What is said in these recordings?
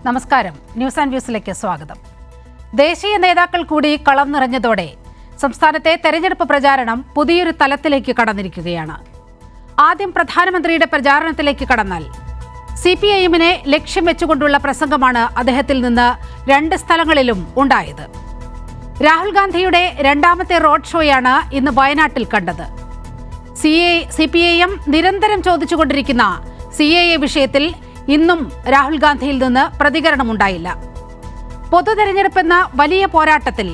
നമസ്കാരം. News and വ്യൂസിലേക്ക് സ്വാഗതം. ദേശീയ നേതാക്കൾ കൂടി കളം നിറഞ്ഞതോടെ സംസ്ഥാനത്തെ തെരഞ്ഞെടുപ്പ് പ്രചാരണം പുതിയൊരു തലത്തിലേക്ക് കടന്നിരിക്കുകയാണ്. ആദ്യം പ്രധാനമന്ത്രിയുടെ പ്രചാരണത്തിലേക്ക് കടന്നാൽ CPIM-നെ ലക്ഷ്യം വെച്ചുകൊണ്ടുള്ള പ്രസംഗമാണ് അദ്ദേഹത്തിൽ നിന്ന് രണ്ട് സ്ഥലങ്ങളിലും ഉണ്ടായത്. രാഹുൽ ഗാന്ധിയുടെ രണ്ടാമത്തെ റോഡ് ഷോയാണ് ഇന്ന് വയനാട്ടിൽ കണ്ടത്. CPIM നിരന്തരം ചോദിച്ചുകൊണ്ടിരിക്കുന്ന CAA വിഷയത്തിൽ ഇന്നും രാഹുൽ ഗാന്ധിയിൽ നിന്ന് പ്രതികരണമുണ്ടായില്ല. പൊതു തെരഞ്ഞെടുപ്പെന്ന വലിയ പോരാട്ടത്തിൽ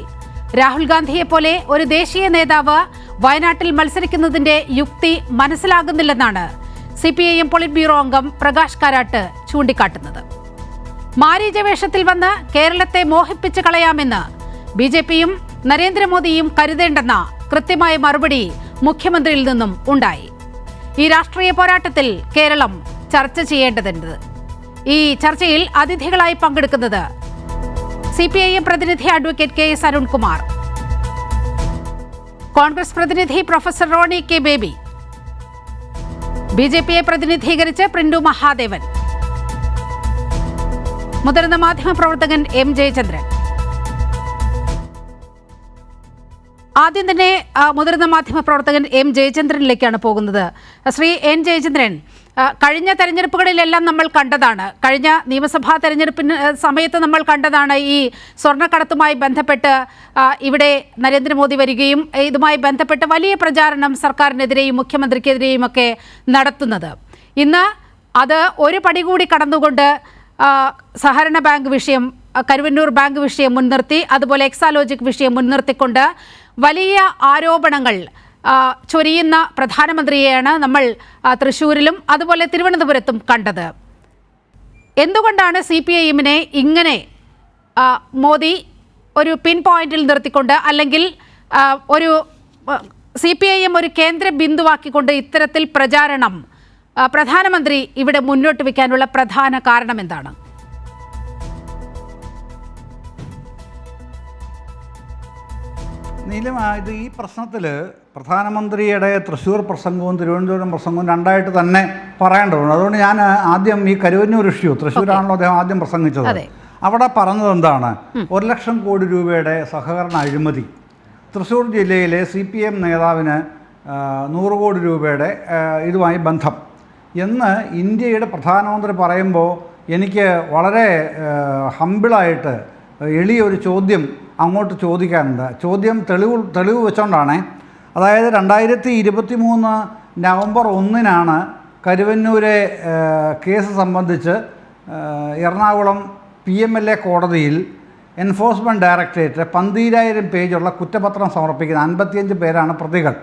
രാഹുൽ ഗാന്ധിയെപ്പോലെ ഒരു ദേശീയ നേതാവ് വയനാട്ടിൽ മത്സരിക്കുന്നതിന്റെ യുക്തി മനസ്സിലാകുന്നില്ലെന്നാണ് CPIM പൊളിറ്റ് ബ്യൂറോ അംഗം പ്രകാശ് കാരാട്ട് ചൂണ്ടിക്കാട്ടുന്നത്. മാരീചവേഷത്തിൽ വന്ന് കേരളത്തെ മോഹിപ്പിച്ച് കളയാമെന്ന് BJP-യും നരേന്ദ്രമോദിയും കരുതേണ്ടെന്ന കൃത്യമായ മറുപടി മുഖ്യമന്ത്രിയിൽ നിന്നും ഉണ്ടായി. ഈ രാഷ്ട്രീയ പോരാട്ടത്തിൽ കേരളം ചർച്ച ചെയ്യേണ്ടതുണ്ട്. ഈ ചർച്ചയിൽ അതിഥികളായി പങ്കെടുക്കുന്നത് CPIM പ്രതിനിധി അഡ്വക്കേറ്റ് KS അരുൺകുമാർ, കോൺഗ്രസ് പ്രതിനിധി പ്രൊഫസർ റോണി K. ബേബി, BJP-യെ പ്രതിനിധീകരിച്ച് പ്രിന്റു മഹാദേവൻ, മുതിർന്ന മാധ്യമപ്രവർത്തകൻ M. ജയചന്ദ്രൻ. ആദ്യം തന്നെ മുതിർന്ന മാധ്യമപ്രവർത്തകൻ M. ജയചന്ദ്രനിലേക്കാണ് പോകുന്നത്. ശ്രീ N. ജയചന്ദ്രൻ, കഴിഞ്ഞ തെരഞ്ഞെടുപ്പുകളിലെല്ലാം നമ്മൾ കണ്ടതാണ്, കഴിഞ്ഞ നിയമസഭാ തെരഞ്ഞെടുപ്പിന് സമയത്ത് നമ്മൾ കണ്ടതാണ് ഈ സ്വർണ്ണക്കടത്തുമായി ബന്ധപ്പെട്ട് ഇവിടെ നരേന്ദ്രമോദി വരികയും ഇതുമായി ബന്ധപ്പെട്ട് വലിയ പ്രചാരണം സർക്കാരിനെതിരെയും മുഖ്യമന്ത്രിക്കെതിരെയും ഒക്കെ നടത്തുന്നത്. ഇന്ന് അത് ഒരു പടി കൂടി കടന്നുകൊണ്ട് സഹകരണ ബാങ്ക് വിഷയം, കരുവന്നൂർ ബാങ്ക് വിഷയം മുൻനിർത്തി, അതുപോലെ എക്സാലോജിക് വിഷയം മുൻനിർത്തിക്കൊണ്ട് വലിയ ആരോപണങ്ങൾ ചൊരിയുന്ന പ്രധാനമന്ത്രിയെയാണ് നമ്മൾ തൃശ്ശൂരിലും അതുപോലെ തിരുവനന്തപുരത്തും കണ്ടത്. എന്തുകൊണ്ടാണ് CPIM-നെ ഇങ്ങനെ മോദി ഒരു പിൻ പോയിന്റിൽ നിർത്തിക്കൊണ്ട്, അല്ലെങ്കിൽ ഒരു CPIM ഒരു കേന്ദ്ര ബിന്ദുവാക്കിക്കൊണ്ട് ഇത്തരത്തിൽ പ്രചാരണം പ്രധാനമന്ത്രി ഇവിടെ മുന്നോട്ട് വയ്ക്കാനുള്ള പ്രധാന കാരണം എന്താണ്? നീലം, ഇത് ഈ പ്രശ്നത്തിൽ പ്രധാനമന്ത്രിയുടെ തൃശ്ശൂർ പ്രസംഗവും തിരുവനന്തപുരം പ്രസംഗവും രണ്ടായിട്ട് തന്നെ പറയേണ്ടതുണ്ട്. അതുകൊണ്ട് ഞാൻ ആദ്യം ഈ കരുവന്നൂർ ഇഷ്യൂ, തൃശ്ശൂരാണല്ലോ അദ്ദേഹം ആദ്യം പ്രസംഗിച്ചത്, അവിടെ പറഞ്ഞത് എന്താണ്? 1 ലക്ഷം കോടി രൂപയുടെ സഹകരണ അഴിമതി, തൃശ്ശൂർ ജില്ലയിലെ CPM നേതാവിന് 100 കോടി രൂപയുടെ ഇതുമായി ബന്ധം എന്ന് ഇന്ത്യയുടെ പ്രധാനമന്ത്രി പറയുമ്പോൾ എനിക്ക് വളരെ ഹമ്പിളായിട്ട് എളിയൊരു ചോദ്യം അങ്ങോട്ട് ചോദിക്കാനുണ്ട്. ചോദ്യം തെളിവ് വെച്ചുകൊണ്ടാണ്. അതായത് 2023 നവംബർ 1-നാണ് കരുവന്നൂരെ കേസ് സംബന്ധിച്ച് എറണാകുളം PMLA കോടതിയിൽ എൻഫോഴ്സ്മെൻറ്റ് ഡയറക്ടറേറ്റ് 12,000 പേജുള്ള കുറ്റപത്രം സമർപ്പിക്കുന്ന 55 പേരാണ് പ്രതികൾ.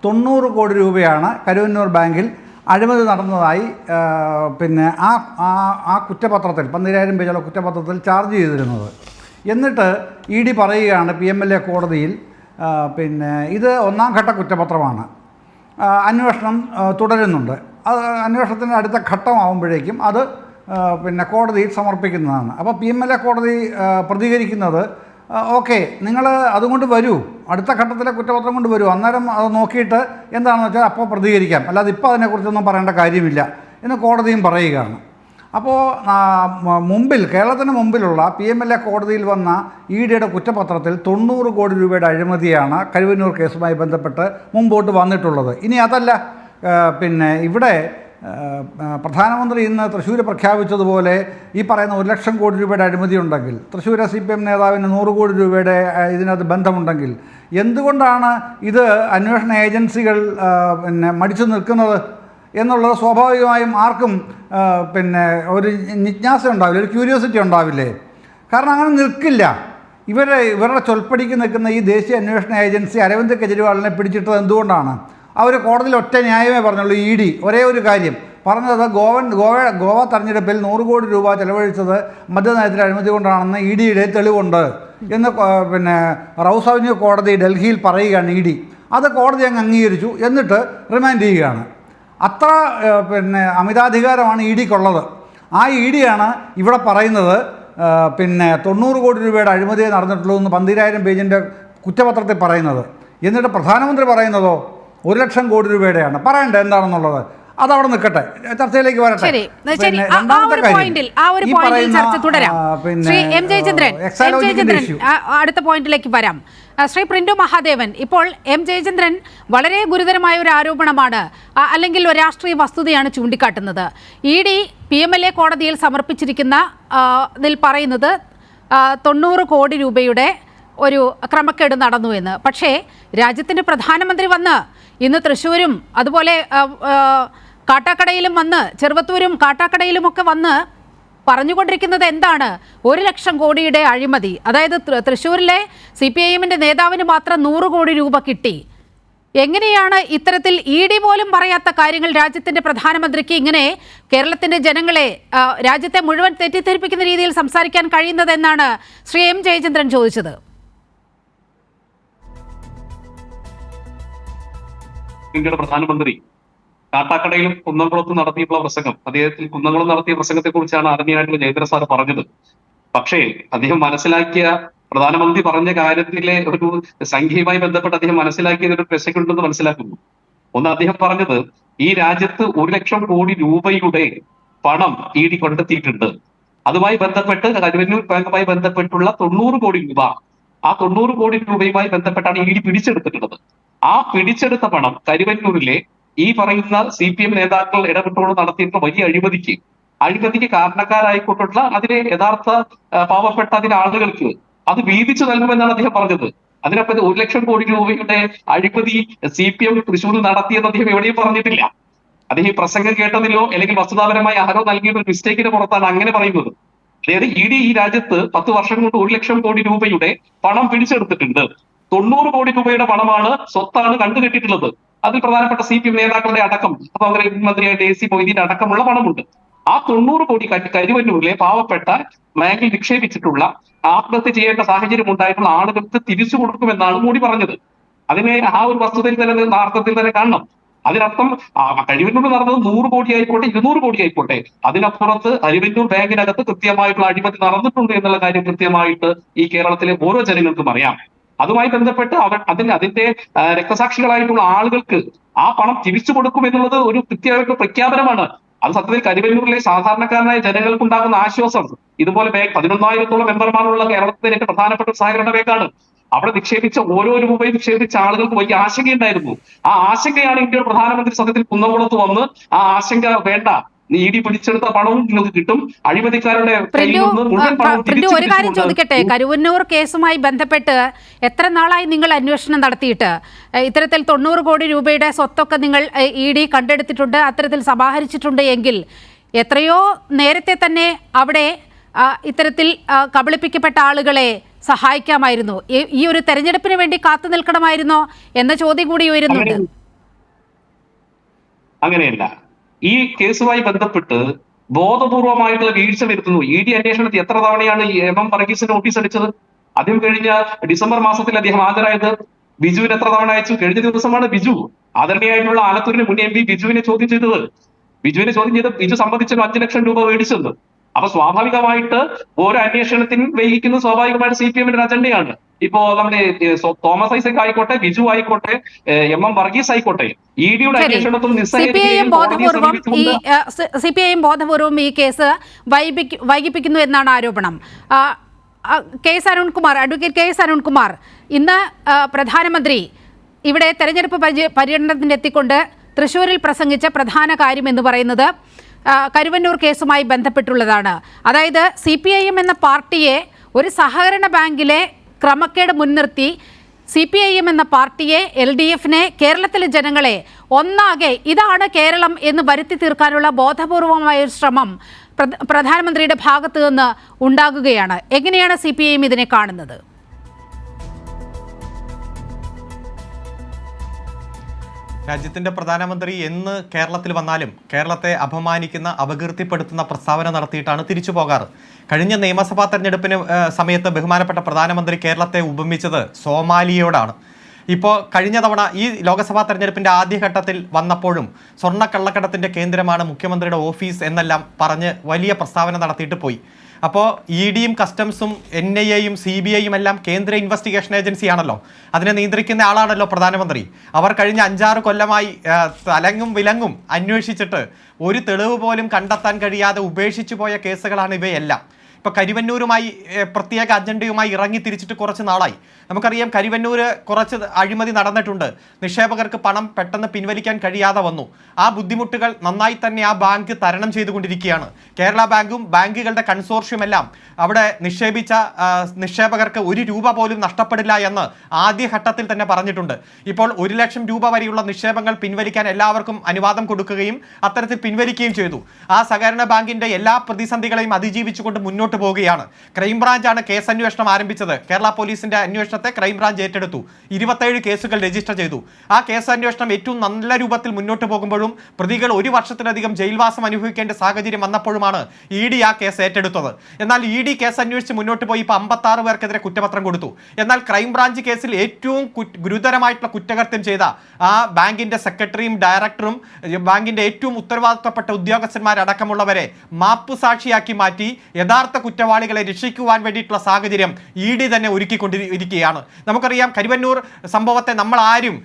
90 കോടി രൂപയാണ് കരുവന്നൂർ ബാങ്കിൽ അഴിമതി നടന്നതായി പിന്നെ ആ കുറ്റപത്രത്തിൽ 12,000 പേജുള്ള കുറ്റപത്രത്തിൽ ചാർജ് ചെയ്തിരുന്നത്. എന്നിട്ട് ED പറയുകയാണ് PMLA കോടതിയിൽ, പിന്നെ ഇത് 1ാം ഘട്ട കുറ്റപത്രമാണ്, അന്വേഷണം തുടരുന്നുണ്ട്, അത് അന്വേഷണത്തിൻ്റെ അടുത്ത ഘട്ടമാകുമ്പോഴേക്കും അത് പിന്നെ കോടതിയിൽ സമർപ്പിക്കുന്നതാണ്. അപ്പോൾ PMLA കോടതി പ്രതികരിക്കുന്നത്, ഓക്കെ, നിങ്ങൾ അതുകൊണ്ട് വരൂ, അടുത്ത ഘട്ടത്തിലെ കുറ്റപത്രം കൊണ്ട് വരൂ, അന്നേരം അത് നോക്കിയിട്ട് എന്താണെന്ന് വെച്ചാൽ അപ്പോൾ പ്രതികരിക്കാം, അല്ലാതെ ഇപ്പോൾ അതിനെക്കുറിച്ചൊന്നും പറയേണ്ട കാര്യമില്ല എന്ന് കോടതിയും പറയുകയാണ്. അപ്പോൾ കേരളത്തിന് മുമ്പിലുള്ള PMLA കോടതിയിൽ വന്ന EDയുടെ കുറ്റപത്രത്തിൽ 90 കോടി രൂപയുടെ അഴിമതിയാണ് കരുവന്നൂർ കേസുമായി ബന്ധപ്പെട്ട് മുമ്പോട്ട് വന്നിട്ടുള്ളത്. ഇനി അതല്ല, പിന്നെ ഇവിടെ പ്രധാനമന്ത്രി ഇന്ന് തൃശ്ശൂർ പ്രഖ്യാപിച്ചതുപോലെ ഈ പറയുന്ന 1 ലക്ഷം കോടി രൂപയുടെ അഴിമതി ഉണ്ടെങ്കിൽ, തൃശ്ശൂർ CPM നേതാവിന് 100 കോടി രൂപയുടെ ഇതിനകത്ത് ബന്ധമുണ്ടെങ്കിൽ, എന്തുകൊണ്ടാണ് ഇത് അന്വേഷണ ഏജൻസികൾ പിന്നെ മടിച്ചു നിൽക്കുന്നത് എന്നുള്ളത് സ്വാഭാവികമായും ആർക്കും പിന്നെ ഒരു ജിജ്ഞാസ ഉണ്ടാവില്ല, ഒരു ക്യൂരിയോസിറ്റി ഉണ്ടാവില്ലേ? കാരണം അങ്ങനെ നിൽക്കില്ല. ഇവരുടെ ചൊൽപ്പടിക്ക് നിൽക്കുന്ന ഈ ദേശീയ അന്വേഷണ ഏജൻസി അരവിന്ദ് കെജ്രിവാളിനെ പിടിച്ചിട്ടത് എന്തുകൊണ്ടാണ്? അവർ കോടതിയിൽ ഒറ്റ ന്യായമേ പറഞ്ഞുള്ളൂ. ED ഒരേ ഒരു കാര്യം പറഞ്ഞത്, ഗോവ തെരഞ്ഞെടുപ്പിൽ 100 കോടി രൂപ ചെലവഴിച്ചത് മദ്യനയത്തിൽ അഴിമതി കൊണ്ടാണെന്ന് EDയുടെ തെളിവുണ്ട് എന്ന് പിന്നെ റൌസ് അവന്യൂ കോടതി ഡൽഹിയിൽ പറയുകയാണ് ED. അത് കോടതി അങ്ങ് അംഗീകരിച്ചു, എന്നിട്ട് റിമാൻഡ് ചെയ്യുകയാണ്. അത്ര പിന്നെ അമിതാധികാരമാണ് EDക്കുള്ളത്. ആ EDയാണ് ഇവിടെ പറയുന്നത് പിന്നെ 90 കോടി രൂപയുടെ അഴിമതിയെ നടന്നിട്ടുള്ളൂ എന്ന് 12,000 പേജിൻ്റെ കുറ്റപത്രത്തിൽ പറയുന്നത്. എന്നിട്ട് പ്രധാനമന്ത്രി പറയുന്നതോ 1 ലക്ഷം കോടി രൂപയുടെയാണ്. പറയണ്ടേ എന്താണെന്നുള്ളത്? അതവിടെ നിൽക്കട്ടെ, ചർച്ചയിലേക്ക് വരട്ടെ. ശരി, രണ്ടാമത്തെ കാര്യം ചർച്ച തുടരാം. ശ്രീ എം ജയചന്ദ്രൻ, അടുത്ത പോയിന്റിലേക്ക് വരാം. ശ്രീ പ്രിന്റു മഹാദേവൻ, ഇപ്പോൾ എം ജയചന്ദ്രൻ വളരെ ഗുരുതരമായ ഒരു ആരോപണമാണ്, അല്ലെങ്കിൽ ഒരു രാഷ്ട്രീയ വസ്തുതയാണ് ചൂണ്ടിക്കാട്ടുന്നത്. ED PMLA കോടതിയിൽ സമർപ്പിച്ചിരിക്കുന്ന ഇതിൽ പറയുന്നത് 90 കോടി രൂപയുടെ ഒരു ക്രമക്കേട് നടന്നു എന്ന്. പക്ഷേ രാജ്യത്തിൻ്റെ പ്രധാനമന്ത്രി വന്ന് ഇന്ന് തൃശ്ശൂരും അതുപോലെ കാട്ടാക്കടയിലും വന്ന്, ചെറുവത്തൂരും കാട്ടാക്കടയിലുമൊക്കെ വന്ന് പറഞ്ഞുകൊണ്ടിരിക്കുന്നത് എന്താണ്? 1 ലക്ഷം കോടിയുടെ അഴിമതി. അതായത് തൃശ്ശൂരിലെ CPIM-ന്റെ നേതാവിന് മാത്രം 100 കോടി രൂപ കിട്ടി. എങ്ങനെയാണ് ഇത്തരത്തിൽ ED പോലും പറയാത്ത കാര്യങ്ങൾ രാജ്യത്തിന്റെ പ്രധാനമന്ത്രിക്ക് ഇങ്ങനെ കേരളത്തിന്റെ ജനങ്ങളെ, രാജ്യത്തെ മുഴുവൻ തെറ്റിദ്ധരിപ്പിക്കുന്ന രീതിയിൽ സംസാരിക്കാൻ കഴിയുന്നതെന്നാണ് ശ്രീ എം ജയചന്ദ്രൻ ചോദിച്ചത്. ഇന്ത്യയുടെ പ്രധാനമന്ത്രി കാട്ടാക്കടയിലും കുന്നംകുളത്തും നടത്തിയിട്ടുള്ള പ്രസംഗം, അദ്ദേഹത്തിൽ കുന്നംകുളം നടത്തിയ പ്രസംഗത്തെ കുറിച്ചാണ് ആദരണീയനായിട്ടുള്ള ജയചന്ദ്രൻ സാർ പറഞ്ഞത്. പക്ഷേ അദ്ദേഹം മനസ്സിലാക്കിയ, പ്രധാനമന്ത്രി പറഞ്ഞ കാര്യത്തിലെ ഒരു സംഖ്യയുമായി ബന്ധപ്പെട്ട് അദ്ദേഹം മനസ്സിലാക്കിയ ഒരു പ്രശ്നമുണ്ടെന്ന് മനസ്സിലാക്കുന്നു. ഒന്ന്, അദ്ദേഹം പറഞ്ഞത് ഈ രാജ്യത്ത് 1 ലക്ഷം കോടി രൂപയുടെ പണം ED കണ്ടെത്തിയിട്ടുണ്ട്. അതുമായി ബന്ധപ്പെട്ട് കരുവന്നൂർ ബാങ്കുമായി ബന്ധപ്പെട്ടുള്ള 90 കോടി രൂപ, ആ 90 കോടി രൂപയുമായി ബന്ധപ്പെട്ടാണ് ED പിടിച്ചെടുത്തിട്ടുള്ളത്. ആ പിടിച്ചെടുത്ത പണം കരുവന്നൂരിലെ ഈ പറയുന്ന CPM നേതാക്കൾ ഇടപെട്ടുകൊണ്ട് നടത്തിയിട്ടുള്ള വലിയ അഴിമതിക്ക് കാരണക്കാരായിക്കൊണ്ടുള്ള അതിലെ യഥാർത്ഥ പാവപ്പെട്ട അതിലെ ആളുകൾക്ക് അത് വീതിച്ചു നൽകുമെന്നാണ് അദ്ദേഹം പറഞ്ഞത്. അതിനപ്പുറത്ത് 1 ലക്ഷം കോടി രൂപയുടെ അഴിമതി CPM തൃശ്ശൂരിൽ നടത്തിയെന്ന് അദ്ദേഹം എവിടെയും പറഞ്ഞിട്ടില്ല. അദ്ദേഹം ഈ പ്രസംഗം കേട്ടതിലോ അല്ലെങ്കിൽ വസ്തുതാപരമായി ആരോ നൽകിയ ഒരു മിസ്റ്റേക്കിന് പുറത്താണ് അങ്ങനെ പറയുന്നത്. അതായത് ED ഈ രാജ്യത്ത് 10 വർഷം കൊണ്ട് 1 ലക്ഷം കോടി രൂപയുടെ പണം പിടിച്ചെടുത്തിട്ടുണ്ട്. 90 കോടി രൂപയുടെ പണമാണ്, സ്വത്താണ് കണ്ടുകെട്ടിട്ടുള്ളത്. അതിൽ പ്രധാനപ്പെട്ട CPM നേതാക്കളുടെ അടക്കം, മന്ത്രിയായിട്ട് AC മൊയ്തീൻ അടക്കമുള്ള പണമുണ്ട്. ആ 90 കോടി കരുവന്നൂരിലെ പാവപ്പെട്ട ബാങ്കിൽ നിക്ഷേപിച്ചിട്ടുള്ള, ആത്മഹത്യ ചെയ്യേണ്ട സാഹചര്യം ഉണ്ടായിട്ടുള്ള ആളുകൾക്ക് തിരിച്ചു കൊടുക്കുമെന്നാണ് മോഡി പറഞ്ഞത്. അതിനെ ആ ഒരു വസ്തുതയിൽ തന്നെ, അർത്ഥത്തിൽ തന്നെ കാണണം. അതിനർത്ഥം കരുവന്നൂർ നടന്നത് 100 കോടി ആയിക്കോട്ടെ, 200 കോടി ആയിക്കോട്ടെ, അതിനപ്പുറത്ത് കരുവന്നൂർ ബാങ്കിനകത്ത് കൃത്യമായിട്ടുള്ള അഴിമതി നടന്നിട്ടുണ്ട് എന്നുള്ള കാര്യം കൃത്യമായിട്ട് ഈ കേരളത്തിലെ ഓരോ ജനങ്ങൾക്കും അറിയാം. അതുമായി ബന്ധപ്പെട്ട് അതിന്റെ രക്തസാക്ഷികളായിട്ടുള്ള ആളുകൾക്ക് ആ പണം തിരിച്ചു കൊടുക്കും എന്നുള്ളത് ഒരു കൃത്യമായിട്ട് പ്രഖ്യാപനമാണ്. അത് സത്യത്തിൽ കരുവന്നൂരിലെ സാധാരണക്കാരനായ ജനങ്ങൾക്കുണ്ടാകുന്ന ആശ്വാസം. ഇതുപോലെ 11,000-ഓളം മെമ്പർമാരുള്ള കേരളത്തിലെ ഏറ്റവും പ്രധാനപ്പെട്ട ഒരു സഹകരണ ബാങ്കാണ്. അവിടെ നിക്ഷേപിച്ച ഓരോ രൂപയും നിക്ഷേപിച്ച ആളുകൾക്ക് വലിയ ആശങ്കയുണ്ടായിരുന്നു. ആ ആശങ്കയാണ് ഇന്ത്യയുടെ പ്രധാനമന്ത്രി സത്യത്തിൽ കുന്നംകുളത്ത് വന്ന് ആ ആശങ്ക വേണ്ട, ED പിടിച്ചെടുത്ത പണവും നിങ്ങൾക്ക് കിട്ടും, അഴിമതിക്കാരുടെ ഒരു കാര്യം ചോദിക്കട്ടെ, കരുവന്നൂർ കേസുമായി ബന്ധപ്പെട്ട് എത്ര നാളായി നിങ്ങൾ അന്വേഷണം നടത്തിയിട്ട്? ഇത്തരത്തിൽ 90 കോടി രൂപയുടെ സ്വത്തൊക്കെ നിങ്ങൾ ED കണ്ടെടുത്തിട്ടുണ്ട്, അത്തരത്തിൽ സമാഹരിച്ചിട്ടുണ്ട് എങ്കിൽ എത്രയോ നേരത്തെ തന്നെ അവിടെ ഇത്തരത്തിൽ കബളിപ്പിക്കപ്പെട്ട ആളുകളെ സഹായിക്കാമായിരുന്നു. ഈ ഒരു തെരഞ്ഞെടുപ്പിന് വേണ്ടി കാത്തു നിൽക്കണമായിരുന്നോ എന്ന ചോദ്യം കൂടി ഉയരുന്നുണ്ട്. അങ്ങനെയല്ല, ഈ കേസുമായി ബന്ധപ്പെട്ട് ബോധപൂർവമായിട്ടുള്ള വീഴ്ച വരുത്തുന്നു. ED അന്വേഷണത്തിൽ എത്ര തവണയാണ് MM വർഗീസിന് നോട്ടീസ് അടിച്ചത്? അദ്ദേഹം കഴിഞ്ഞ ഡിസംബർ മാസത്തിൽ അദ്ദേഹം ഹാജരായത്. ബിജുവിന് എത്ര തവണ അയച്ചു? കഴിഞ്ഞ ദിവസമാണ് ബിജു, ആദരണീയായിട്ടുള്ള ആലത്തൂരിന് മുൻ MP ബിജുവിനെ ചോദ്യം ചെയ്തത്. ബിജു സംബന്ധിച്ച് 5 ലക്ഷം രൂപ മേടിച്ചത്. അപ്പൊ സ്വാഭാവികമായിട്ട് ഓരോ അന്വേഷണത്തിന് വൈകിക്കുന്നത് സ്വാഭാവികമായിട്ട് CPM-ന്റെ അജണ്ടയാണ്. ഇപ്പോ നമ്മുടെ തോമസ് ഐസക് ആയിക്കോട്ടെ, ബിജു ആയിക്കോട്ടെ, MM വർഗീസ് ആയിക്കോട്ടെ, ED-യുടെ അന്വേഷണത്തിൽ CPIM ബോധപൂർവം ഈ കേസ് വൈകിപ്പിക്കുന്നു എന്നാണ് ആരോപണം. അഡ്വക്കേറ്റ് കെ എസ് അരുൺകുമാർ, ഇന്ന് പ്രധാനമന്ത്രി ഇവിടെ തെരഞ്ഞെടുപ്പ് പര്യടനത്തിന് എത്തിക്കൊണ്ട് തൃശ്ശൂരിൽ പ്രസംഗിച്ച പ്രധാന കാര്യം എന്ന് പറയുന്നത് കരുവന്നൂർ കേസുമായി ബന്ധപ്പെട്ടുള്ളതാണ്. അതായത് CPIM എന്ന പാർട്ടിയെ, ഒരു സഹകരണ ബാങ്കിലെ ക്രമക്കേട് മുൻനിർത്തി CPIM എന്ന പാർട്ടിയെ, LDF-നെ, കേരളത്തിലെ ജനങ്ങളെ ഒന്നാകെ ഇതാണ് കേരളം എന്ന് വരുത്തി തീർക്കാനുള്ള ബോധപൂർവമായ ഒരു ശ്രമം പ്രധാനമന്ത്രിയുടെ ഭാഗത്തു നിന്ന് ഉണ്ടാകുകയാണ്. എങ്ങനെയാണ് CPIM ഇതിനെ കാണുന്നത്? രാജ്യത്തിൻ്റെ പ്രധാനമന്ത്രി എന്ന് കേരളത്തിൽ വന്നാലും കേരളത്തെ അപമാനിക്കുന്ന, അപകീർത്തിപ്പെടുത്തുന്ന പ്രസ്താവന നടത്തിയിട്ടാണ് തിരിച്ചു പോകാറ്. കഴിഞ്ഞ നിയമസഭാ തെരഞ്ഞെടുപ്പിന് സമയത്ത് ബഹുമാനപ്പെട്ട പ്രധാനമന്ത്രി കേരളത്തെ ഉപമിച്ചത് സോമാലിയോടാണ്. ഇപ്പോൾ കഴിഞ്ഞ തവണ ഈ ലോക്സഭാ തെരഞ്ഞെടുപ്പിൻ്റെ ആദ്യഘട്ടത്തിൽ വന്നപ്പോഴും സ്വർണ്ണക്കള്ളക്കടത്തിൻ്റെ കേന്ദ്രമാണ് മുഖ്യമന്ത്രിയുടെ ഓഫീസ് എന്നെല്ലാം പറഞ്ഞ് വലിയ പ്രസ്താവന നടത്തിയിട്ട് പോയി. അപ്പോൾ EDയും കസ്റ്റംസും NIAയും CBIയും എല്ലാം കേന്ദ്ര ഇൻവെസ്റ്റിഗേഷൻ ഏജൻസിയാണല്ലോ. അതിനെ നിയന്ത്രിക്കുന്ന ആളാണല്ലോ പ്രധാനമന്ത്രി. അവർ കഴിഞ്ഞ 5-6 കൊല്ലമായി തലങ്ങും വിലങ്ങും അന്വേഷിച്ചിട്ട് ഒരു തെളിവ് പോലും കണ്ടെത്താൻ കഴിയാതെ ഉപേക്ഷിച്ചു പോയ കേസുകളാണ് ഇവയെല്ലാം. ഇപ്പോൾ കരിവന്നൂരുമായി പ്രത്യേക അജണ്ടയുമായി ഇറങ്ങി തിരിച്ചിട്ട് കുറച്ച് നാളായി. നമുക്കറിയാം കരിവന്നൂര് കുറച്ച് അഴിമതി നടന്നിട്ടുണ്ട്. നിക്ഷേപകർക്ക് പണം പെട്ടെന്ന് പിൻവലിക്കാൻ കഴിയാതെ വന്നു. ആ ബുദ്ധിമുട്ടുകൾ നന്നായി തന്നെ ആ ബാങ്ക് തരണം ചെയ്തുകൊണ്ടിരിക്കുകയാണ്. കേരള ബാങ്കും ബാങ്കുകളുടെ കൺസോർഷ്യമെല്ലാം അവിടെ നിക്ഷേപിച്ച നിക്ഷേപകർക്ക് 1 രൂപ പോലും നഷ്ടപ്പെടില്ല എന്ന് ആദ്യഘട്ടത്തിൽ തന്നെ പറഞ്ഞിട്ടുണ്ട്. ഇപ്പോൾ 1 ലക്ഷം രൂപ വരെയുള്ള നിക്ഷേപങ്ങൾ പിൻവലിക്കാൻ എല്ലാവർക്കും അനുവാദം കൊടുക്കുകയും അത്തരത്തിൽ പിൻവലിക്കുകയും ചെയ്തു. ആ സഹകരണ ബാങ്കിന്റെ എല്ലാ പ്രതിസന്ധികളെയും അതിജീവിച്ചുകൊണ്ട് മുന്നോട്ട് പോവുകയാണ്. ക്രൈംബ്രാഞ്ചാണ് കേസ് അന്വേഷണം ആരംഭിച്ചത്. കേരള പോലീസിന്റെ അന്വേഷണത്തെ ക്രൈംബ്രാഞ്ച് ഏറ്റെടുത്തു. 27 കേസുകൾ രജിസ്റ്റർ ചെയ്തു. ആ കേസ് അന്വേഷണം ഏറ്റവും നല്ല രൂപത്തിൽ മുന്നോട്ട് പോകുമ്പോഴും പ്രതികൾ 1 വർഷത്തിലധികം ജയിൽവാസം അനുഭവിക്കേണ്ട സാഹചര്യം വന്നപ്പോഴുമാണ് ED ആ കേസ് ഏറ്റെടുത്തത്. എന്നാൽ ED കേസ് അന്വേഷിച്ച് മുന്നോട്ട് പോയി ഇപ്പോൾ 56 പേർക്കെതിരെ കുറ്റപത്രം കൊടുത്തു. എന്നാൽ ക്രൈംബ്രാഞ്ച് കേസിൽ ഏറ്റവും ഗുരുതരമായിട്ടുള്ള കുറ്റകൃത്യം ചെയ്ത ആ ബാങ്കിന്റെ സെക്രട്ടറിയും ഡയറക്ടറും ബാങ്കിന്റെ ഏറ്റവും ഉത്തരവാദിത്തപ്പെട്ട ഉദ്യോഗസ്ഥന്മാരടക്കമുള്ളവരെ മാപ്പ് സാക്ഷിയാക്കി മാറ്റി യഥാർത്ഥ കുറ്റവാളികളെ രക്ഷിക്കുവാൻ വേണ്ടിയിട്ടുള്ള സാഹചര്യം ED തന്നെ ഒരുക്കിക്കൊണ്ടിരിക്കുകയാണ്. നമുക്കറിയാം കരിവന്നൂർ സംഭവത്തെ നമ്മൾ ആരും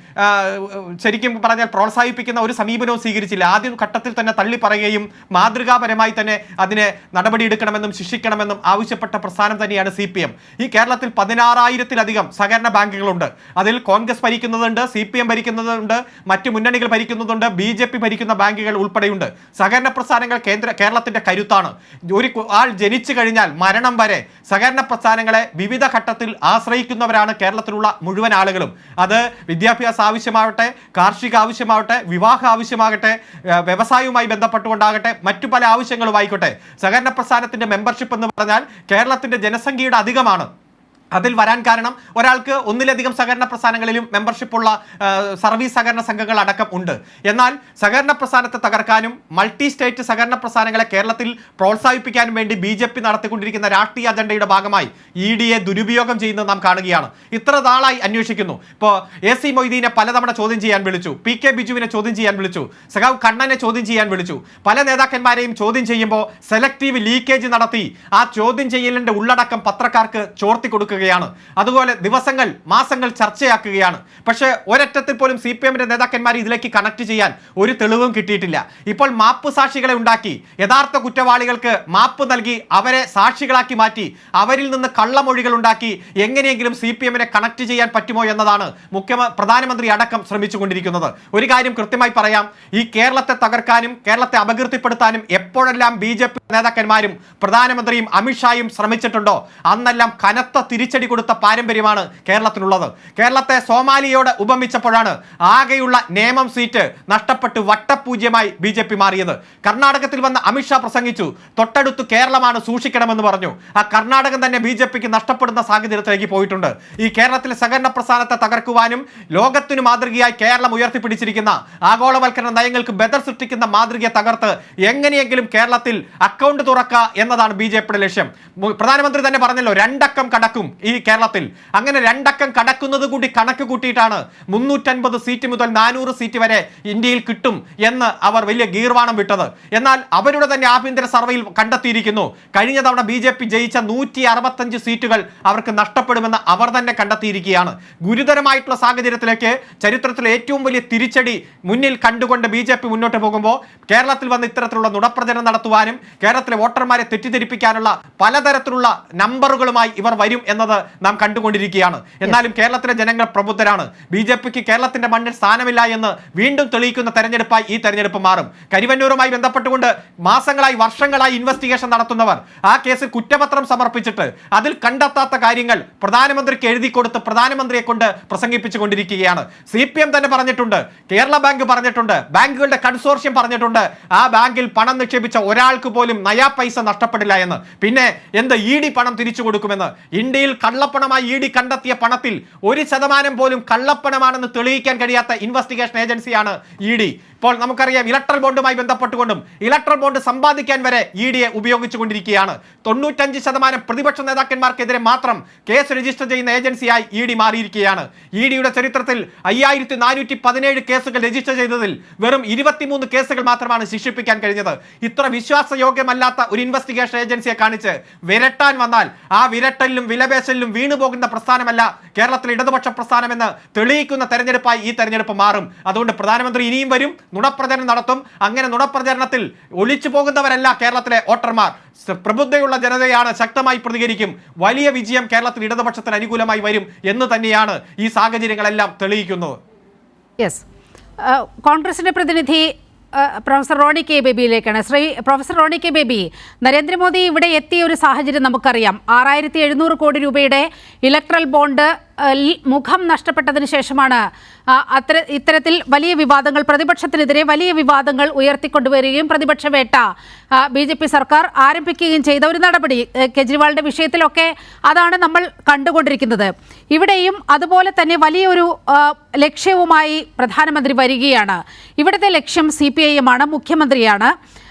ശരിക്കും പറഞ്ഞാൽ പ്രോത്സാഹിപ്പിക്കുന്ന ഒരു സമീപനവും സ്വീകരിച്ചില്ല. ആദ്യ ഘട്ടത്തിൽ തന്നെ തള്ളി പറയുകയും മാതൃകാപരമായി തന്നെ അതിനെ നടപടിയെടുക്കണമെന്നും ശിക്ഷിക്കണമെന്നും ആവശ്യപ്പെട്ട പ്രസ്ഥാനം തന്നെയാണ് CPM. ഈ കേരളത്തിൽ 16,000-ലധികം സഹകരണ ബാങ്കുകളുണ്ട്. അതിൽ കോൺഗ്രസ് ഭരിക്കുന്നതുണ്ട്, CPM ഭരിക്കുന്നതുണ്ട്, മറ്റു മുന്നണികൾ ഭരിക്കുന്നതുണ്ട്, BJP ഭരിക്കുന്ന ബാങ്കുകൾ ഉൾപ്പെടെയുണ്ട്. സഹകരണ പ്രസ്ഥാനങ്ങൾ കേരളത്തിന്റെ കരുത്താണ്. ഒരു ആൾ ജനിച്ചു കഴിഞ്ഞാൽ മരണം വരെ സഹകരണ പ്രസ്ഥാനങ്ങളെ വിവിധ ഘട്ടത്തിൽ ആശ്രയിക്കുന്നവരാണ് കേരളത്തിലുള്ള മുഴുവൻ ആളുകളും. അത് വിദ്യാഭ്യാസ ആവശ്യമാവട്ടെ, കാർഷിക ആവശ്യമാവട്ടെ, വിവാഹ ആവശ്യമാകട്ടെ, വ്യവസായവുമായി ബന്ധപ്പെട്ടുകൊണ്ടാകട്ടെ, മറ്റു പല ആവശ്യങ്ങളുമായിക്കോട്ടെ, സഹകരണ പ്രസ്ഥാനത്തിന്റെ മെമ്പർഷിപ്പ് എന്ന് പറഞ്ഞാൽ കേരളത്തിന്റെ ജനസംഖ്യയുടെ അധികമാണ്. അതിൽ വരാൻ കാരണം ഒരാൾക്ക് ഒന്നിലധികം സഹകരണ പ്രസ്ഥാനങ്ങളിലും മെമ്പർഷിപ്പുള്ള സർവീസ് സഹകരണ സംഘങ്ങൾ അടക്കം ഉണ്ട്. എന്നാൽ സഹകരണ പ്രസ്ഥാനത്തെ തകർക്കാനും മൾട്ടി സ്റ്റേറ്റ് സഹകരണ പ്രസ്ഥാനങ്ങളെ കേരളത്തിൽ പ്രോത്സാഹിപ്പിക്കാനും വേണ്ടി BJP നടത്തിക്കൊണ്ടിരിക്കുന്ന രാഷ്ട്രീയ അജണ്ടയുടെ ഭാഗമായി EDയെ ദുരുപയോഗം ചെയ്യുന്നത് നാം കാണുകയാണ്. ഇത്ര നാളായി അന്വേഷിക്കുന്നു. ഇപ്പോൾ AC മൊയ്തീനെ പലതവണ ചോദ്യം ചെയ്യാൻ വിളിച്ചു, PK ബിജുവിനെ ചോദ്യം ചെയ്യാൻ വിളിച്ചു, സഖാവ് കണ്ണനെ ചോദ്യം ചെയ്യാൻ വിളിച്ചു. പല നേതാക്കന്മാരെയും ചോദ്യം ചെയ്യുമ്പോൾ സെലക്റ്റീവ് ലീക്കേജ് നടത്തി ആ ചോദ്യം ചെയ്യലിന്റെ ഉള്ളടക്കം പത്രക്കാർക്ക് ചോർത്തി കൊടുക്കുക. അതുപോലെ ദിവസങ്ങൾ മാസങ്ങൾ ചർച്ചയാക്കുകയാണ്. പക്ഷേ ഒരറ്റത്തിൽ പോലും CPMന്റെ നേതാക്കന്മാർ ഇതിലേക്ക് കണക്ട് ചെയ്യാൻ ഒരു തെളിവും കിട്ടിയിട്ടില്ല. ഇപ്പോൾ മാപ്പ് സാക്ഷികളെ ഉണ്ടാക്കി യഥാർത്ഥ കുറ്റവാളികൾക്ക് മാപ്പ് നൽകി അവരെ സാക്ഷികളാക്കി മാറ്റി അവരിൽ നിന്ന് കള്ളമൊഴികൾ ഉണ്ടാക്കി എങ്ങനെയെങ്കിലും CPMനെ കണക്ട് ചെയ്യാൻ പറ്റുമോ എന്നതാണ് പ്രധാനമന്ത്രി അടക്കം ശ്രമിച്ചുകൊണ്ടിരിക്കുന്നത്. ഒരു കാര്യം കൃത്യമായി പറയാം, ഈ കേരളത്തെ തകർക്കാനും കേരളത്തെ അപകീർത്തിപ്പെടുത്താനും എപ്പോഴെല്ലാം BJP നേതാക്കന്മാരും പ്രധാനമന്ത്രിയും അമിത്ഷായും ശ്രമിച്ചിട്ടുണ്ടോ അന്നെല്ലാം കനത്ത തിരിച്ചടി കൊടുത്ത പാരമ്പര്യമാണ് കേരളത്തിനുള്ളത്. കേരളത്തെ സോമാലിയോട് ഉപമിച്ചപ്പോഴാണ് ആകെയുള്ള നേമം സീറ്റ് നഷ്ടപ്പെട്ട് വട്ടപൂജ്യമായി BJP മാറിയത്. കർണാടകത്തിൽ വന്ന് അമിത്ഷാ പ്രസംഗിച്ചു, തൊട്ടടുത്ത് കേരളമാണ് സൂക്ഷിക്കണമെന്ന് പറഞ്ഞു. ആ കർണാടകം തന്നെ BJPക്ക് നഷ്ടപ്പെടുന്ന സാഹചര്യത്തിലേക്ക് പോയിട്ടുണ്ട്. ഈ കേരളത്തിലെ സഹകരണ പ്രസ്ഥാനത്തെ തകർക്കുവാനും ലോകത്തിനു മാതൃകയായി കേരളം ഉയർത്തിപ്പിടിച്ചിരിക്കുന്ന ആഗോളവൽക്കരണ നയങ്ങൾക്ക് ബദൽ സൃഷ്ടിക്കുന്ന മാതൃകയെ തകർത്ത് എങ്ങനെയെങ്കിലും കേരളത്തിൽ അക്കൗണ്ട് തുറക്കുക എന്നതാണ് BJPയുടെ ലക്ഷ്യം. പ്രധാനമന്ത്രി തന്നെ പറഞ്ഞല്ലോ 2 അക്കം കടക്കും ഈ കേരളത്തിൽ. അങ്ങനെ 2 അക്കം കടക്കുന്നത് കൂടി കണക്ക് കൂട്ടിയിട്ടാണ് 350 സീറ്റ് മുതൽ 400 സീറ്റ് വരെ ഇന്ത്യയിൽ കിട്ടും എന്ന് അവർ വലിയ ഗീർവാണം വിട്ടത്. എന്നാൽ അവരുടെ തന്നെ ആഭ്യന്തര സർവേയിൽ കണ്ടെത്തിയിരിക്കുന്നു, കഴിഞ്ഞ തവണ BJP ജയിച്ച 165 സീറ്റുകൾ അവർക്ക് നഷ്ടപ്പെടുമെന്ന് അവർ തന്നെ കണ്ടെത്തിയിരിക്കുകയാണ്. ഗുരുതരമായിട്ടുള്ള സാഹചര്യത്തിലേക്ക് ചരിത്രത്തിലെ ഏറ്റവും വലിയ തിരിച്ചടി മുന്നിൽ കണ്ടുകൊണ്ട് BJP മുന്നോട്ട് പോകുമ്പോൾ കേരളത്തിൽ വന്ന് ഇത്തരത്തിലുള്ള നുണപ്രചരണം നടത്തുവാനും കേരളത്തിലെ വോട്ടർമാരെ തെറ്റിദ്ധരിപ്പിക്കാനുള്ള പലതരത്തിലുള്ള നമ്പറുകളുമായി ഇവർ വരും എന്നത് നാം കണ്ടുകൊണ്ടിരിക്കുകയാണ്. എന്നാലും കേരളത്തിലെ ജനങ്ങൾ പ്രബുദ്ധരാണ്. BJPക്ക് കേരളത്തിന്റെ മണ്ണിൽ സ്ഥാനമില്ല എന്ന് വീണ്ടും തെളിയിക്കുന്ന തെരഞ്ഞെടുപ്പായി ഈ തെരഞ്ഞെടുപ്പ് മാറും. കരിവന്നൂരുമായി ബന്ധപ്പെട്ടുകൊണ്ട് മാസങ്ങളായി വർഷങ്ങളായി ഇൻവെസ്റ്റിഗേഷൻ നടത്തുന്നവർ ആ കേസിൽ കുറ്റപത്രം സമർപ്പിച്ചിട്ട് അതിൽ കണ്ടെത്താത്ത കാര്യങ്ങൾ പ്രധാനമന്ത്രിക്ക് എഴുതി കൊടുത്ത് പ്രധാനമന്ത്രിയെ കൊണ്ട് പ്രസംഗിപ്പിച്ചുകൊണ്ടിരിക്കുകയാണ്. CPM തന്നെ പറഞ്ഞിട്ടുണ്ട്, കേരള ബാങ്ക് പറഞ്ഞിട്ടുണ്ട്, ബാങ്കുകളുടെ കൺസോർഷ്യം പറഞ്ഞിട്ടുണ്ട്, ആ ബാങ്കിൽ പണം നിക്ഷേപിച്ച ഒരാൾക്ക് പോലും നയാ പൈസ നഷ്ടപ്പെടില്ല എന്ന്. പിന്നെ എന്ത് ED പണം തിരിച്ചു കൊടുക്കുമെന്ന്? ഇന്ത്യയിൽ കള്ളപ്പണമായി ED കണ്ടെത്തിയ പണത്തിൽ 1% പോലും കള്ളപ്പണമാണെന്ന് തെളിയിക്കാൻ കഴിയാത്ത ഇൻവെസ്റ്റിഗേഷൻ ഏജൻസിയാണ് ED. ഇപ്പോൾ നമുക്കറിയാം ഇലക്ട്രൽ ബോണ്ടുമായി ബന്ധപ്പെട്ടുകൊണ്ടും ഇലക്ട്രൽ ബോണ്ട് സമ്പാദിക്കാൻ വരെ ED ഉപയോഗിച്ചുകൊണ്ടിരിക്കുകയാണ്. 95% പ്രതിപക്ഷ നേതാക്കന്മാർക്കെതിരെ മാത്രം കേസ് രജിസ്റ്റർ ചെയ്യുന്ന ഏജൻസിയായി ED മാറിയിരിക്കുകയാണ്. EDയുടെ ചരിത്രത്തിൽ 5417 കേസുകൾ രജിസ്റ്റർ ചെയ്തതിൽ വെറും 23 കേസുകൾ മാത്രമാണ് ശിക്ഷിപ്പിക്കാൻ കഴിഞ്ഞത്. ഇത്ര വിശ്വാസയോഗ്യമല്ലാത്ത ഒരു ഇൻവെസ്റ്റിഗേഷൻ ഏജൻസിയെ കാണിച്ച് വിരട്ടാൻ വന്നാൽ ആ വിരട്ടലിലും വിലപേശലിലും വീണുപോകുന്ന പ്രസ്ഥാനമല്ല കേരളത്തിലെ ഇടതുപക്ഷ പ്രസ്ഥാനമെന്ന് തെളിയിക്കുന്ന തെരഞ്ഞെടുപ്പായി ഈ തെരഞ്ഞെടുപ്പ് മാറും. അതുകൊണ്ട് പ്രധാനമന്ത്രി ഇനിയും വരും, നുണപ്രചരണം നടത്തും. അങ്ങനെ നുണപ്രചരണത്തിൽ ഒളിച്ചു പോകുന്നവരല്ല കേരളത്തിലെ വോട്ടർമാർ. പ്രബുദ്ധയുള്ള ജനതയാണ്, ശക്തമായി പ്രതികരിക്കും. വലിയ വിജയം കേരളത്തിൽ ഇടതുപക്ഷത്തിന് അനുകൂലമായി വരും എന്ന് തന്നെയാണ് ഈ സാഹചര്യങ്ങളെല്ലാം തെളിയിക്കുന്നത്. യെസ്, കോൺഗ്രസിന്റെ പ്രതിനിധി പ്രൊഫസർ റോണി കെ ബേബിയിലേക്കാണ്. പ്രൊഫസർ റോണി കെ ബേബി, നരേന്ദ്രമോദി ഇവിടെ എത്തിയ ഒരു സാഹചര്യം നമുക്കറിയാം. 6700 കോടി രൂപയുടെ ഇലക്ട്രൽ ബോണ്ട് മുഖം നഷ്ടപ്പെട്ടതിന് ശേഷമാണ് ഇത്തരത്തിൽ വലിയ വിവാദങ്ങൾ, പ്രതിപക്ഷത്തിനെതിരെ വലിയ വിവാദങ്ങൾ ഉയർത്തിക്കൊണ്ടുവരികയും പ്രതിപക്ഷ വേട്ട BJP സർക്കാർ ആരംഭിക്കുകയും ചെയ്ത ഒരു നടപടി. കെജ്രിവാളിന്റെ വിഷയത്തിലൊക്കെ അതാണ് നമ്മൾ കണ്ടുകൊണ്ടിരിക്കുന്നത്. ഇവിടെയും അതുപോലെ തന്നെ വലിയൊരു ലക്ഷ്യവുമായി പ്രധാനമന്ത്രി വരികയാണ്. ഇവിടുത്തെ ലക്ഷ്യം CPIM ആണ്, മുഖ്യമന്ത്രിയാണ്.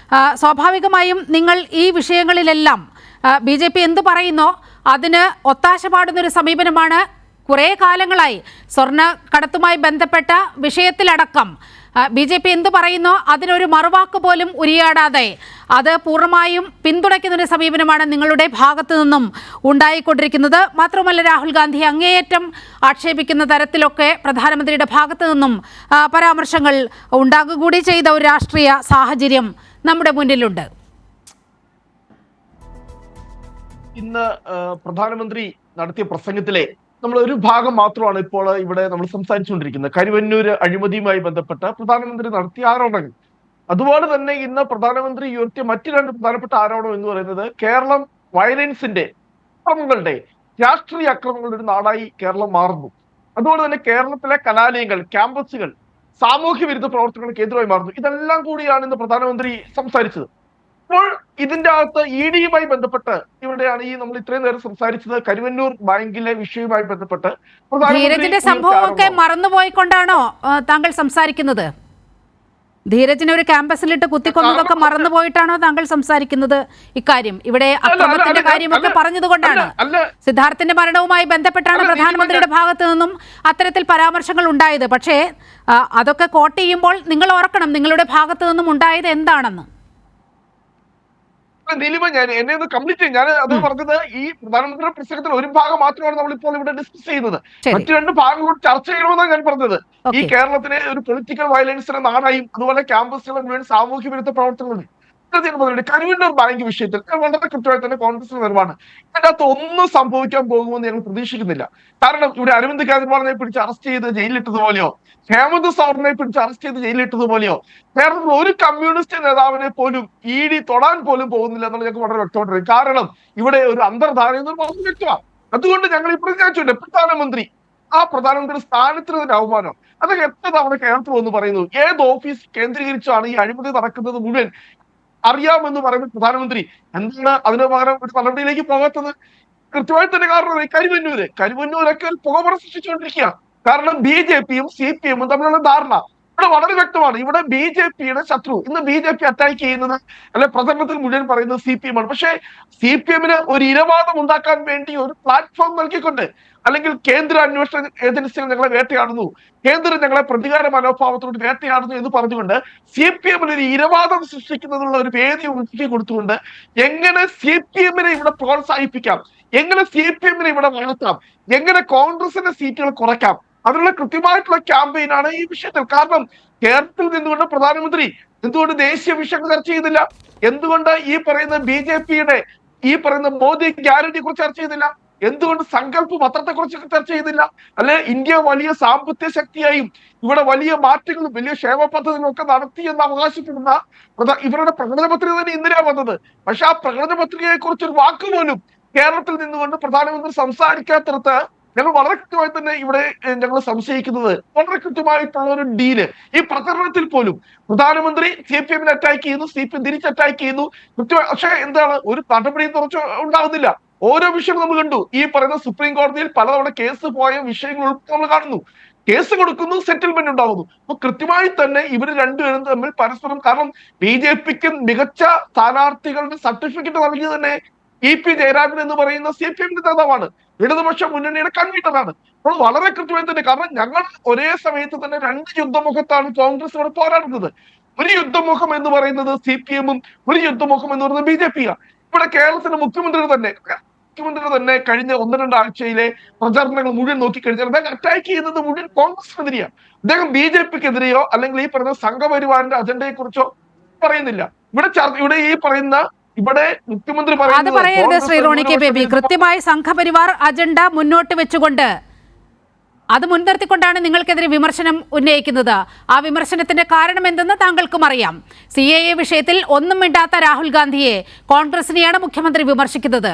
സ്വാഭാവികമായും നിങ്ങൾ ഈ വിഷയങ്ങളിലെല്ലാം BJP എന്ത് പറയുന്നോ അതിന് ഒത്താശ പാടുന്നൊരു സമീപനമാണ് കുറേ കാലങ്ങളായി. സ്വർണ്ണ കടത്തുമായി ബന്ധപ്പെട്ട വിഷയത്തിലടക്കം BJP എന്ത് പറയുന്നോ അതിനൊരു മറുവാക്ക് പോലും ഉരിയാടാതെ അത് പൂർണ്ണമായും പിന്തുണയ്ക്കുന്നൊരു സമീപനമാണ് നിങ്ങളുടെ ഭാഗത്തു നിന്നും ഉണ്ടായിക്കൊണ്ടിരിക്കുന്നത്. മാത്രമല്ല, രാഹുൽ ഗാന്ധി അങ്ങേയറ്റം ആക്ഷേപിക്കുന്ന തരത്തിലൊക്കെ പ്രധാനമന്ത്രിയുടെ ഭാഗത്തു നിന്നും പരാമർശങ്ങൾ ഉണ്ടാകുക കൂടി ചെയ്ത ഒരു രാഷ്ട്രീയ സാഹചര്യം നമ്മുടെ മുന്നിലുണ്ട്. ഇന്ന് പ്രധാനമന്ത്രി നടത്തിയ പ്രസംഗത്തിലെ നമ്മൾ ഒരു ഭാഗം മാത്രമാണ് ഇപ്പോൾ ഇവിടെ നമ്മൾ സംസാരിച്ചുകൊണ്ടിരിക്കുന്നത്. കരുവന്നൂര് അഴിമതിയുമായി ബന്ധപ്പെട്ട പ്രധാനമന്ത്രി നടത്തിയ ആരോപണങ്ങൾ. അതുപോലെ തന്നെ ഇന്ന് പ്രധാനമന്ത്രി ഉയർത്തിയ മറ്റു രണ്ട് പ്രധാനപ്പെട്ട ആരോപണം എന്ന് പറയുന്നത് കേരളം വയലൻസിന്റെ, അക്രമങ്ങളുടെ, രാഷ്ട്രീയ അക്രമങ്ങളുടെ ഒരു നാടായി കേരളം മാറുന്നു. അതുപോലെ തന്നെ കേരളത്തിലെ കലാലയങ്ങൾ, ക്യാമ്പസുകൾ സാമൂഹ്യ വിരുദ്ധ പ്രവർത്തനങ്ങൾ കേന്ദ്രമായി മാറുന്നു. ഇതെല്ലാം കൂടിയാണ് ഇന്ന് പ്രധാനമന്ത്രി സംസാരിച്ചത്. അപ്പോൾ ഇതിന്റെ അകത്ത് EDയുമായി ബന്ധപ്പെട്ട് ഇവിടെയാണ് ഈ നമ്മൾ ഇത്രയും നേരം സംസാരിച്ചത് കരുവന്നൂർ ബാങ്കിലെ വിഷയവുമായി ബന്ധപ്പെട്ട് ധീരജിന്റെ സംഭവമൊക്കെ മറന്നുപോയിക്കൊണ്ടാണോ താങ്കൾ സംസാരിക്കുന്നത്? ധീരജിനെ ഒരു ക്യാമ്പസിലിട്ട് കുത്തിക്കൊന്നതൊക്കെ മറന്നുപോയിട്ടാണോ താങ്കൾ സംസാരിക്കുന്നത്? ഇക്കാര്യം ഇവിടെ അക്രമത്തിന്റെ കാര്യമൊക്കെ പറഞ്ഞതുകൊണ്ടാണ്. സിദ്ധാർത്ഥിന്റെ മരണവുമായി ബന്ധപ്പെട്ടാണ് പ്രധാനമന്ത്രിയുടെ ഭാഗത്തു നിന്നും അത്തരത്തിൽ പരാമർശങ്ങൾ ഉണ്ടായത്. പക്ഷേ അതൊക്കെ കോട്ട് ചെയ്യുമ്പോൾ നിങ്ങൾ ഓർക്കണം നിങ്ങളുടെ ഭാഗത്തു നിന്നും ഉണ്ടായത് എന്താണെന്ന്. നീലിമ, ഞാൻ എന്നെ ഒന്ന് കംപ്ലീറ്റ് ചെയ്യും. ഞാൻ അത് പറഞ്ഞത് ഈ പ്രധാനമന്ത്രിയുടെ പ്രസംഗത്തിൽ ഒരു ഭാഗം മാത്രമാണ് നമ്മൾ ഇപ്പോൾ ഇവിടെ ഡിസ്കസ് ചെയ്യുന്നത്. മറ്റു രണ്ട് ഭാഗങ്ങളോട് ചർച്ച ചെയ്യണമെന്നാണ് ഞാൻ പറഞ്ഞത്. ഈ കേരളത്തിലെ ഒരു പൊളിറ്റിക്കൽ വയലൻസിന്റെ നാടായും അതുപോലെ ക്യാമ്പസുകളെ മുഴുവൻ സാമൂഹ്യ വിരുദ്ധ പ്രവർത്തനങ്ങൾ കരുവന്നൂർ ബാങ്ക് വിഷയത്തിൽ വളരെ കൃത്യമായി തന്നെ കോൺഗ്രസിന്റെ നിലപാടാണ്. ഇതിന്റെ അകത്ത് ഒന്നും സംഭവിക്കാൻ പോകുമെന്ന് ഞങ്ങൾ പ്രതീക്ഷിക്കുന്നില്ല. കാരണം ഇവിടെ അരവിന്ദ് കേജ്രിവാളിനെ പിടിച്ച് അറസ്റ്റ് ചെയ്ത് ജയിലിലിട്ടതുപോലെയോ ഹേമന്ത് സോറനെ പിടിച്ച് അറസ്റ്റ് ചെയ്ത് ജയിലിലിട്ടതുപോലെയോ കേരളത്തിൽ ഒരു കമ്മ്യൂണിസ്റ്റ് നേതാവിനെ പോലും ED തൊടാൻ പോലും പോകുന്നില്ല എന്നുള്ളത് ഞങ്ങൾക്ക് വളരെ വ്യക്തമായിട്ട്. കാരണം ഇവിടെ ഒരു അന്തർധാര വളരെ വ്യക്തമാണ്. അതുകൊണ്ട് ഞങ്ങൾ ഈ പ്രതിജ്ഞ പ്രധാനമന്ത്രി, ആ പ്രധാനമന്ത്രി സ്ഥാനത്തിന് അവമാനം. അതൊക്കെ എത്ര തവണ കേരളത്തിൽ വന്ന് പറയുന്നു. ഏത് ഓഫീസ് കേന്ദ്രീകരിച്ചാണ് ഈ അഴിമതി നടക്കുന്നത് മുഴുവൻ അറിയാമെന്ന് പറയുമ്പോൾ പ്രധാനമന്ത്രി എന്താണ് അതിന് പകരം ഒരു നടപടിയിലേക്ക് പോകാത്തത്? കൃത്യമായി തന്നെ കാരണം കരുവന്നൂരൊക്കെ പുകമറ സൃഷ്ടിച്ചുകൊണ്ടിരിക്കുക. കാരണം BJPയും CPIയും തമ്മിലുള്ള ധാരണ ഇവിടെ വളരെ വ്യക്തമാണ്. ഇവിടെ BJPയുടെ ശത്രു ഇന്ന് BJP അറ്റാക്ക് ചെയ്യുന്നത് അല്ലെ പ്രചരണത്തിൽ മുഴുവൻ പറയുന്നത് CPM ആണ്. പക്ഷേ CPMന് ഒരു ഇരവാദം ഉണ്ടാക്കാൻ വേണ്ടി ഒരു പ്ലാറ്റ്ഫോം നൽകിക്കൊണ്ട് അല്ലെങ്കിൽ കേന്ദ്ര അന്വേഷണ ഏജൻസികൾ ഞങ്ങളെ വേട്ടയാടുന്നു, കേന്ദ്രം ഞങ്ങളെ പ്രതികാര മനോഭാവത്തോട് വേട്ടയാടുന്നു എന്ന് പറഞ്ഞുകൊണ്ട് CPMന് ഒരു ഇരവാദം സൃഷ്ടിക്കുന്നതിനുള്ള ഒരു വേദി ഉണ്ടാക്കി കൊടുത്തുകൊണ്ട് എങ്ങനെ CPMനെ ഇവിടെ പ്രോത്സാഹിപ്പിക്കാം, എങ്ങനെ CPMനെ ഇവിടെ വളർത്താം, എങ്ങനെ കോൺഗ്രസിന്റെ സീറ്റുകൾ കുറയ്ക്കാം, അതിനുള്ള കൃത്യമായിട്ടുള്ള ക്യാമ്പയിനാണ് ഈ വിഷയത്തിൽ. കാരണം കേരളത്തിൽ നിന്നുകൊണ്ട് പ്രധാനമന്ത്രി എന്തുകൊണ്ട് ദേശീയ വിഷയങ്ങൾ ചർച്ച ചെയ്യുന്നില്ല? എന്തുകൊണ്ട് ഈ പറയുന്ന BJPയുടെ ഈ പറയുന്ന മോദി ഗ്യാരണ്ടിയെ കുറിച്ച് ചർച്ച ചെയ്യുന്നില്ല? എന്തുകൊണ്ട് സങ്കല്പ പത്രത്തെ കുറിച്ച് ചർച്ച ചെയ്യുന്നില്ല? അല്ലെ ഇന്ത്യ വലിയ സാമ്പത്തിക ശക്തിയായും ഇവിടെ വലിയ മാറ്റങ്ങളും വലിയ ക്ഷേമ പദ്ധതികളും ഒക്കെ നടത്തി എന്ന് അവകാശപ്പെടുന്ന ഇവരുടെ പ്രകടന പത്രിക തന്നെ ഇന്നലെയാണ് വന്നത്. പക്ഷെ ആ പ്രകടന പത്രികയെ കുറിച്ച് ഒരു വാക്ക് പോലും കേരളത്തിൽ നിന്നുകൊണ്ട് പ്രധാനമന്ത്രി സംസാരിക്കാത്തിടത്ത് ഞങ്ങൾ വളരെ കൃത്യമായി തന്നെ ഇവിടെ ഞങ്ങൾ സംശയിക്കുന്നത് വളരെ കൃത്യമായിട്ടുള്ള ഒരു ഡീല് ഈ പ്രചരണത്തിൽ പോലും പ്രധാനമന്ത്രി CPMനെ അറ്റാക്ക് ചെയ്യുന്നു, CPM തിരിച്ച് അറ്റാക്ക് ചെയ്യുന്നു കൃത്യമായി. പക്ഷെ എന്താണ് ഒരു നടപടിയും തുറച്ച് ഉണ്ടാകുന്നില്ല. ഓരോ വിഷയവും നമ്മൾ കണ്ടു. ഈ പറയുന്ന സുപ്രീം കോടതിയിൽ പലതവണ കേസ് പോയ വിഷയങ്ങൾ നമ്മൾ കാണുന്നു. കേസ് കൊടുക്കുന്നു, സെറ്റിൽമെന്റ് ഉണ്ടാകുന്നു. അപ്പൊ കൃത്യമായി തന്നെ ഇവർ രണ്ടുപേരും തമ്മിൽ പരസ്പരം, കാരണം BJPക്ക് മികച്ച സ്ഥാനാർത്ഥികളുടെ സർട്ടിഫിക്കറ്റ് നൽകിയത് തന്നെ EP ജയരാജൻ എന്ന് പറയുന്ന CPM നേതാവാണ്, ഇടതുപക്ഷ മുന്നണിയുടെ കൺവീനറാണ്. അപ്പോൾ വളരെ കൃത്യമായി തന്നെ, കാരണം ഞങ്ങൾ ഒരേ സമയത്ത് തന്നെ രണ്ട് യുദ്ധമുഖത്താണ് കോൺഗ്രസ് ഇവിടെ പോരാടുന്നത്. ഒരു യുദ്ധമുഖം എന്ന് പറയുന്നത് CPM-ഉം, ഒരു യുദ്ധമുഖം എന്ന് പറയുന്നത് BJP-യാണ്. ഇവിടെ കേരളത്തിന്റെ മുഖ്യമന്ത്രി തന്നെ കഴിഞ്ഞ 1-2 ആഴ്ചയിലെ പ്രചാരണങ്ങൾ മുഴുവൻ നോക്കിക്കഴിഞ്ഞാൽ അദ്ദേഹം അറ്റാക്ക് ചെയ്യുന്നത് മുഴുവൻ കോൺഗ്രസിനെതിരെയാണ്. അദ്ദേഹം BJP-ക്കെതിരെയോ അല്ലെങ്കിൽ ഈ പറയുന്ന സംഘപരിവാറിന്റെ അജണ്ടയെ കുറിച്ചോ പറയുന്നില്ല. ഇവിടെ ഈ പറയുന്ന മുഖ്യമന്ത്രി അത് പറയരുത് ശ്രീ റോണി കെ ബേബി. കൃത്യമായി സംഘപരിവാർ അജണ്ട മുന്നോട്ട് വെച്ചുകൊണ്ട് അത് മുൻനിർത്തിക്കൊണ്ടാണ് നിങ്ങൾക്കെതിരെ വിമർശനം ഉന്നയിക്കുന്നത്. ആ വിമർശനത്തിന്റെ കാരണം എന്തെന്ന് താങ്കൾക്കും അറിയാം. CAA വിഷയത്തിൽ ഒന്നും മിണ്ടാത്ത രാഹുൽ ഗാന്ധിയെ കോൺഗ്രസിനെയാണ് മുഖ്യമന്ത്രി വിമർശിക്കുന്നത്.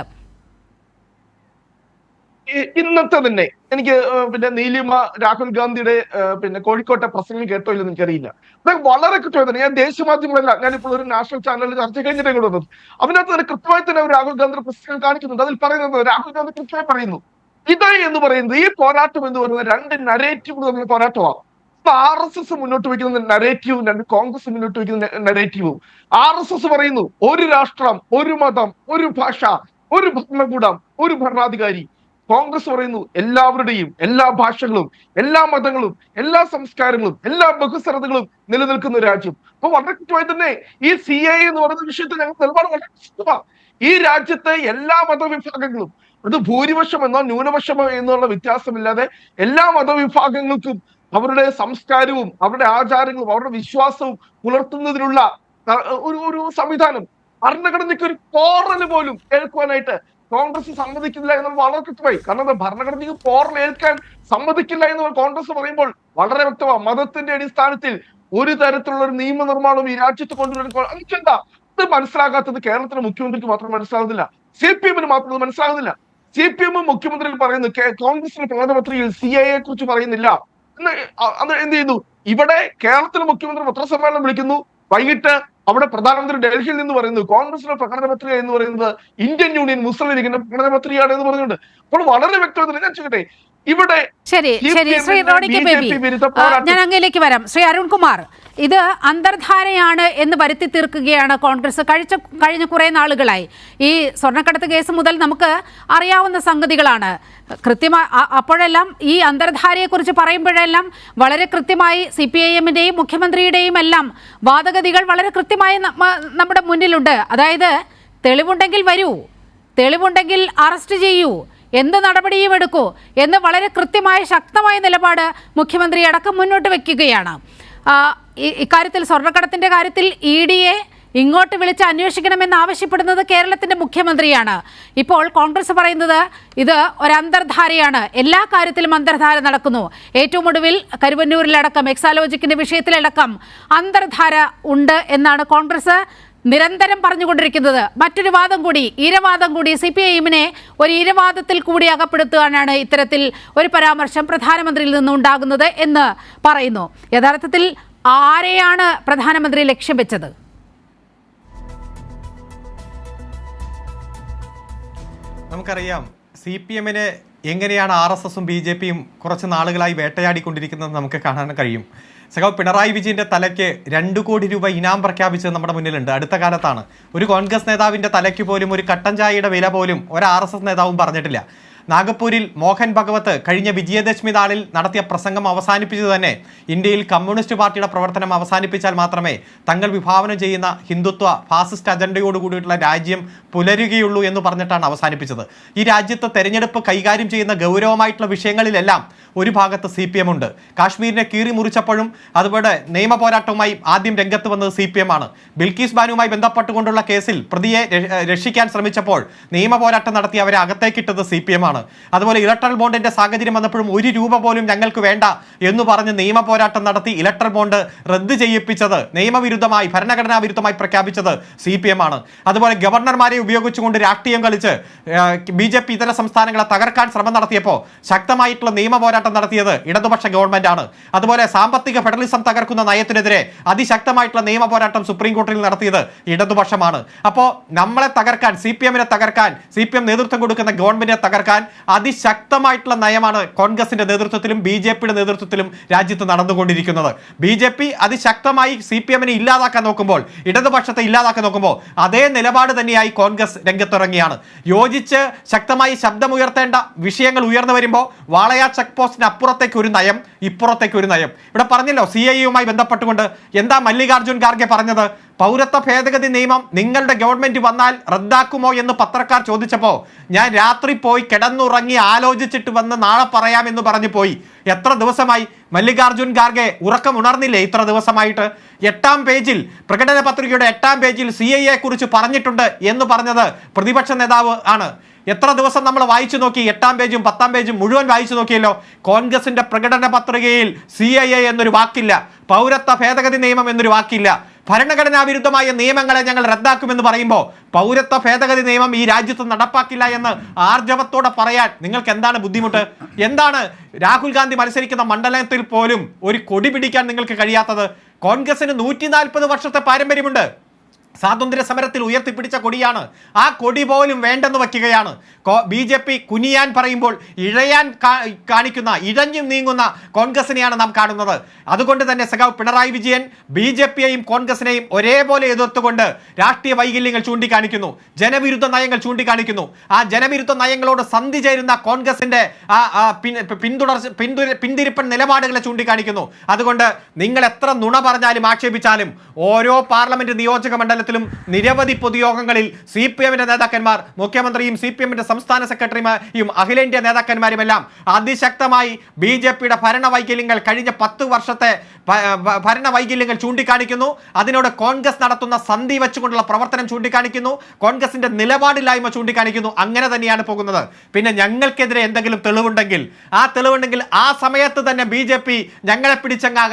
ഇന്നത്തെ തന്നെ എനിക്ക് നീലിമ രാഹുൽ ഗാന്ധിയുടെ കോഴിക്കോട്ടെ പ്രസംഗം കേട്ടോ ഇല്ലെന്ന് എനിക്കറിയില്ല. അദ്ദേഹം വളരെ കൃത്യമായി തന്നെ, ഞാൻ ദേശീയ മാധ്യമങ്ങളല്ല, ഞാനിപ്പോൾ ഒരു നാഷണൽ ചാനലിൽ ചർച്ച കഴിഞ്ഞിട്ടേ കൂടെ വന്നത്, അതിനകത്ത് തന്നെ കൃത്യമായി തന്നെ രാഹുൽ ഗാന്ധിയുടെ പ്രസംഗം കാണിക്കുന്നുണ്ട്. അതിൽ പറയുന്നത് രാഹുൽ ഗാന്ധി കൃത്യമായി പറയുന്നു, ഇത് എന്ന് പറയുന്നത്, ഈ പോരാട്ടം എന്ന് പറയുന്നത് രണ്ട് നരേറ്റീവ് തമ്മിലുള്ള പോരാട്ടമാണ്. ഇപ്പൊ RSS മുന്നോട്ട് വയ്ക്കുന്ന നരേറ്റീവും കോൺഗ്രസ് മുന്നോട്ട് വയ്ക്കുന്ന നരേറ്റീവും. RSS പറയുന്നു ഒരു രാഷ്ട്രം, ഒരു മതം, ഒരു ഭാഷ, ഒരു ഭരണകൂടം, ഒരു ഭരണാധികാരി. കോൺഗ്രസ് പറയുന്നു എല്ലാവരുടെയും എല്ലാ ഭാഷകളും, എല്ലാ മതങ്ങളും, എല്ലാ സംസ്കാരങ്ങളും, എല്ലാ ബഹുസ്വരതകളും നിലനിൽക്കുന്ന ഒരു രാജ്യം. അപ്പൊ വളരെ കൃത്യമായി തന്നെ ഈ CAA എന്ന് പറയുന്ന വിഷയത്തിൽ ഞങ്ങൾ നിലപാട് വളരെ ശക്തമാണ്. ഈ രാജ്യത്തെ എല്ലാ മതവിഭാഗങ്ങളും, അത് ഭൂരിപക്ഷം എന്നോ ന്യൂനപക്ഷമോ എന്നുള്ള വ്യത്യാസമില്ലാതെ എല്ലാ മതവിഭാഗങ്ങൾക്കും അവരുടെ സംസ്കാരവും അവരുടെ ആചാരങ്ങളും അവരുടെ വിശ്വാസവും പുലർത്തുന്നതിനുള്ള ഒരു സംവിധാനം, ഭരണഘടനയ്ക്ക് ഒരു പോറല് പോലും ഏൽക്കുവാനായിട്ട് കോൺഗ്രസ് സമ്മതിക്കില്ല എന്നുള്ള വളരെ കൃത്യമായി. കാരണം ഭരണഘടനയ്ക്ക് പോറൽ ഏൽക്കാൻ സമ്മതിക്കില്ല എന്ന് കോൺഗ്രസ് പറയുമ്പോൾ വളരെ വ്യക്തമാണ്. മതത്തിന്റെ അടിസ്ഥാനത്തിൽ ഒരു തരത്തിലുള്ള ഒരു നിയമനിർമ്മാണവും ഈ രാജ്യത്ത് കൊണ്ടുവരാൻ എന്താ ഇത് മനസ്സിലാകാത്തത്? കേരളത്തിലെ മുഖ്യമന്ത്രിക്ക് മാത്രം മനസ്സിലാകുന്നില്ല, CPM-ന് മാത്രം മനസ്സിലാകുന്നില്ല. CPM മുഖ്യമന്ത്രി പറയുന്നു കോൺഗ്രസിന്റെ പ്രകടനപത്രികയിൽ CAA കുറിച്ച് പറയുന്നില്ല എന്ന്. അത് എന്ത് ചെയ്യുന്നു? ഇവിടെ കേരളത്തിലെ മുഖ്യമന്ത്രി പത്രസമ്മേളനം വിളിക്കുന്നു, വൈകിട്ട് അവിടെ പ്രധാനമന്ത്രി ഡൽഹിയിൽ നിന്ന് പറയുന്നു കോൺഗ്രസിന്റെ പ്രകടന പത്രിക എന്ന് പറയുന്നത് ഇന്ത്യൻ യൂണിയൻ മുസ്ലിം ലീഗിന്റെ പ്രകടന പത്രികയാണ് എന്ന് പറഞ്ഞുകൊണ്ട്. അപ്പോൾ വളരെ വ്യക്തമായി ഞാൻ ചോദിക്കട്ടെ, ഇവിടെ ശരി ശ്രീ റോണി കെ ബേബി, ഞാൻ അങ്ങയിലേക്ക് വരാം. ശ്രീ അരുൺകുമാർ, ഇത് അന്തർധാരയാണ് എന്ന് വരുത്തി തീർക്കുകയാണ് കോൺഗ്രസ് കഴിഞ്ഞ കുറേ നാളുകളായി. ഈ സ്വർണ്ണക്കടത്ത് കേസ് മുതൽ നമുക്ക് അറിയാവുന്ന സംഗതികളാണ്. കൃത്യമായി അപ്പോഴെല്ലാം ഈ അന്തർധാരയെക്കുറിച്ച് പറയുമ്പോഴെല്ലാം വളരെ കൃത്യമായി CPIM-ന്റെയും മുഖ്യമന്ത്രിയുടെയും എല്ലാം വാദഗതികൾ വളരെ കൃത്യമായി നമ്മുടെ മുന്നിലുണ്ട്. അതായത് തെളിവുണ്ടെങ്കിൽ വരൂ, തെളിവുണ്ടെങ്കിൽ അറസ്റ്റ് ചെയ്യൂ, എന്ത് നടപടിയും എടുക്കൂ എന്ന് വളരെ കൃത്യമായ ശക്തമായ നിലപാട് മുഖ്യമന്ത്രി അടക്കം മുന്നോട്ട് വെക്കുകയാണ്. ഇക്കാര്യത്തിൽ സ്വർണ്ണക്കടത്തിന്റെ കാര്യത്തിൽ ED-യെ ഇങ്ങോട്ട് വിളിച്ച് അന്വേഷിക്കണമെന്ന് ആവശ്യപ്പെടുന്നത് കേരളത്തിന്റെ മുഖ്യമന്ത്രിയാണ്. ഇപ്പോൾ കോൺഗ്രസ് പറയുന്നത് ഇത് ഒരു അന്തർധാരയാണ്, എല്ലാ കാര്യത്തിലും അന്തർധാര നടക്കുന്നു. ഏറ്റവും ഒടുവിൽ കരുവന്നൂരിലടക്കം എക്സാലോജിക്കിന്റെ വിഷയത്തിലടക്കം അന്തർധാര ഉണ്ട് എന്നാണ് കോൺഗ്രസ് നിരന്തരം പറഞ്ഞുകൊണ്ടിരിക്കുന്നത്. മറ്റൊരു വാദം കൂടി, ഇരവാദം കൂടി, CPIM-നെ ഒരു ഇരവാദത്തിൽ കൂടി അകപ്പെടുത്തുവാനാണ് ഇത്തരത്തിൽ ഒരു പരാമർശം പ്രധാനമന്ത്രിയിൽ നിന്നുണ്ടാകുന്നത് എന്ന് പറയുന്നു. യഥാർത്ഥത്തിൽ ആരെയാണ് പ്രധാനമന്ത്രി ലക്ഷ്യം വെച്ചത്? നമുക്കറിയാം CPM-നെ എങ്ങനെയാണ് RSS-ഉം BJP-യും കുറച്ച് നാളുകളായി വേട്ടയാടിക്കൊണ്ടിരിക്കുന്നത് നമുക്ക് കാണാൻ കഴിയും. സഖാവ് പിണറായി വിജയന്റെ തലയ്ക്ക് 2 കോടി രൂപ ഇനാം പ്രഖ്യാപിച്ചത് നമ്മുടെ മുന്നിലുണ്ട്. അടുത്ത കാലത്താണ്. ഒരു കോൺഗ്രസ് നേതാവിന്റെ തലയ്ക്ക് പോലും ഒരു കട്ടൻ ചായയുടെ വില പോലും ഒരു RSS നേതാവും പറഞ്ഞിട്ടില്ല. നാഗപ്പൂരിൽ മോഹൻ ഭഗവത് കഴിഞ്ഞ വിജയദശമി നാളിൽ നടത്തിയ പ്രസംഗം അവസാനിപ്പിച്ചത് തന്നെ ഇന്ത്യയിൽ കമ്മ്യൂണിസ്റ്റ് പാർട്ടിയുടെ പ്രവർത്തനം അവസാനിപ്പിച്ചാൽ മാത്രമേ തങ്ങൾ വിഭാവനം ചെയ്യുന്ന ഹിന്ദുത്വ ഫാസിസ്റ്റ് അജണ്ടയോട് കൂടിയിട്ടുള്ള രാജ്യം പുലരുകയുള്ളൂ എന്ന് പറഞ്ഞിട്ടാണ് അവസാനിപ്പിച്ചത്. ഈ രാജ്യത്ത് തെരഞ്ഞെടുപ്പ് കൈകാര്യം ചെയ്യുന്ന ഗൗരവമായിട്ടുള്ള വിഷയങ്ങളിലെല്ലാം ഒരു ഭാഗത്ത് CPM ഉണ്ട്. കാശ്മീരിനെ കീറി മുറിച്ചപ്പോഴും അതുപോലെ നിയമ പോരാട്ടവുമായി ആദ്യം രംഗത്ത് വന്നത് CPM-ആണ്. ബിൽക്കീസ് ബാനുവുമായി ബന്ധപ്പെട്ടുകൊണ്ടുള്ള കേസിൽ പ്രതിയെ രക്ഷിക്കാൻ ശ്രമിച്ചപ്പോൾ നിയമ പോരാട്ടം നടത്തി അവരെ അകത്തേക്കിട്ടത് CPM-ആണ്. അതുപോലെ ഇലക്ട്രൽ ബോണ്ടിന്റെ സാഹചര്യം വന്നപ്പോഴും 1 രൂപ പോലും ഞങ്ങൾക്ക് വേണ്ട എന്ന് പറഞ്ഞ് നിയമ പോരാട്ടം നടത്തി ഇലക്ട്രൽ ബോണ്ട് റദ്ദ് ചെയ്യിപ്പിച്ചത്, നിയമവിരുദ്ധമായി ഭരണഘടനാ വിരുദ്ധമായി പ്രഖ്യാപിച്ചത് CPM-ആണ്. അതുപോലെ ഗവർണർമാരെ ഉപയോഗിച്ചുകൊണ്ട് രാഷ്ട്രീയം കളിച്ച് BJP ഇതര സംസ്ഥാനങ്ങളെ തകർക്കാൻ ശ്രമം നടത്തിയപ്പോൾ ശക്തമായിട്ടുള്ള നിയമ പോരാട്ടം പോരാട്ടം നടത്തിയത് ഇടതുപക്ഷ ഗവൺമെന്റ് ആണ്. അതുപോലെ സാമ്പത്തിക ഫെഡറലിസം തകർക്കുന്ന നയത്തിനെതിരെ അതിശക്തമായിട്ടുള്ള നിയമ പോരാട്ടം സുപ്രീം കോടതിയിൽ നടത്തിയത് ഇടതുപക്ഷമാണ്. അപ്പോൾ നമ്മളെ തകർക്കാൻ, CPM-നെ തകർക്കാൻ, CPM നേതൃത്വം കൊടുക്കുന്ന ഗവൺമെന്റിനെ തകർക്കാൻ അതിശക്തമായിട്ടുള്ള നയമാണ് കോൺഗ്രസിന്റെ നേതൃത്വത്തിലും BJP-യുടെ നേതൃത്വത്തിലും രാജ്യത്ത് നടന്നുകൊണ്ടിരിക്കുന്നത്. BJP അതിശക്തമായി CPM-നെ ഇല്ലാതാക്കാൻ നോക്കുമ്പോൾ, ഇടതുപക്ഷത്തെ ഇല്ലാതാക്കാൻ നോക്കുമ്പോൾ അതേ നിലപാട് തന്നെയായി കോൺഗ്രസ് രംഗത്തിറങ്ങിയാണ്. യോജിച്ച് ശക്തമായി ശബ്ദമുയർത്തേണ്ട വിഷയങ്ങൾ ഉയർന്നു വരുമ്പോൾ വാളയാർ ചെക്ക് പോസ്റ്റിന് അപ്പുറത്തേക്ക് ഒരു നയം, ഇപ്പുറത്തേക്ക് ഒരു നയം. ഇവിടെ പറഞ്ഞല്ലോ CIA-യുമായി ബന്ധപ്പെട്ടുകൊണ്ട് എന്താ മല്ലികാർജുൻ ഖാർഗെ പറഞ്ഞത്? പൗരത്വ ഭേദഗതി നിയമം നിങ്ങളുടെ ഗവൺമെന്റ് വന്നാൽ റദ്ദാക്കുമോ എന്ന് പത്രക്കാർ ചോദിച്ചപ്പോൾ ഞാൻ രാത്രി പോയി കിടന്നുറങ്ങി ആലോചിച്ചിട്ട് വന്ന് നാളെ പറയാമെന്ന് പറഞ്ഞു പോയി. എത്ര ദിവസമായി മല്ലികാർജുൻ ഖാർഗെ ഉറക്കം ഉണർന്നില്ലേ ഇത്ര ദിവസമായിട്ട്? 8-ാം പേജിൽ, പ്രകടന പത്രികയുടെ 8-ാം പേജിൽ CIA കുറിച്ച് പറഞ്ഞിട്ടുണ്ട് എന്ന് പറഞ്ഞത് പ്രതിപക്ഷ നേതാവ് ആണ്. എത്ര ദിവസം നമ്മൾ വായിച്ചു നോക്കി? 8-ാം പേജും 10-ാം പേജും മുഴുവൻ വായിച്ചു നോക്കിയല്ലോ. കോൺഗ്രസിന്റെ പ്രകടന പത്രികയിൽ CIA എന്നൊരു വാക്കില്ല, പൗരത്വ ഭേദഗതി നിയമം എന്നൊരു വാക്കില്ല. ഭരണഘടനാ വിരുദ്ധമായ നിയമങ്ങളെ ഞങ്ങൾ റദ്ദാക്കുമെന്ന് പറയുമ്പോൾ പൗരത്വ ഭേദഗതി നിയമം ഈ രാജ്യത്ത് നടപ്പാക്കില്ല എന്ന് ആർജവത്തോടെ പറയാൻ നിങ്ങൾക്ക് എന്താണ് ബുദ്ധിമുട്ട്? എന്താണ് രാഹുൽ ഗാന്ധി മത്സരിക്കുന്ന മണ്ഡലത്തിൽ പോലും ഒരു കൊടി പിടിക്കാൻ നിങ്ങൾക്ക് കഴിയാത്തത്? കോൺഗ്രസിന് 140 വർഷത്തെ പാരമ്പര്യമുണ്ട്. സ്വാതന്ത്ര്യ സമരത്തിൽ ഉയർത്തിപ്പിടിച്ച കൊടിയാണ്. ആ കൊടി പോലും വേണ്ടെന്ന് വയ്ക്കുകയാണ്. BJP കുനിയാൻ പറയുമ്പോൾ ഇഴയാൻ കാണിക്കുന്ന, ഇഴഞ്ഞു നീങ്ങുന്ന കോൺഗ്രസിനെയാണ് നാം കാണുന്നത്. അതുകൊണ്ട് തന്നെ സഖാവ് പിണറായി വിജയൻ BJP-യെയും കോൺഗ്രസിനെയും ഒരേപോലെ എതിർത്തുകൊണ്ട് രാഷ്ട്രീയ വൈകല്യങ്ങൾ ചൂണ്ടിക്കാണിക്കുന്നു, ജനവിരുദ്ധ നയങ്ങൾ ചൂണ്ടിക്കാണിക്കുന്നു. ആ ജനവിരുദ്ധ നയങ്ങളോട് സന്ധി ചേരുന്ന കോൺഗ്രസിന്റെ പിന്തിരിപ്പൻ നിലപാടുകളെ ചൂണ്ടിക്കാണിക്കുന്നു. അതുകൊണ്ട് നിങ്ങൾ എത്ര നുണ പറഞ്ഞാലും ആക്ഷേപിച്ചാലും ഓരോ പാർലമെന്റ് നിയോജക മണ്ഡലത്തിലും നിരവധി പൊതുയോഗങ്ങളിൽ CPM-ന്റെ നേതാക്കന്മാർ, മുഖ്യമന്ത്രിയും CPM-ന്റെ സംസ്ഥാന സെക്രട്ടറിമാരും അഖിലേന്ത്യാ നേതാക്കന്മാരുമെല്ലാം അതിശക്തമായി BJP-യുടെ ഭരണവൈകല്യങ്ങൾ, കഴിഞ്ഞ 10 വർഷത്തെ ഭരണവൈകല്യങ്ങൾ ചൂണ്ടിക്കാണിക്കുന്നു. അതിനോട് കോൺഗ്രസ് നടത്തുന്ന സന്ധി വെച്ചുകൊണ്ടുള്ള പ്രവർത്തനം ചൂണ്ടിക്കാണിക്കുന്നു, കോൺഗ്രസിന്റെ നിലപാടില്ലായ്മ ചൂണ്ടിക്കാണിക്കുന്നു. അങ്ങനെ തന്നെയാണ് പോകുന്നത്. പിന്നെ ഞങ്ങൾക്കെതിരെ എന്തെങ്കിലും തെളിവുണ്ടെങ്കിൽ ആ സമയത്ത് തന്നെ BJP ഞങ്ങളെ പിടിച്ചങ്ങ്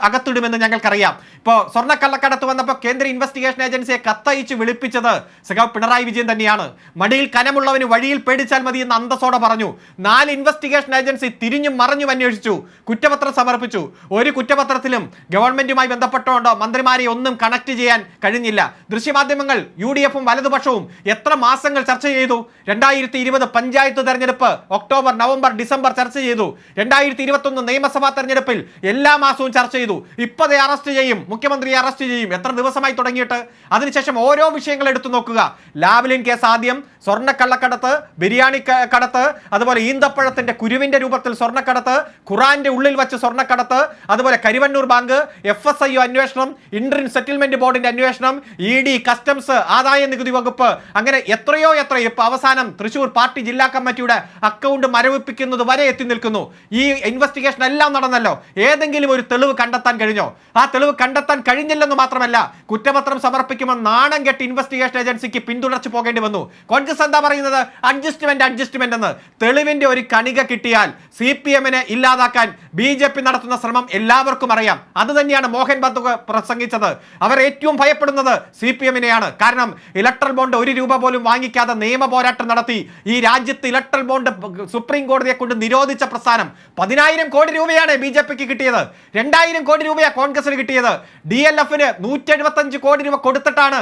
അകത്തിടുമെന്ന് ഞങ്ങൾക്കറിയാം. ഇപ്പോൾ സ്വർണ്ണക്കള്ളക്കടത്ത് വന്നപ്പോൾ കേന്ദ്ര ഇൻവെസ്റ്റിഗേഷൻ ഏജൻസിയെ കത്തയച്ച് വിളിപ്പിച്ചത് സഖാവ് പിണറായി വിജയൻ തന്നെയാണ്. മടിയിൽ കനമുള്ളവന് വഴിയിൽ പേടിച്ചാൽ മതി എന്ന് അന്തസ്സോടെ പറഞ്ഞു. 4 ഇൻവെസ്റ്റിഗേഷൻ ഏജൻസി തിരിഞ്ഞും മറിഞ്ഞും അന്വേഷിച്ചു, കുറ്റപത്രം സമർപ്പിച്ചു. ഒരു കുറ്റപത്രത്തിലും ഗവൺമെന്റുമായി ബന്ധപ്പെട്ടുകൊണ്ടോ മന്ത്രിമാരെ ഒന്നും കണക്ട് ചെയ്യാൻ കഴിഞ്ഞില്ല. ദൃശ്യമാധ്യമങ്ങൾ, UDF-ഉം വലതുപക്ഷവും എത്ര മാസങ്ങൾ ചർച്ച ചെയ്തു? 2020 പഞ്ചായത്ത് തെരഞ്ഞെടുപ്പ് ഒക്ടോബർ, നവംബർ, ഡിസംബർ ചർച്ച ചെയ്തു. 2021 നിയമസഭാ തെരഞ്ഞെടുപ്പിൽ എല്ലാ മാസവും ചർച്ച ചെയ്തു. ഇപ്പതേ അറസ്റ്റ് ചെയ്യും, മുഖ്യമന്ത്രിയെ അറസ്റ്റ് ചെയ്യും. എത്ര ദിവസമായി തുടങ്ങിയിട്ട്? അതിനുശേഷം ഓരോ വിഷയങ്ങൾ എടുത്തു നോക്കുക. ലാവ്ലിൻ കേസ് ആദ്യം, സ്വർണ്ണക്കള്ളക്കടത്ത്, ബിരിയാണി കടത്ത്, അതുപോലെ ഈന്തപ്പഴത്തിന്റെ കുരുവിന്റെ രൂപത്തിൽ സ്വർണ്ണക്കടത്ത്, ഖുറാന്റെ ഉള്ളിൽ വെച്ച് സ്വർണ്ണക്കടത്ത്, അതുപോലെ കരിവണ്ണൂർ ബാങ്ക്, FSIO അന്വേഷണം, ഇന്ത്യൻ സെറ്റിൽമെന്റ് ബോർഡിന്റെ അന്വേഷണം, ED, കസ്റ്റംസ്, ആദായ നികുതി വകുപ്പ്, അങ്ങനെ എത്രയോ ഇപ്പൊ അവസാനം തൃശൂർ പാർട്ടി ജില്ലാ കമ്മിറ്റിയുടെ അക്കൗണ്ട് മരവിപ്പിക്കുന്നത് വരെ എത്തി നിൽക്കുന്നു. ഈ ഇൻവെസ്റ്റിഗേഷൻ എല്ലാം നടന്നല്ലോ. ഏതെങ്കിലും ഒരു തെളിവ് കണ്ടെത്താൻ കഴിഞ്ഞോ? ആ തെളിവ് കണ്ടെത്താൻ കഴിഞ്ഞില്ലെന്ന് മാത്രമല്ല, കുറ്റപത്രം സമർപ്പിക്കുമ്പോൾ നാണം കെട്ടി ഇൻവെസ്റ്റിഗേഷൻ ഏജൻസിക്ക് പിന്തുടർച്ചു പോകേണ്ടി വന്നു. കോൺഗ്രസ് എന്താ പറയുന്നത്? അഡ്ജസ്റ്റ്മെന്റ് എന്ന്. തെളിവിന്റെ ഒരു കണിക കിട്ടിയാൽ CPM-നെ ഇല്ലാതാക്കാൻ BJP നടത്തുന്ന ശ്രമം എല്ലാവർക്കും അറിയാം. അത് തന്നെയാണ് മോഹൻ ബഗാൻ പ്രസംഗിച്ചത്. അവർ ഏറ്റവും ഭയപ്പെടുന്നത് CPM-നെയാണ്. കാരണം ഇലക്ട്രൽ ബോണ്ട് 1 രൂപ പോലും വാങ്ങിക്കാതെ നിയമ പോരാട്ടം നടത്തി ഈ രാജ്യത്ത് ഇലക്ട്രൽ ബോണ്ട് സുപ്രീം കോടതിയെ കൊണ്ട് നിരോധിച്ച പ്രസ്ഥാനം. 10,000 കോടി രൂപയാണ് BJP-ക്ക് കിട്ടിയത്, 2,000 കോടി രൂപയാണ് കോൺഗ്രസിന് കിട്ടിയത്. DLF-ന് 175 കോടി രൂപ കൊടുത്തിട്ടാണ്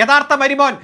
യഥാർത്ഥ മരുമോൻ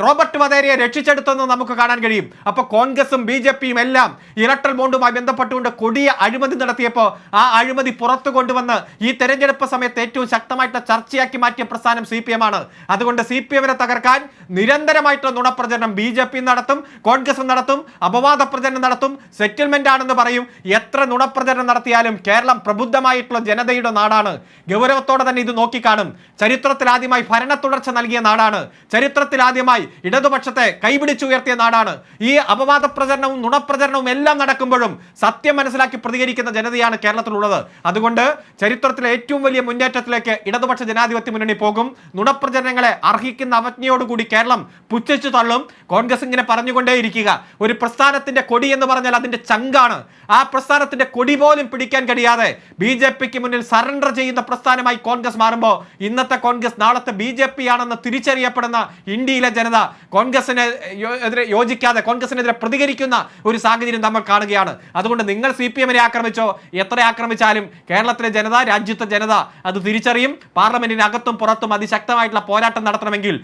റോബർട്ട് വധേരയെ രക്ഷിച്ചെടുത്തെന്ന് നമുക്ക് കാണാൻ കഴിയും. അപ്പോൾ കോൺഗ്രസും BJP-യും എല്ലാം ഇലക്ട്രൽ ബോണ്ടുമായി ബന്ധപ്പെട്ടുകൊണ്ട് കൊടിയ അഴിമതി നടത്തിയപ്പോൾ ആ അഴിമതി പുറത്തു കൊണ്ടുവന്ന് ഈ തെരഞ്ഞെടുപ്പ് സമയത്ത് ഏറ്റവും ശക്തമായിട്ട് ചർച്ചയാക്കി മാറ്റിയ പ്രസ്ഥാനം CPM-ആണ്. അതുകൊണ്ട് CPM-നെ തകർക്കാൻ നിരന്തരമായിട്ടുള്ള നുണപ്രചരണം BJP നടത്തും, കോൺഗ്രസും നടത്തും, അപവാദ പ്രചരണം നടത്തും, സെറ്റിൽമെന്റ് ആണെന്ന് പറയും. എത്ര നുണപ്രചരണം നടത്തിയാലും കേരളം പ്രബുദ്ധമായിട്ടുള്ള ജനതയുടെ നാടാണ്. ഗൗരവത്തോടെ തന്നെ ഇത് നോക്കിക്കാണും. ചരിത്രത്തിൽ ആദ്യമായി ഭരണ തുടർച്ച നൽകിയ നാടാണ്. ചരിത്രത്തിൽ ആദ്യമായി ഇടതുപക്ഷത്തെ കൈപിടിച്ചുയർത്തിയ നാടാണ്. ഈ അപവാദ പ്രചരണവും നുണപ്രചരണവും എല്ലാം നടക്കുമ്പോഴും സത്യം മനസ്സിലാക്കി പ്രതികരിക്കുന്ന ജനതയാണ് കേരളത്തിലുള്ളത്. അതുകൊണ്ട് ചരിത്രത്തിലെ ഏറ്റവും വലിയ മുന്നേറ്റത്തിലേക്ക് ഇടതുപക്ഷ ജനാധിപത്യ മുന്നണി പോകും. നുണപ്രചരണങ്ങളെ അർഹിക്കുന്ന അവജ്ഞയോടുകൂടി കേരളം പുച്ഛിച്ചു തള്ളും. കോൺഗ്രസ് ഇങ്ങനെ പറഞ്ഞുകൊണ്ടേയിരിക്കുക. ഒരു പ്രസ്ഥാനത്തിന്റെ കൊടി എന്ന് പറഞ്ഞാൽ അതിന്റെ ചങ്കാണ്. ആ പ്രസ്ഥാനത്തിന്റെ കൊടി പോലും പിടിക്കാൻ കഴിയാതെ BJP-ക്ക് മുന്നിൽ സറണ്ടർ ചെയ്യുന്ന പ്രസ്ഥാനമായി കോൺഗ്രസ് മാറുമ്പോൾ ഇന്നത്തെ കോൺഗ്രസ് നാളത്തെ BJP BJP ആണെന്ന് തിരിച്ചറിയപ്പെടുന്ന ഇന്ത്യയിലെ ജനത കോൺഗ്രസിനെതിരെ യോജിക്കാതെ കോൺഗ്രസിനെതിരെ പ്രതികരിക്കുന്ന ഒരു സാഹചര്യം നമ്മൾ കാണുകയാണ്. അതുകൊണ്ട് നിങ്ങൾ CPM-നെ ആക്രമിച്ചോ, എത്ര ആക്രമിച്ചാലും കേരളത്തിലെ ജനത, രാജ്യത്തെ ജനത അത് തിരിച്ചറിയും. പാർലമെന്റിനകത്തും പുറത്തും അതിശക്തമായിട്ടുള്ള പോരാട്ടം നടത്തണമെങ്കിൽ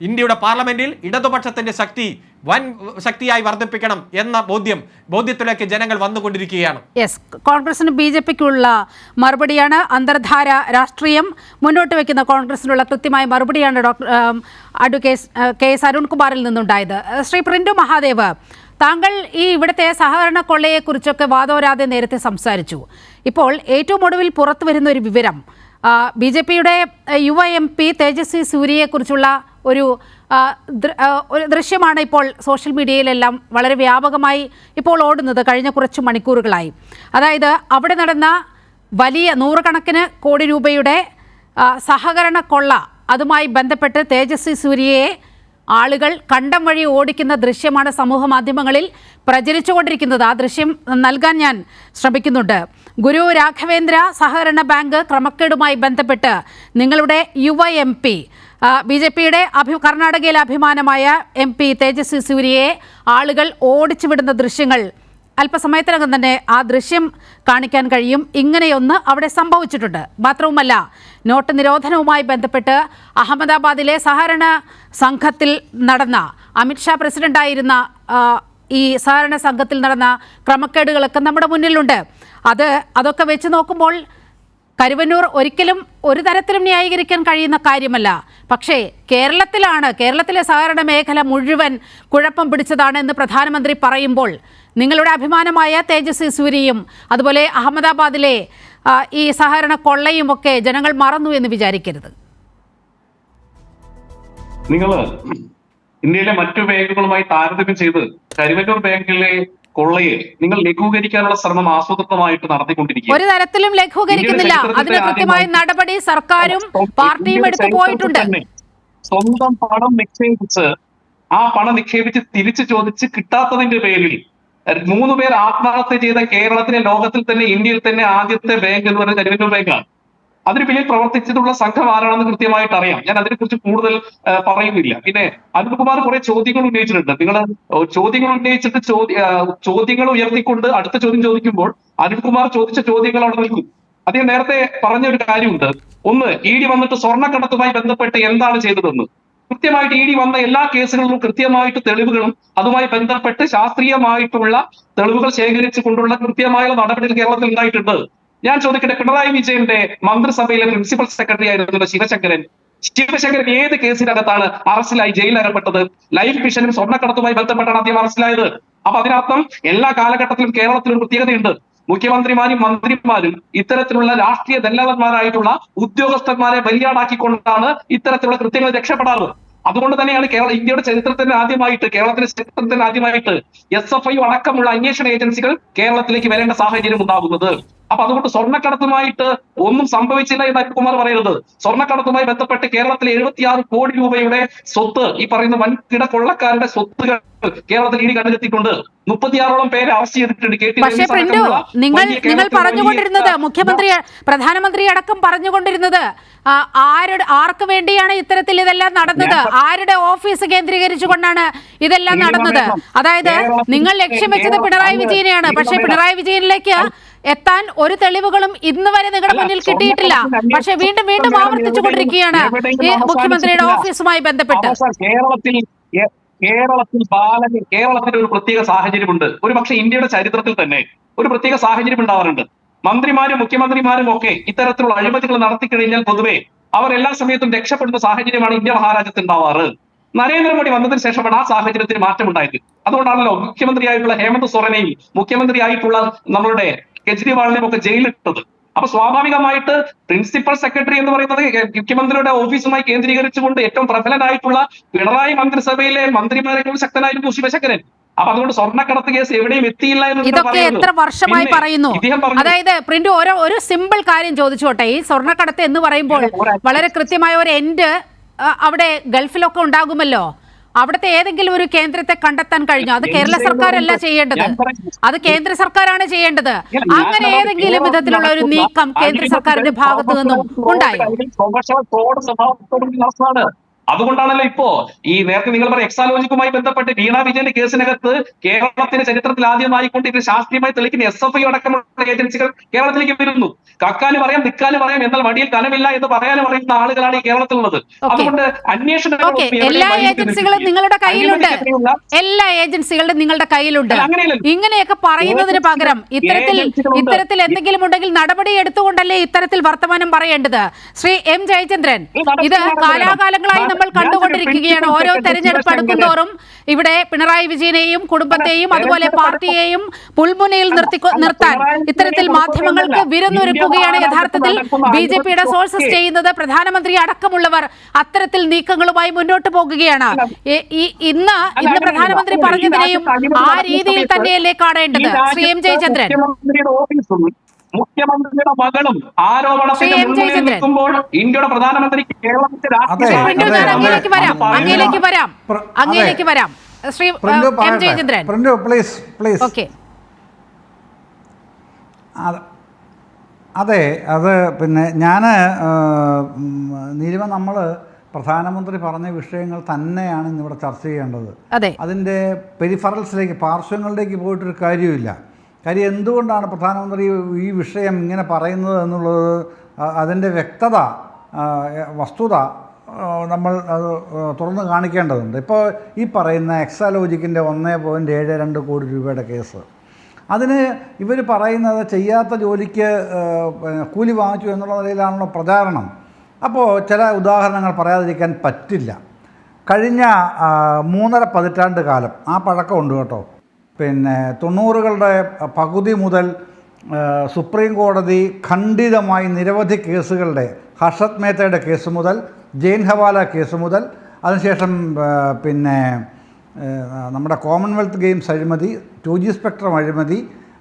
ഇന്ത്യയുടെ പാർലമെന്റിൽ ഇടതുപക്ഷത്തിന്റെ ശക്തി വൻ ശക്തിയായി വർദ്ധിപ്പിക്കണം എന്ന ബോധ്യത്തിലേക്ക് ജനങ്ങൾ വന്നുകൊണ്ടിരിക്കുകയാണ്. യെസ്, കോൺഗ്രസിനും BJP-ക്കുള്ള മറുപടിയാണ്. അന്തർധാര രാഷ്ട്രീയം മുന്നോട്ട് വയ്ക്കുന്ന കോൺഗ്രസിനുള്ള കൃത്യമായ മറുപടിയാണ് അഡ്വക്കേറ്റ് KS അരുൺകുമാറിൽ നിന്നുണ്ടായത്. ശ്രീ പ്രിന്റു മഹാദേവ്, താങ്കൾ ഈ ഇവിടുത്തെ സഹകരണ കൊള്ളയെക്കുറിച്ചൊക്കെ വാദോരാതെ നേരത്തെ സംസാരിച്ചു. ഇപ്പോൾ ഏറ്റവും ഒടുവിൽ പുറത്തു വരുന്ന ഒരു വിവരം BJP-യുടെ യുവ MP തേജസ്വി സൂര്യയെക്കുറിച്ചുള്ള ഒരു ദൃശ്യമാണ് ഇപ്പോൾ സോഷ്യൽ മീഡിയയിലെല്ലാം വളരെ വ്യാപകമായി ഇപ്പോൾ ഓടുന്നത് കഴിഞ്ഞ കുറച്ച് മണിക്കൂറുകളായി. അതായത് അവിടെ നടന്ന വലിയ 100 കണക്കിന് കോടി രൂപയുടെ സഹകരണ കൊള്ള, അതുമായി ബന്ധപ്പെട്ട് തേജസ്വി സൂര്യയെ ആളുകൾ കണ്ടം വഴി ഓടിക്കുന്ന ദൃശ്യമാണ് സമൂഹ മാധ്യമങ്ങളിൽ പ്രചരിച്ചുകൊണ്ടിരിക്കുന്നത്. ആ ദൃശ്യം നൽകാൻ ഞാൻ ശ്രമിക്കുന്നുണ്ട്. ഗുരു രാഘവേന്ദ്ര സഹകരണ ബാങ്ക് ക്രമക്കേടുമായി ബന്ധപ്പെട്ട് നിങ്ങളുടെ യുവ MP BJP-യുടെ കർണാടകയിലെ അഭിമാനമായ MP തേജസ്വി സൂര്യയെ ആളുകൾ ഓടിച്ചു വിടുന്ന ദൃശ്യങ്ങൾ അല്പസമയത്തിനകം തന്നെ ആ ദൃശ്യം കാണിക്കാൻ കഴിയും. ഇങ്ങനെയൊന്ന് അവിടെ സംഭവിച്ചിട്ടുണ്ട്. മാത്രവുമല്ല, നോട്ട് നിരോധനവുമായി ബന്ധപ്പെട്ട് അഹമ്മദാബാദിലെ സഹകരണ സംഘത്തിൽ നടന്ന അമിത്ഷാ പ്രസിഡന്റായിരുന്ന ഈ സഹകരണ സംഘത്തിൽ നടന്ന ക്രമക്കേടുകളൊക്കെ നമ്മുടെ മുന്നിലുണ്ട്. അതൊക്കെ വെച്ച് നോക്കുമ്പോൾ കരുവന്നൂർ ഒരിക്കലും ഒരു തരത്തിലും ന്യായീകരിക്കാൻ കഴിയുന്ന കാര്യമല്ല. പക്ഷേ കേരളത്തിലെ സഹകരണ മേഖല മുഴുവൻ കുഴപ്പം പിടിച്ചതാണ് എന്ന് പ്രധാനമന്ത്രി പറയുമ്പോൾ നിങ്ങളുടെ അഭിമാനമായ തേജസ്വി സൂര്യയും അതുപോലെ അഹമ്മദാബാദിലെ ഈ സഹകരണ കൊള്ളയും ഒക്കെ ജനങ്ങൾ മറന്നു എന്ന് വിചാരിക്കരുത്. നിങ്ങൾ ഇന്ത്യയിലെ മറ്റു ബാങ്കുകളുമായി താരതമ്യം ചെയ്ത് കരുവന്നൂർ ബാങ്കിലെ കൊള്ളയെ നിങ്ങൾ ലഘൂകരിക്കാനുള്ള ശ്രമം ആസൂത്രിതമായിട്ട് നടത്തിക്കൊണ്ടിരിക്കുക. ഒരു തരത്തിലും ലഘൂകരിക്കുന്നില്ല. അതിന് കൃത്യമായ നടപടി സർക്കാരും പാർട്ടിയും എടുത്തു പോയിട്ടുണ്ട്. സ്വന്തം പണം നിക്ഷേപിച്ച് ആ പണം നിക്ഷേപിച്ച് തിരിച്ചു ചോദിച്ച് കിട്ടാത്തതിന്റെ പേരിൽ 3 പേർ ആത്മഹത്യ ചെയ്ത കേരളത്തിലെ, ലോകത്തിൽ തന്നെ, ഇന്ത്യയിൽ തന്നെ ആദ്യത്തെ ബാങ്ക് എന്ന് പറയുന്നത് കരുവന്നൂർ ബാങ്കാണ്. അതിന് പിന്നിൽ പ്രവർത്തിച്ചിട്ടുള്ള സംഘം ആരാണെന്ന് കൃത്യമായിട്ട് അറിയാം. ഞാൻ അതിനെക്കുറിച്ച് കൂടുതൽ പറയുന്നില്ല. പിന്നെ അരുൺകുമാർ കുറെ ചോദ്യങ്ങൾ ഉന്നയിച്ചിട്ടുണ്ട്. നിങ്ങൾ ചോദ്യങ്ങൾ ഉന്നയിച്ചിട്ട് ചോദ്യങ്ങൾ ഉയർത്തിക്കൊണ്ട് അടുത്ത ചോദ്യം ചോദിക്കുമ്പോൾ അരുൺകുമാർ ചോദിച്ച ചോദ്യങ്ങൾ അവിടെ നിൽക്കും. അദ്ദേഹം നേരത്തെ പറഞ്ഞൊരു കാര്യമുണ്ട്. ഒന്ന്, ED വന്നിട്ട് സ്വർണ്ണക്കടത്തുമായി ബന്ധപ്പെട്ട് എന്താണ് ചെയ്തതെന്ന് കൃത്യമായിട്ട് ED വന്ന എല്ലാ കേസുകളിലും കൃത്യമായിട്ട് തെളിവുകളും അതുമായി ബന്ധപ്പെട്ട് ശാസ്ത്രീയമായിട്ടുള്ള തെളിവുകൾ ശേഖരിച്ചു കൊണ്ടുള്ള കൃത്യമായ നടപടികൾ കേരളത്തിൽ ഉണ്ടായിട്ടുണ്ട്. ഞാൻ ചോദിക്കട്ടെ, പിണറായി വിജയന്റെ മന്ത്രിസഭയിലെ പ്രിൻസിപ്പൽ സെക്രട്ടറി ആയിരുന്ന ശിവശങ്കരൻ ഏത് കേസിനകത്താണ് അറസ്റ്റിലായി ജയിലിലകപ്പെട്ടത്? ലൈഫ് മിഷനും സ്വർണ്ണക്കടത്തുമായി ബന്ധപ്പെട്ടാണ് അദ്ദേഹം അറസ്റ്റിലായത്. അപ്പൊ അതിനർത്ഥം എല്ലാ കാലഘട്ടത്തിലും കേരളത്തിൽ ഒരു പ്രത്യേകതയുണ്ട്. മുഖ്യമന്ത്രിമാരും മന്ത്രിമാരും ഇത്തരത്തിലുള്ള രാഷ്ട്രീയ ദല്ലാളന്മാരായിട്ടുള്ള ഉദ്യോഗസ്ഥന്മാരെ ബലിയാടാക്കിക്കൊണ്ടാണ് ഇത്തരത്തിലുള്ള കൃത്യങ്ങൾ രക്ഷപ്പെടാറ്. അതുകൊണ്ട് തന്നെയാണ് ഇന്ത്യയുടെ ചരിത്രത്തിന് ആദ്യമായിട്ട്, കേരളത്തിന്റെ ചരിത്രത്തിന് ആദ്യമായിട്ട് SFI അടക്കമുള്ള അന്വേഷണ ഏജൻസികൾ കേരളത്തിലേക്ക് വരേണ്ട സാഹചര്യം ഉണ്ടാകുന്നത്. അപ്പൊ അതുകൊണ്ട് സ്വർണ്ണക്കടത്തുമായിട്ട് ഒന്നും സംഭവിച്ചില്ല എന്ന് അരുൺകുമാർ പറയരുത്. സ്വർണ്ണക്കടത്തുമായി ബന്ധപ്പെട്ട് കേരളത്തിലെ 76 കോടി രൂപയുടെ സ്വത്ത്, ഈ പറയുന്ന വൻകിട കൊള്ളക്കാരുടെ സ്വത്തുകൾ കേരളത്തിൽ ED കണ്ടെത്തിയിട്ടുണ്ട്. 36ഓളം പേരെ അറസ്റ്റ് ചെയ്തിട്ടുണ്ട്. പക്ഷേ പ്രിന്റു, നിങ്ങൾ പറഞ്ഞുകൊണ്ടിരുന്നത്, പ്രധാനമന്ത്രി അടക്കം പറഞ്ഞുകൊണ്ടിരുന്നത് ആർക്ക് വേണ്ടിയാണ് ഇത്തരത്തിൽ ഇതെല്ലാം നടന്നത്, ആരുടെ ഓഫീസ് കേന്ദ്രീകരിച്ചുകൊണ്ടാണ് ഇതെല്ലാം നടന്നത്? അതായത് നിങ്ങൾ ലക്ഷ്യം വെച്ചത് പിണറായി വിജയനെയാണ്. പക്ഷേ പിണറായി വിജയനിലേക്ക് എത്താൻ ഒരു തെളിവുകളും ഇന്ന് വരെ നിങ്ങളുടെ മുന്നിൽ കിട്ടിയിട്ടില്ല. പക്ഷെ വീണ്ടും ആവർത്തിച്ചുകൊണ്ടിരിക്കുകയാണ് ഈ മുഖ്യമന്ത്രിയുടെ ഓഫീസുമായി ബന്ധപ്പെട്ട്. കേരളത്തിൽ ഒരു പ്രത്യേക സാഹചര്യമുണ്ട്. ഒരു പക്ഷേ ഇന്ത്യയുടെ ചരിത്രത്തിൽ തന്നെ ഒരു പ്രത്യേക സാഹചര്യം ഉണ്ടാവാറുണ്ട്. മന്ത്രിമാരും മുഖ്യമന്ത്രിമാരും ഒക്കെ ഇത്തരത്തിലുള്ള അഴിമതികൾ നടത്തിക്കഴിഞ്ഞാൽ പൊതുവെ അവർ എല്ലാ സമയത്തും രക്ഷപ്പെടുന്ന സാഹചര്യമാണ് ഇന്ത്യ മഹാരാജ്യത്ത് ഉണ്ടാവാറ്. നരേന്ദ്രമോദി വന്നതിന് ശേഷമാണ് ആ സാഹചര്യത്തിന് മാറ്റമുണ്ടായത്. അതുകൊണ്ടാണല്ലോ മുഖ്യമന്ത്രിയായിട്ടുള്ള ഹേമന്ത് സോറനെയും മുഖ്യമന്ത്രിയായിട്ടുള്ള നമ്മളുടെ കെജ്രിവാളിനെയും ഒക്കെ ജയിലിട്ടത്. അപ്പൊ സ്വാഭാവികമായിട്ട് പ്രിൻസിപ്പൽ സെക്രട്ടറി എന്ന് പറയുന്നത് മുഖ്യമന്ത്രിയുടെ ഓഫീസുമായി കേന്ദ്രീകരിച്ചുകൊണ്ട് ഏറ്റവും പ്രബലനായിട്ടുള്ള പിണറായി മന്ത്രിസഭയിലെ മന്ത്രിമാരെക്കാൾ ശക്തനായിരുന്നു ശിവശങ്കരൻ. അപ്പൊ അതുകൊണ്ട് സ്വർണ്ണക്കടത്ത് കേസ് എവിടെയും എത്തിയില്ല എന്ന് ഇതൊക്കെ എത്ര വർഷമായി പറയുന്നു. അതായത് പ്രിന്റു, ഒരു സിമ്പിൾ കാര്യം ചോദിച്ചോട്ടെ. ഈ സ്വർണ്ണക്കടത്ത് എന്ന് പറയുമ്പോൾ വളരെ കൃത്യമായ ഒരു എൻഡ് അവിടെ ഗൾഫിലൊക്കെ ഉണ്ടാകുമല്ലോ. അവിടുത്തെ ഏതെങ്കിലും ഒരു കേന്ദ്രത്തെ കണ്ടെത്താൻ കഴിഞ്ഞോ? അത് കേരള സർക്കാരല്ല ചെയ്യേണ്ടത്, അത് കേന്ദ്ര സർക്കാരാണ് ചെയ്യേണ്ടത്. അങ്ങനെ ഏതെങ്കിലും വിധത്തിലുള്ള ഒരു നീക്കം കേന്ദ്ര സർക്കാരിന്റെ ഭാഗത്തു നിന്നും ഉണ്ടായോ? അതുകൊണ്ടാണല്ലോ ഇപ്പോ ഈ നേരത്തെ നിങ്ങൾ പറഞ്ഞ എക്സാലോജിക്കുമായി ബന്ധപ്പെട്ട് വീണ വിജയന്റെ കേസിനകത്ത് കേരളത്തിന്റെ ചരിത്രത്തിൽ ആദ്യമായിക്കൊണ്ട് ഇത് ശാസ്ത്രീയമായി തെളിയിക്കുന്ന SFI അടക്കമുള്ള ഏജൻസികൾ കേരളത്തിലേക്ക് വരുന്നു. കക്കാനും പറയാം, നിൽക്കാനും പറയാം, എന്നാൽ വടിയിൽ കനമില്ല എന്ന് പറയാനും പറയുന്ന ആളുകളാണ് ഈ കേരളത്തിലുള്ളത്. അതുകൊണ്ട് അന്വേഷണം എല്ലാ ഏജൻസികളും നിങ്ങളുടെ കയ്യിലുണ്ട്, എല്ലാ ഏജൻസികളും നിങ്ങളുടെ കയ്യിലുണ്ട്. ഇങ്ങനെയൊക്കെ പറയുന്നതിന് പകരം ഇത്തരത്തിൽ എന്തെങ്കിലും ഉണ്ടെങ്കിൽ നടപടി എടുത്തുകൊണ്ടല്ലേ ഇത്തരത്തിൽ വർത്തമാനം പറയേണ്ടത്? ശ്രീ M. ജയചന്ദ്രൻ, ഇത് കാലാകാലങ്ങളായി നമ്മൾ കണ്ടുകൊണ്ടിരിക്കുകയാണ്. ഓരോ തെരഞ്ഞെടുപ്പ് അടുക്കുന്തോറും ഇവിടെ പിണറായി വിജയനെയും കുടുംബത്തെയും അതുപോലെ പാർട്ടിയെയും മുൾമുനയിൽ നിർത്താൻ ഇത്തരത്തിൽ മാധ്യമങ്ങൾക്ക് വിരുന്നൊരുക്കുകയാണ് യഥാർത്ഥത്തിൽ BJPയുടെ സോഴ്സസ് ചെയ്യുന്നത്. പ്രധാനമന്ത്രി അടക്കമുള്ളവർ അത്തരത്തിൽ നീക്കങ്ങളുമായി മുന്നോട്ട് പോകുകയാണ്. ഇന്ന് പ്രധാനമന്ത്രി പറഞ്ഞതിനെയും ആ രീതിയിൽ തന്നെയല്ലേ കാണേണ്ടത്? ശ്രീ M. ജയചന്ദ്രൻ, മുഖ്യമന്ത്രിയുടെ മകളും ആരോപണത്തിന് മുന്നിൽ നിൽക്കുമ്പോൾ ഇന്ത്യയുടെ പ്രധാനമന്ത്രി കേരളത്തിന്റെ അങ്ങയിലേക്ക് വരാം. ശ്രീ M. ജയചന്ദ്രൻ, പ്ലീസ്. അതെ, അത് പിന്നെ ഞാൻ നീലിമ, നമ്മൾ പ്രധാനമന്ത്രി പറഞ്ഞ വിഷയങ്ങൾ തന്നെയാണ് ഇന്നിവിടെ ചർച്ച ചെയ്യേണ്ടത്. അതിൻ്റെ പെരിഫറൽസിലേക്ക്, പാർശ്വങ്ങളിലേക്ക് പോയിട്ടൊരു കാര്യമില്ല. കാര്യം എന്തുകൊണ്ടാണ് പ്രധാനമന്ത്രി ഈ വിഷയം ഇങ്ങനെ പറയുന്നത് എന്നുള്ളത്, അതിൻ്റെ വ്യക്തത, വസ്തുത നമ്മൾ അത് തുറന്ന് കാണിക്കേണ്ടതുണ്ട്. ഇപ്പോൾ ഈ പറയുന്ന എക്സാലോജിക്കിൻ്റെ 1.72 കോടി രൂപയുടെ കേസ്, അതിന് ഇവർ പറയുന്നത് ചെയ്യാത്ത ജോലിക്ക് കൂലി വാങ്ങിച്ചു എന്നുള്ള നിലയിലാണല്ലോ പ്രചാരണം. അപ്പോൾ ചില ഉദാഹരണങ്ങൾ പറയാതിരിക്കാൻ പറ്റില്ല. കഴിഞ്ഞ 3.5 പതിറ്റാണ്ട് കാലം, ആ പഴക്കമുണ്ട് കേട്ടോ. പിന്നെ 90കളുടെ പകുതി മുതൽ സുപ്രീം കോടതി ഖണ്ഡിതമായി നിരവധി കേസുകളുടെ, ഹർഷത് മേത്തയുടെ കേസ് മുതൽ, ജെയിൻ ഹവാല കേസ് മുതൽ, അതിനുശേഷം പിന്നെ നമ്മുടെ കോമൺവെൽത്ത് ഗെയിംസ് അഴിമതി, 2G സ്പെക്ട്രം അഴിമതി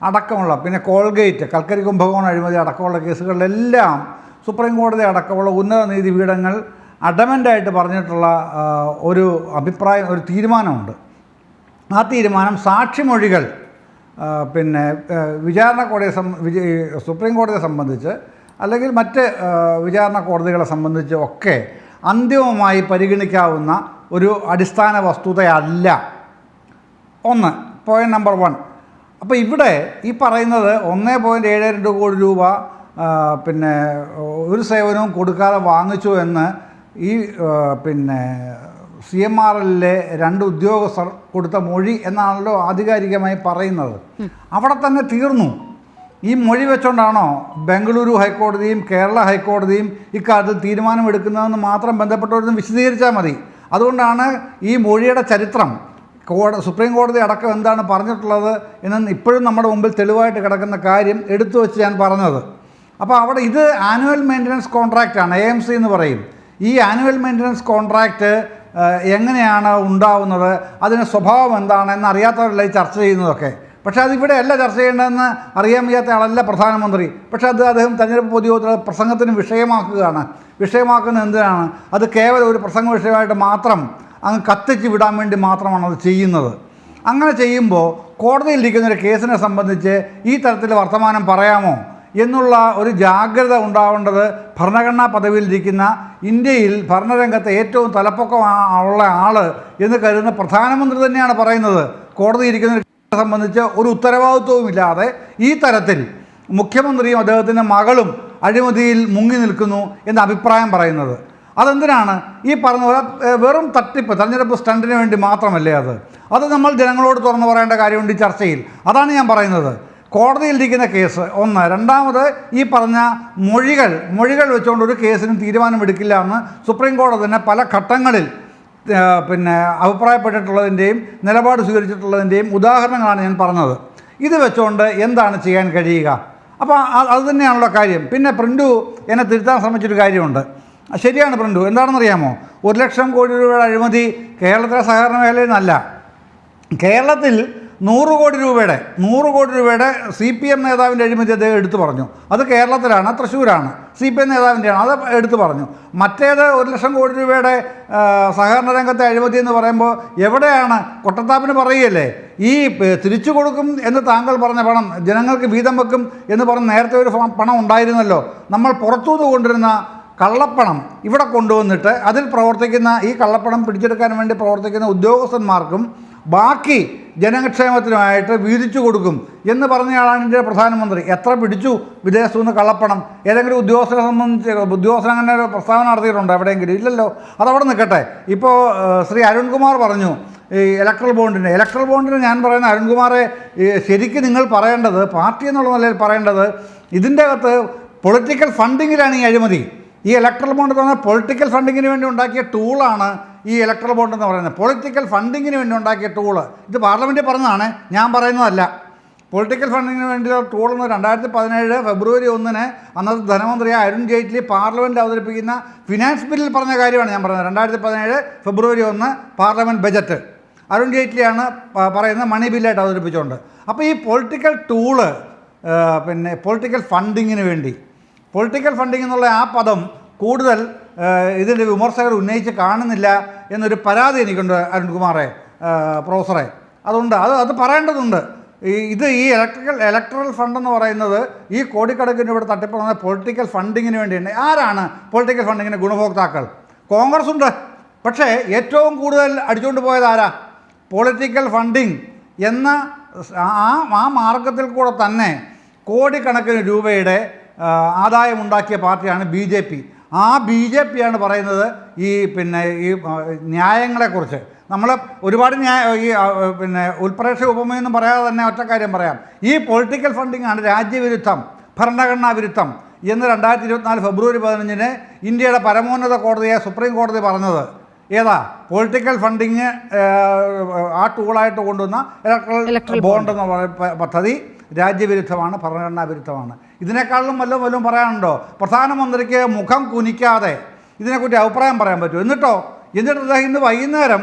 അടക്കമുള്ള, പിന്നെ കോൾഗേറ്റ്, കൽക്കരി കുംഭകോണം അഴിമതി അടക്കമുള്ള കേസുകളിലെല്ലാം സുപ്രീം കോടതി അടക്കമുള്ള ഉന്നത നീതിപീഠങ്ങൾ അഡമൻ്റായിട്ട് പറഞ്ഞിട്ടുള്ള ഒരു അഭിപ്രായം, ഒരു തീരുമാനമുണ്ട്. ആ തീരുമാനം സാക്ഷിമൊഴികൾ പിന്നെ വിചാരണ കോടതിയെ സുപ്രീം കോടതിയെ സംബന്ധിച്ച് അല്ലെങ്കിൽ മറ്റ് വിചാരണ കോടതികളെ സംബന്ധിച്ച് ഒക്കെ അന്തിമമായി പരിഗണിക്കാവുന്ന ഒരു അടിസ്ഥാന വസ്തുതയല്ല. Point number 1. അപ്പോൾ ഇവിടെ ഈ പറയുന്നത് 1.72 കോടി രൂപ പിന്നെ ഒരു സേവനവും കൊടുക്കാതെ വാങ്ങിച്ചു എന്ന് ഈ പിന്നെ CMRLലെ 2 ഉദ്യോഗസ്ഥർ കൊടുത്ത മൊഴി എന്നാണല്ലോ ആധികാരികമായി പറയുന്നത്. അവിടെ തന്നെ തീർന്നു. ഈ മൊഴി വെച്ചുകൊണ്ടാണോ ബംഗളൂരു ഹൈക്കോടതിയും കേരള ഹൈക്കോടതിയും ഇക്കാര്യത്തിൽ തീരുമാനമെടുക്കുന്നതെന്ന് മാത്രം ബന്ധപ്പെട്ടവരൊന്ന് വിശദീകരിച്ചാൽ മതി. അതുകൊണ്ടാണ് ഈ മൊഴിയുടെ ചരിത്രം, സുപ്രീം കോടതി അടക്കം എന്താണ് പറഞ്ഞിട്ടുള്ളത് എന്ന് ഇപ്പോഴും നമ്മുടെ മുമ്പിൽ തെളിവായിട്ട് കിടക്കുന്ന കാര്യം എടുത്തു വെച്ച് ഞാൻ പറഞ്ഞത്. അപ്പോൾ അവിടെ ഇത് ആനുവൽ മെയിൻ്റനൻസ് കോൺട്രാക്റ്റാണ്, AMC എന്ന് പറയും. ഈ ആനുവൽ മെയിൻ്റനൻസ് കോൺട്രാക്റ്റ് എങ്ങനെയാണ് ഉണ്ടാവുന്നത്, അതിന് സ്വഭാവം എന്താണെന്ന് അറിയാത്തവരല്ല ഈ ചർച്ച ചെയ്യുന്നതൊക്കെ. പക്ഷേ അതിവിടെ അല്ല ചർച്ച ചെയ്യേണ്ടതെന്ന് അറിയാൻ വയ്യാത്ത ആളല്ല പ്രധാനമന്ത്രി. പക്ഷേ അദ്ദേഹം തെരഞ്ഞെടുപ്പ് പൊതുയോഗത്തിലെ പ്രസംഗത്തിന് വിഷയമാക്കുന്നത് എന്തിനാണ്? അത് കേവലം ഒരു പ്രസംഗ വിഷയമായിട്ട് മാത്രം അങ്ങ് കത്തിച്ച് വിടാൻ വേണ്ടി മാത്രമാണ് അത് ചെയ്യുന്നത്. അങ്ങനെ ചെയ്യുമ്പോൾ കോടതിയിലിരിക്കുന്ന ഒരു കേസിനെ സംബന്ധിച്ച് ഈ തരത്തിൽ വർത്തമാനം പറയാമോ എന്നുള്ള ഒരു ജാഗ്രത ഉണ്ടാവേണ്ടത് ഭരണഘടനാ പദവിയിലിരിക്കുന്ന, ഇന്ത്യയിൽ ഭരണരംഗത്തെ ഏറ്റവും തലപ്പൊക്കമുള്ള ആൾ എന്ന് കരുതുന്ന പ്രധാനമന്ത്രി തന്നെയാണ് പറയുന്നത്. കോടതി ഇരിക്കുന്ന സംബന്ധിച്ച് ഒരു ഉത്തരവാദിത്വവുമില്ലാതെ ഈ തരത്തിൽ മുഖ്യമന്ത്രിയും അദ്ദേഹത്തിൻ്റെ മകളും അഴിമതിയിൽ മുങ്ങി നിൽക്കുന്നു എന്ന അഭിപ്രായം പറയുന്നത്. അതെന്തിനാണ്? ഈ പറഞ്ഞ പോലെ വെറും തട്ടിപ്പ്, തെരഞ്ഞെടുപ്പ് സ്റ്റണ്ടിന് വേണ്ടി മാത്രമല്ലേ അത് നമ്മൾ ജനങ്ങളോട് തുറന്നു പറയേണ്ട കാര്യമുണ്ട് ഈ ചർച്ചയിൽ. അതാണ് ഞാൻ പറയുന്നത്. കോടതിയിലിരിക്കുന്ന കേസ് ഒന്ന്. രണ്ടാമത് ഈ പറഞ്ഞ മൊഴികൾ വെച്ചുകൊണ്ട് ഒരു കേസിനും തീരുമാനമെടുക്കില്ല എന്ന് സുപ്രീം കോടതി തന്നെ പല ഘട്ടങ്ങളിൽ പിന്നെ അഭിപ്രായപ്പെട്ടിട്ടുള്ളതിൻ്റെയും നിലപാട് സ്വീകരിച്ചിട്ടുള്ളതിൻ്റെയും ഉദാഹരണങ്ങളാണ് ഞാൻ പറഞ്ഞത്. ഇത് വെച്ചുകൊണ്ട് എന്താണ് ചെയ്യാൻ കഴിയുക? അപ്പോൾ അത് തന്നെയാണല്ലോ കാര്യം. പിന്നെ പ്രിൻറ്റു എന്നെ തിരുത്താൻ ശ്രമിച്ചൊരു കാര്യമുണ്ട്. ശരിയാണ് പ്രിൻറ്റു, എന്താണെന്നറിയാമോ? 1 ലക്ഷം കോടി രൂപയുടെ അഴിമതി കേരളത്തിലെ സഹകരണ മേഖലയിൽ നിന്നല്ല. കേരളത്തിൽ 100 കോടി രൂപയുടെ CPM നേതാവിൻ്റെ അഴിമതി അദ്ദേഹം എടുത്തു പറഞ്ഞു. അത് കേരളത്തിലാണ്, തൃശ്ശൂരാണ്, CPM നേതാവിൻ്റെയാണ്, അത് എടുത്തു പറഞ്ഞു. മറ്റേത് 1 ലക്ഷം കോടി രൂപയുടെ സഹകരണ രംഗത്തെ അഴിമതി എന്ന് പറയുമ്പോൾ എവിടെയാണ്? കൊട്ടത്താപ്പിന് പറയുകയല്ലേ, ഈ തിരിച്ചു കൊടുക്കും എന്ന് താങ്കൾ പറഞ്ഞ പണം ജനങ്ങൾക്ക് വീതം വെക്കും എന്ന് പറഞ്ഞ് നേരത്തെ ഒരു പണം ഉണ്ടായിരുന്നല്ലോ. നമ്മൾ പുറത്തുനിന്ന് കൊണ്ടിരുന്ന കള്ളപ്പണം ഇവിടെ കൊണ്ടുവന്നിട്ട് അതിൽ പ്രവർത്തിക്കുന്ന, ഈ കള്ളപ്പണം പിടിച്ചെടുക്കാൻ വേണ്ടി പ്രവർത്തിക്കുന്ന ഉദ്യോഗസ്ഥന്മാർക്കും ബാക്കി ജനക്ഷേമത്തിനുമായിട്ട് വീതിച്ചു കൊടുക്കും എന്ന് പറഞ്ഞയാളാണ് ഇന്ത്യയുടെ പ്രധാനമന്ത്രി. എത്ര പിടിച്ചു വിദേശത്തു നിന്ന് കള്ളപ്പണം? ഏതെങ്കിലും ഉദ്യോഗസ്ഥനെ സംബന്ധിച്ച് ഉദ്യോഗസ്ഥൻ അങ്ങനെ ഒരു പ്രസ്താവന നടത്തിയിട്ടുണ്ടോ എവിടെയെങ്കിലും? ഇല്ലല്ലോ. അതവിടെ നിൽക്കട്ടെ. ഇപ്പോൾ ശ്രീ അരുൺകുമാർ പറഞ്ഞു ഈ ഇലക്ട്രൽ ബോണ്ടിന് ഞാൻ പറയുന്ന അരുൺകുമാറെ, ശരിക്കും നിങ്ങൾ പറയേണ്ടത്, പാർട്ടി എന്നുള്ള നിലയിൽ പറയേണ്ടത്, ഇതിൻ്റെ അകത്ത് പൊളിറ്റിക്കൽ ഫണ്ടിങ്ങിലാണ് ഈ അഴിമതി. ഈ ഇലക്ട്രൽ ബോണ്ട് എന്ന് പറഞ്ഞാൽ പൊളിറ്റിക്കൽ ഫണ്ടിങ്ങിന് വേണ്ടി ഉണ്ടാക്കിയ ടൂളാണ് ഈ ഇലക്ട്രൽ ബോണ്ട് എന്ന് പറയുന്നത്. പൊളിറ്റിക്കൽ ഫണ്ടിങ്ങിന് വേണ്ടി ഉണ്ടാക്കിയ ടൂള്. ഇത് പാർലമെൻറ്റിൽ പറഞ്ഞതാണ്, ഞാൻ പറയുന്നതല്ല. പൊളിറ്റിക്കൽ ഫണ്ടിങ്ങിന് വേണ്ടിയുള്ള ടൂൾ എന്ന് 2017 ഫെബ്രുവരി 1 അന്നത്തെ ധനമന്ത്രിയായ അരുൺ ജെയ്റ്റ്ലി പാർലമെൻറ്റിൽ അവതരിപ്പിക്കുന്ന ഫിനാൻസ് ബില്ലിൽ പറഞ്ഞ കാര്യമാണ് ഞാൻ പറയുന്നത്. 2017 ഫെബ്രുവരി 1 പാർലമെൻറ്റ് ബജറ്റ് അരുൺ ജെയ്റ്റ്ലിയാണ് പറയുന്നത്, മണി ബില്ലായിട്ട് അവതരിപ്പിച്ചുകൊണ്ട്. അപ്പോൾ ഈ പൊളിറ്റിക്കൽ ടൂള്, പൊളിറ്റിക്കൽ ഫണ്ടിങ്ങിന് വേണ്ടി, പൊളിറ്റിക്കൽ ഫണ്ടിങ് എന്നുള്ള ആ പദം കൂടുതൽ ഇതിൻ്റെ വിമർശകർ ഉന്നയിച്ച് കാണുന്നില്ല എന്നൊരു പരാതി എനിക്കുണ്ട് അരുൺകുമാറെ, പ്രൊഫസറെ. അതുകൊണ്ട് അത് പറയേണ്ടതുണ്ട്. ഈ ഇലക്ട്രൽ ഫണ്ട് എന്ന് പറയുന്നത് ഈ കോടിക്കണക്കിന് ഇവിടെ തട്ടിപ്പുന്ന പൊളിറ്റിക്കൽ ഫണ്ടിങ്ങിന് വേണ്ടിയുണ്ട്. ആരാണ് പൊളിറ്റിക്കൽ ഫണ്ടിങ്ങിന് ഗുണഭോക്താക്കൾ? കോൺഗ്രസ് ഉണ്ട്. പക്ഷേ ഏറ്റവും കൂടുതൽ അടിച്ചുകൊണ്ട് പോയത് ആരാ? പൊളിറ്റിക്കൽ ഫണ്ടിങ് എന്ന ആ മാർഗത്തിൽ കൂടെ തന്നെ കോടിക്കണക്കിന് രൂപയുടെ ആദായമുണ്ടാക്കിയ പാർട്ടിയാണ് BJP. ആ BJP ആണ് പറയുന്നത് ഈ ന്യായങ്ങളെക്കുറിച്ച്. നമ്മൾ ഒരുപാട് ഉൽപ്രേക്ഷ ഉപമയൊന്നും പറയാതെ തന്നെ ഒറ്റ കാര്യം പറയാം. ഈ പൊളിറ്റിക്കൽ ഫണ്ടിങ്ങാണ് രാജ്യവിരുദ്ധം, ഭരണഘടനാ വിരുദ്ധം എന്ന് 2024 ഫെബ്രുവരി 15 ഇന്ത്യയുടെ പരമോന്നത കോടതിയെ സുപ്രീം കോടതി പറഞ്ഞത്. ഏതാ? പൊളിറ്റിക്കൽ ഫണ്ടിങ് ആ ടൂളായിട്ട് കൊണ്ടുവന്ന ഇലക്ട്രൽ ബോണ്ട് എന്ന പദ്ധതി രാജ്യവിരുദ്ധമാണ്, ഭരണഘടനാ വിരുദ്ധമാണ്. ഇതിനേക്കാളും വല്ലതും പറയാനുണ്ടോ? പ്രധാനമന്ത്രിക്ക് മുഖം കുനിക്കാതെ ഇതിനെക്കുറിച്ച് അഭിപ്രായം പറയാൻ പറ്റുമോ? എന്നിട്ട് അദ്ദേഹം ഇന്ന് വൈകുന്നേരം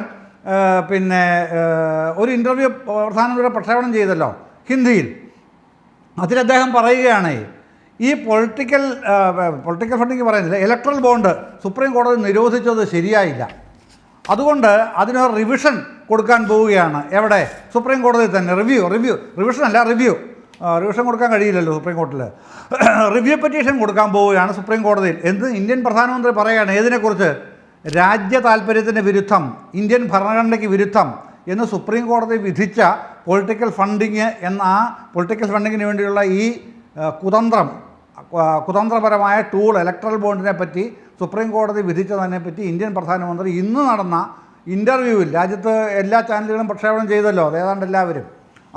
ഒരു ഇൻ്റർവ്യൂ പ്രധാനമന്ത്രി പ്രക്ഷേപണം ചെയ്തല്ലോ ഹിന്ദിയിൽ. അതിൽ അദ്ദേഹം പറയുകയാണ്, ഈ പൊളിറ്റിക്കൽ ഫണ്ടിങ് പറയുന്നില്ല, ഇലക്ട്രൽ ബോണ്ട് സുപ്രീം കോടതി നിരോധിച്ചത് ശരിയായില്ല, അതുകൊണ്ട് അതിനൊരു റിവിഷൻ കൊടുക്കാൻ പോവുകയാണ്. എവിടെ? സുപ്രീം കോടതിയിൽ തന്നെ. റിവിഷൻ കൊടുക്കാൻ കഴിയില്ലല്ലോ സുപ്രീം കോടതിയിൽ. റിവ്യൂ പെറ്റീഷൻ കൊടുക്കാൻ പോവുകയാണ് സുപ്രീം കോടതിയിൽ. ഇന്ത്യൻ പ്രധാനമന്ത്രി പറയുകയാണ് ഏതിനെക്കുറിച്ച്? രാജ്യ താല്പര്യത്തിന് വിരുദ്ധം, ഇന്ത്യൻ ഭരണഘടനയ്ക്ക് വിരുദ്ധം എന്ന് സുപ്രീം കോടതി വിധിച്ച പൊളിറ്റിക്കൽ ഫണ്ടിങ്ങിന് വേണ്ടിയുള്ള ഈ കുതന്ത്രപരമായ ടൂൾ ഇലക്ട്രൽ ബോണ്ടിനെ പറ്റി സുപ്രീം കോടതി വിധിച്ചതിനെപ്പറ്റി ഇന്ത്യൻ പ്രധാനമന്ത്രി ഇന്ന് നടന്ന ഇൻ്റർവ്യൂവിൽ, രാജ്യത്ത് എല്ലാ ചാനലുകളും പ്രക്ഷേപണം ചെയ്തല്ലോ, ഏതാണ്ട് എല്ലാവരും,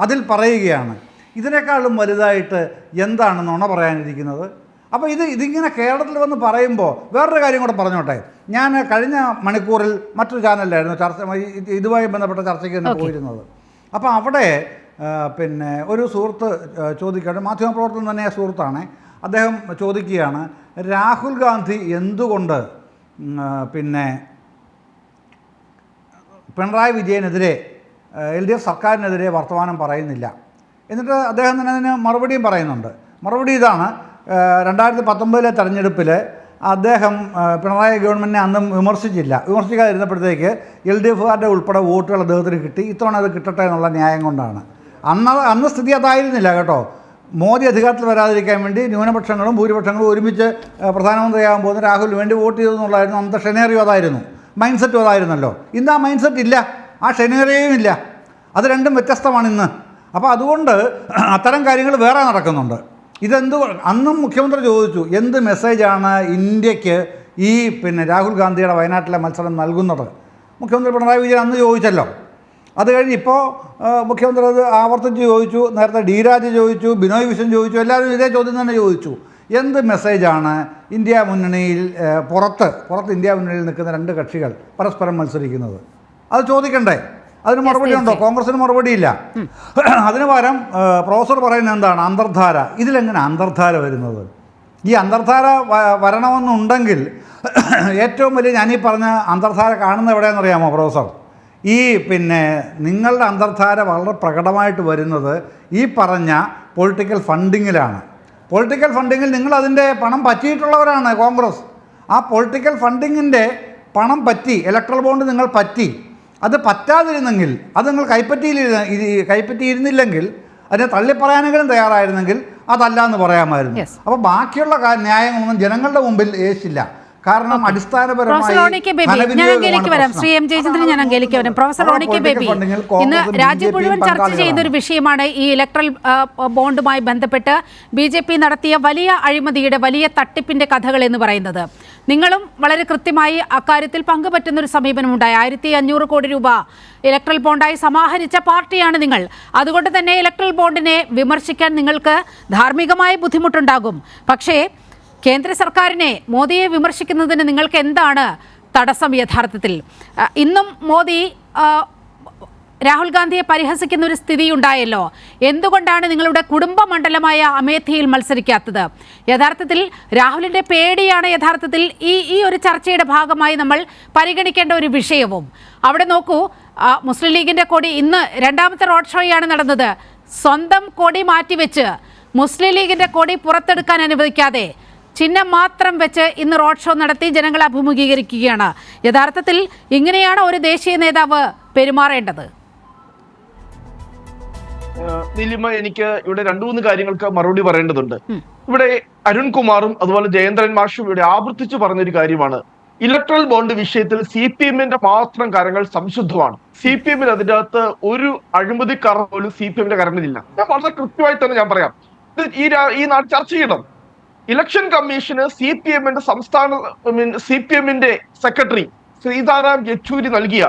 അതിൽ പറയുകയാണ്. ഇതിനേക്കാളും വലുതായിട്ട് എന്താണ് നുണ പറയാനിരിക്കുന്നത്? അപ്പോൾ ഇതിങ്ങനെ കേരളത്തിൽ വന്ന് പറയുമ്പോൾ വേറൊരു കാര്യം കൂടെ പറഞ്ഞോട്ടെ. ഞാൻ കഴിഞ്ഞ മണിക്കൂറിൽ മറ്റൊരു ചാനലിലായിരുന്നു ഇതുമായി ബന്ധപ്പെട്ട ചർച്ചയ്ക്ക് തന്നെ പോയിരുന്നത്. അപ്പോൾ അവിടെ ഒരു സുഹൃത്ത് ചോദിക്കുകയാണ്, മാധ്യമപ്രവർത്തനം തന്നെ സുഹൃത്താണ്, അദ്ദേഹം ചോദിക്കുകയാണ്, രാഹുൽ ഗാന്ധി എന്തുകൊണ്ട് പിണറായി വിജയനെതിരെ LDF സർക്കാരിനെതിരെ വർത്തമാനം പറയുന്നില്ല? എന്നിട്ട് അദ്ദേഹം തന്നെ അതിന് മറുപടിയും പറയുന്നുണ്ട്. മറുപടി ഇതാണ്: 2019 തെരഞ്ഞെടുപ്പിൽ അദ്ദേഹം പിണറായി ഗവൺമെൻറ്റിനെ അന്നും വിമർശിക്കാതിരുന്നപ്പോഴത്തേക്ക് LDFകാരുടെ ഉൾപ്പെടെ വോട്ടുകൾ അദ്ദേഹത്തിന് കിട്ടി. ഇത്തവണ അത് കിട്ടട്ടെ എന്നുള്ള ന്യായം കൊണ്ടാണ്. അന്ന് സ്ഥിതി അതായിരുന്നില്ല കേട്ടോ. മോദി അധികാരത്തിൽ വരാതിരിക്കാൻ വേണ്ടി ന്യൂനപക്ഷങ്ങളും ഭൂരിപക്ഷങ്ങളും ഒരുമിച്ച് പ്രധാനമന്ത്രിയാകാൻ പോകുന്ന രാഹുലിന് വേണ്ടി വോട്ട് ചെയ്തെന്നുള്ളതായിരുന്നു അന്നത്തെ ഷെനേറിയോ. അതായിരുന്നു മൈൻഡ് അതായിരുന്നല്ലോ. ഇന്ന് ആ മൈൻഡ് സെറ്റ് ഇല്ല, ആ ഷെനേറിയോയും ഇല്ല. അത് രണ്ടും വ്യത്യസ്തമാണ് ഇന്ന്. അപ്പോൾ അതുകൊണ്ട് അത്തരം കാര്യങ്ങൾ വേറെ നടക്കുന്നുണ്ട്. അന്നും മുഖ്യമന്ത്രി ചോദിച്ചു, എന്ത് മെസ്സേജാണ് ഇന്ത്യക്ക് ഈ രാഹുൽ ഗാന്ധിയുടെ വയനാട്ടിലെ മത്സരം നൽകുന്നത്? മുഖ്യമന്ത്രി പിണറായി വിജയൻ അന്ന് ചോദിച്ചല്ലോ. അത് കഴിഞ്ഞ് ഇപ്പോൾ മുഖ്യമന്ത്രി അത് ആവർത്തിച്ച് ചോദിച്ചു. നേരത്തെ D രാജ ചോദിച്ചു, ബിനോയ് വിശ്വൻ ചോദിച്ചു, എല്ലാവരും ഇതേ ചോദ്യം തന്നെ ചോദിച്ചു. എന്ത് മെസ്സേജാണ് ഇന്ത്യ മുന്നണിയിൽ പുറത്ത് ഇന്ത്യ മുന്നണിയിൽ നിൽക്കുന്ന രണ്ട് കക്ഷികൾ പരസ്പരം മത്സരിക്കുന്നത്? അത് ചോദിക്കണ്ടേ? അതിന് മറുപടി ഉണ്ടോ? കോൺഗ്രസിന് മറുപടിയില്ല. അതിന് പകരം പ്രൊഫസർ പറയുന്നത് എന്താണ്? അന്തർധാര. ഇതിലെങ്ങനെ അന്തർധാര വരുന്നത്? ഈ അന്തർധാര വരണമെന്നുണ്ടെങ്കിൽ ഏറ്റവും വലിയ ഞാനീ പറഞ്ഞ അന്തർധാര കാണുന്നത് എവിടെയെന്നറിയാമോ പ്രൊഫസർ? ഈ പിന്നെ നിങ്ങളുടെ അന്തർധാര വളരെ പ്രകടമായിട്ട് വരുന്നത് ഈ പറഞ്ഞ പൊളിറ്റിക്കൽ ഫണ്ടിങ്ങിലാണ്. പൊളിറ്റിക്കൽ ഫണ്ടിങ്ങിൽ നിങ്ങൾ അതിൻ്റെ പണം പറ്റിയിട്ടുള്ളവരാണ് കോൺഗ്രസ്. ആ പൊളിറ്റിക്കൽ ഫണ്ടിങ്ങിൻ്റെ പണം പറ്റി, ഇലക്ട്രൽ ബോണ്ട് നിങ്ങൾ പറ്റി. അത് പറ്റാതിരുന്നെങ്കിൽ, അത് നിങ്ങൾ കൈപ്പറ്റിയിരുന്നില്ലെങ്കിൽ, അതിനെ തള്ളിപ്പറയാനെങ്കിലും തയ്യാറായിരുന്നെങ്കിൽ അതല്ല എന്ന് പറയാമായിരുന്നു. അപ്പോൾ ബാക്കിയുള്ള ന്യായങ്ങളൊന്നും ജനങ്ങളുടെ മുമ്പിൽ ഏശില്ല. കാരണം പ്രൊഫസർ റോണി കെ ബേബി, ഞാൻ അങ്കേലേക്ക് വരാം. ശ്രീ എം ജയചന്ദ്രൻ, ഞാൻ അങ്കേലേക്ക് വരാം. പ്രൊഫസർ റോണി കെ ബേബി, ഇന്ന് രാജ്യം മുഴുവൻ ചർച്ച ചെയ്യുന്ന ഒരു വിഷയമാണ് ഈ ഇലക്ട്രൽ ബോണ്ടുമായി ബന്ധപ്പെട്ട് BJP നടത്തിയ വലിയ അഴിമതിയുടെ, വലിയ തട്ടിപ്പിന്റെ കഥകൾ എന്ന് പറയുന്നത്. നിങ്ങളും വളരെ കൃത്യമായി അക്കാര്യത്തിൽ പങ്കുപറ്റുന്ന ഒരു സമീപനമുണ്ടായി. 1500 കോടി രൂപ ഇലക്ട്രൽ ബോണ്ടായി സമാഹരിച്ച പാർട്ടിയാണ് നിങ്ങൾ. അതുകൊണ്ട് തന്നെ ഇലക്ട്രൽ ബോണ്ടിനെ വിമർശിക്കാൻ നിങ്ങൾക്ക് ധാർമ്മികമായ ബുദ്ധിമുട്ടുണ്ടാകും. പക്ഷേ കേന്ദ്ര സർക്കാരിനെ, മോദിയെ വിമർശിക്കുന്നതിന് നിങ്ങൾക്ക് എന്താണ് തടസ്സം യഥാർത്ഥത്തിൽ? ഇന്നും മോദി രാഹുൽ ഗാന്ധിയെ പരിഹസിക്കുന്ന ഒരു സ്ഥിതി ഉണ്ടായല്ലോ. എന്തുകൊണ്ടാണ് നിങ്ങളുടെ കുടുംബ മണ്ഡലമായ അമേഠിയിൽ മത്സരിക്കാത്തത്? യഥാർത്ഥത്തിൽ രാഹുലിൻ്റെ പേടിയാണ് യഥാർത്ഥത്തിൽ ഈ ഒരു ചർച്ചയുടെ ഭാഗമായി നമ്മൾ പരിഗണിക്കേണ്ട ഒരു വിഷയവും. അവിടെ നോക്കൂ, മുസ്ലിം ലീഗിൻ്റെ കൊടി ഇന്ന് രണ്ടാമത്തെ റോഡ് ഷോയാണ് നടന്നത്. സ്വന്തം കൊടി മാറ്റിവെച്ച് മുസ്ലിം ലീഗിൻ്റെ കൊടി പുറത്തെടുക്കാൻ അനുവദിക്കാതെ ചിഹ്നം മാത്രം വെച്ച് ഇന്ന് റോഡ് ഷോ നടത്തി ജനങ്ങളെ അഭിമുഖീകരിക്കുകയാണ്. യഥാർത്ഥത്തിൽ ഇങ്ങനെയാണ് ഒരു ദേശീയ നേതാവ് പെരുമാറേണ്ടത്? നീലിമ, എനിക്ക് ഇവിടെ 2-3 കാര്യങ്ങൾക്ക് മറുപടി പറയേണ്ടതുണ്ട്. ഇവിടെ അരുൺകുമാറും അതുപോലെ ജയേന്ദ്രൻ മാഷും ഇവിടെ ആവർത്തിച്ചു പറഞ്ഞൊരു കാര്യമാണ്, ഇലക്ട്രൽ ബോണ്ട് വിഷയത്തിൽ CPM-ന്റെ മാത്രം കാര്യങ്ങൾ സംശുദ്ധമാണ്. CPM-ന് അതിൻ്റെ അകത്ത് ഒരു അഴിമതിക്കാർ പോലും CPM-ന്റെ കരങ്ങളിലില്ല. ഞാൻ വളരെ കൃത്യമായി തന്നെ ഞാൻ പറയാം, ഈ നാട് ചർച്ച ചെയ്യണം. ഇലക്ഷൻ കമ്മീഷന് CPM-ന്റെ സെക്രട്ടറി സീതാറാം യെച്ചൂരി നൽകിയ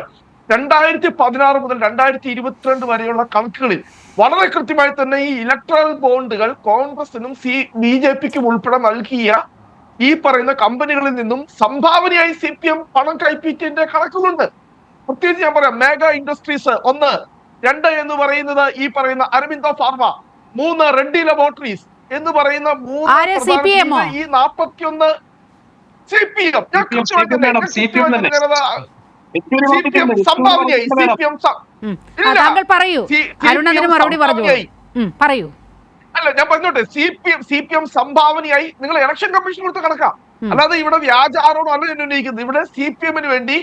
2016 മുതൽ 2022 വരെയുള്ള കണക്കുകളിൽ വളരെ കൃത്യമായി തന്നെ ഈ ഇലക്ട്രൽ ബോണ്ടുകൾ കോൺഗ്രസിനും BJPക്കും ഉൾപ്പെടെ നൽകിയ ഈ പറയുന്ന കമ്പനികളിൽ നിന്നും സംഭാവനയായി CPM പണം കൈപ്പറ്റിയതിന്റെ കണക്കുകളുണ്ട്. പ്രത്യേകിച്ച് ഞാൻ പറയാം, മേഗാ ഇൻഡസ്ട്രീസ് 1, 2 എന്ന് പറയുന്നത് ഈ പറയുന്ന അരബിന്ദോ ഫാർമ, 3 റെഡ്ഡി ലബോറട്ടറീസ് എന്ന് പറയുന്ന 3 ഈ 41 സംഭാവനയായി അല്ല, ഞാൻ പറഞ്ഞോട്ടെ, CPM സംഭാവനയായി നിങ്ങൾ ഇലക്ഷൻ കമ്മീഷൻ കൊടുത്ത കണക്കാ. അല്ലാതെ ഇവിടെ വ്യാജ ആരോപണം അല്ല ഞാൻ ഉന്നയിക്കുന്നത്. ഇവിടെ CPM-ന് വേണ്ടി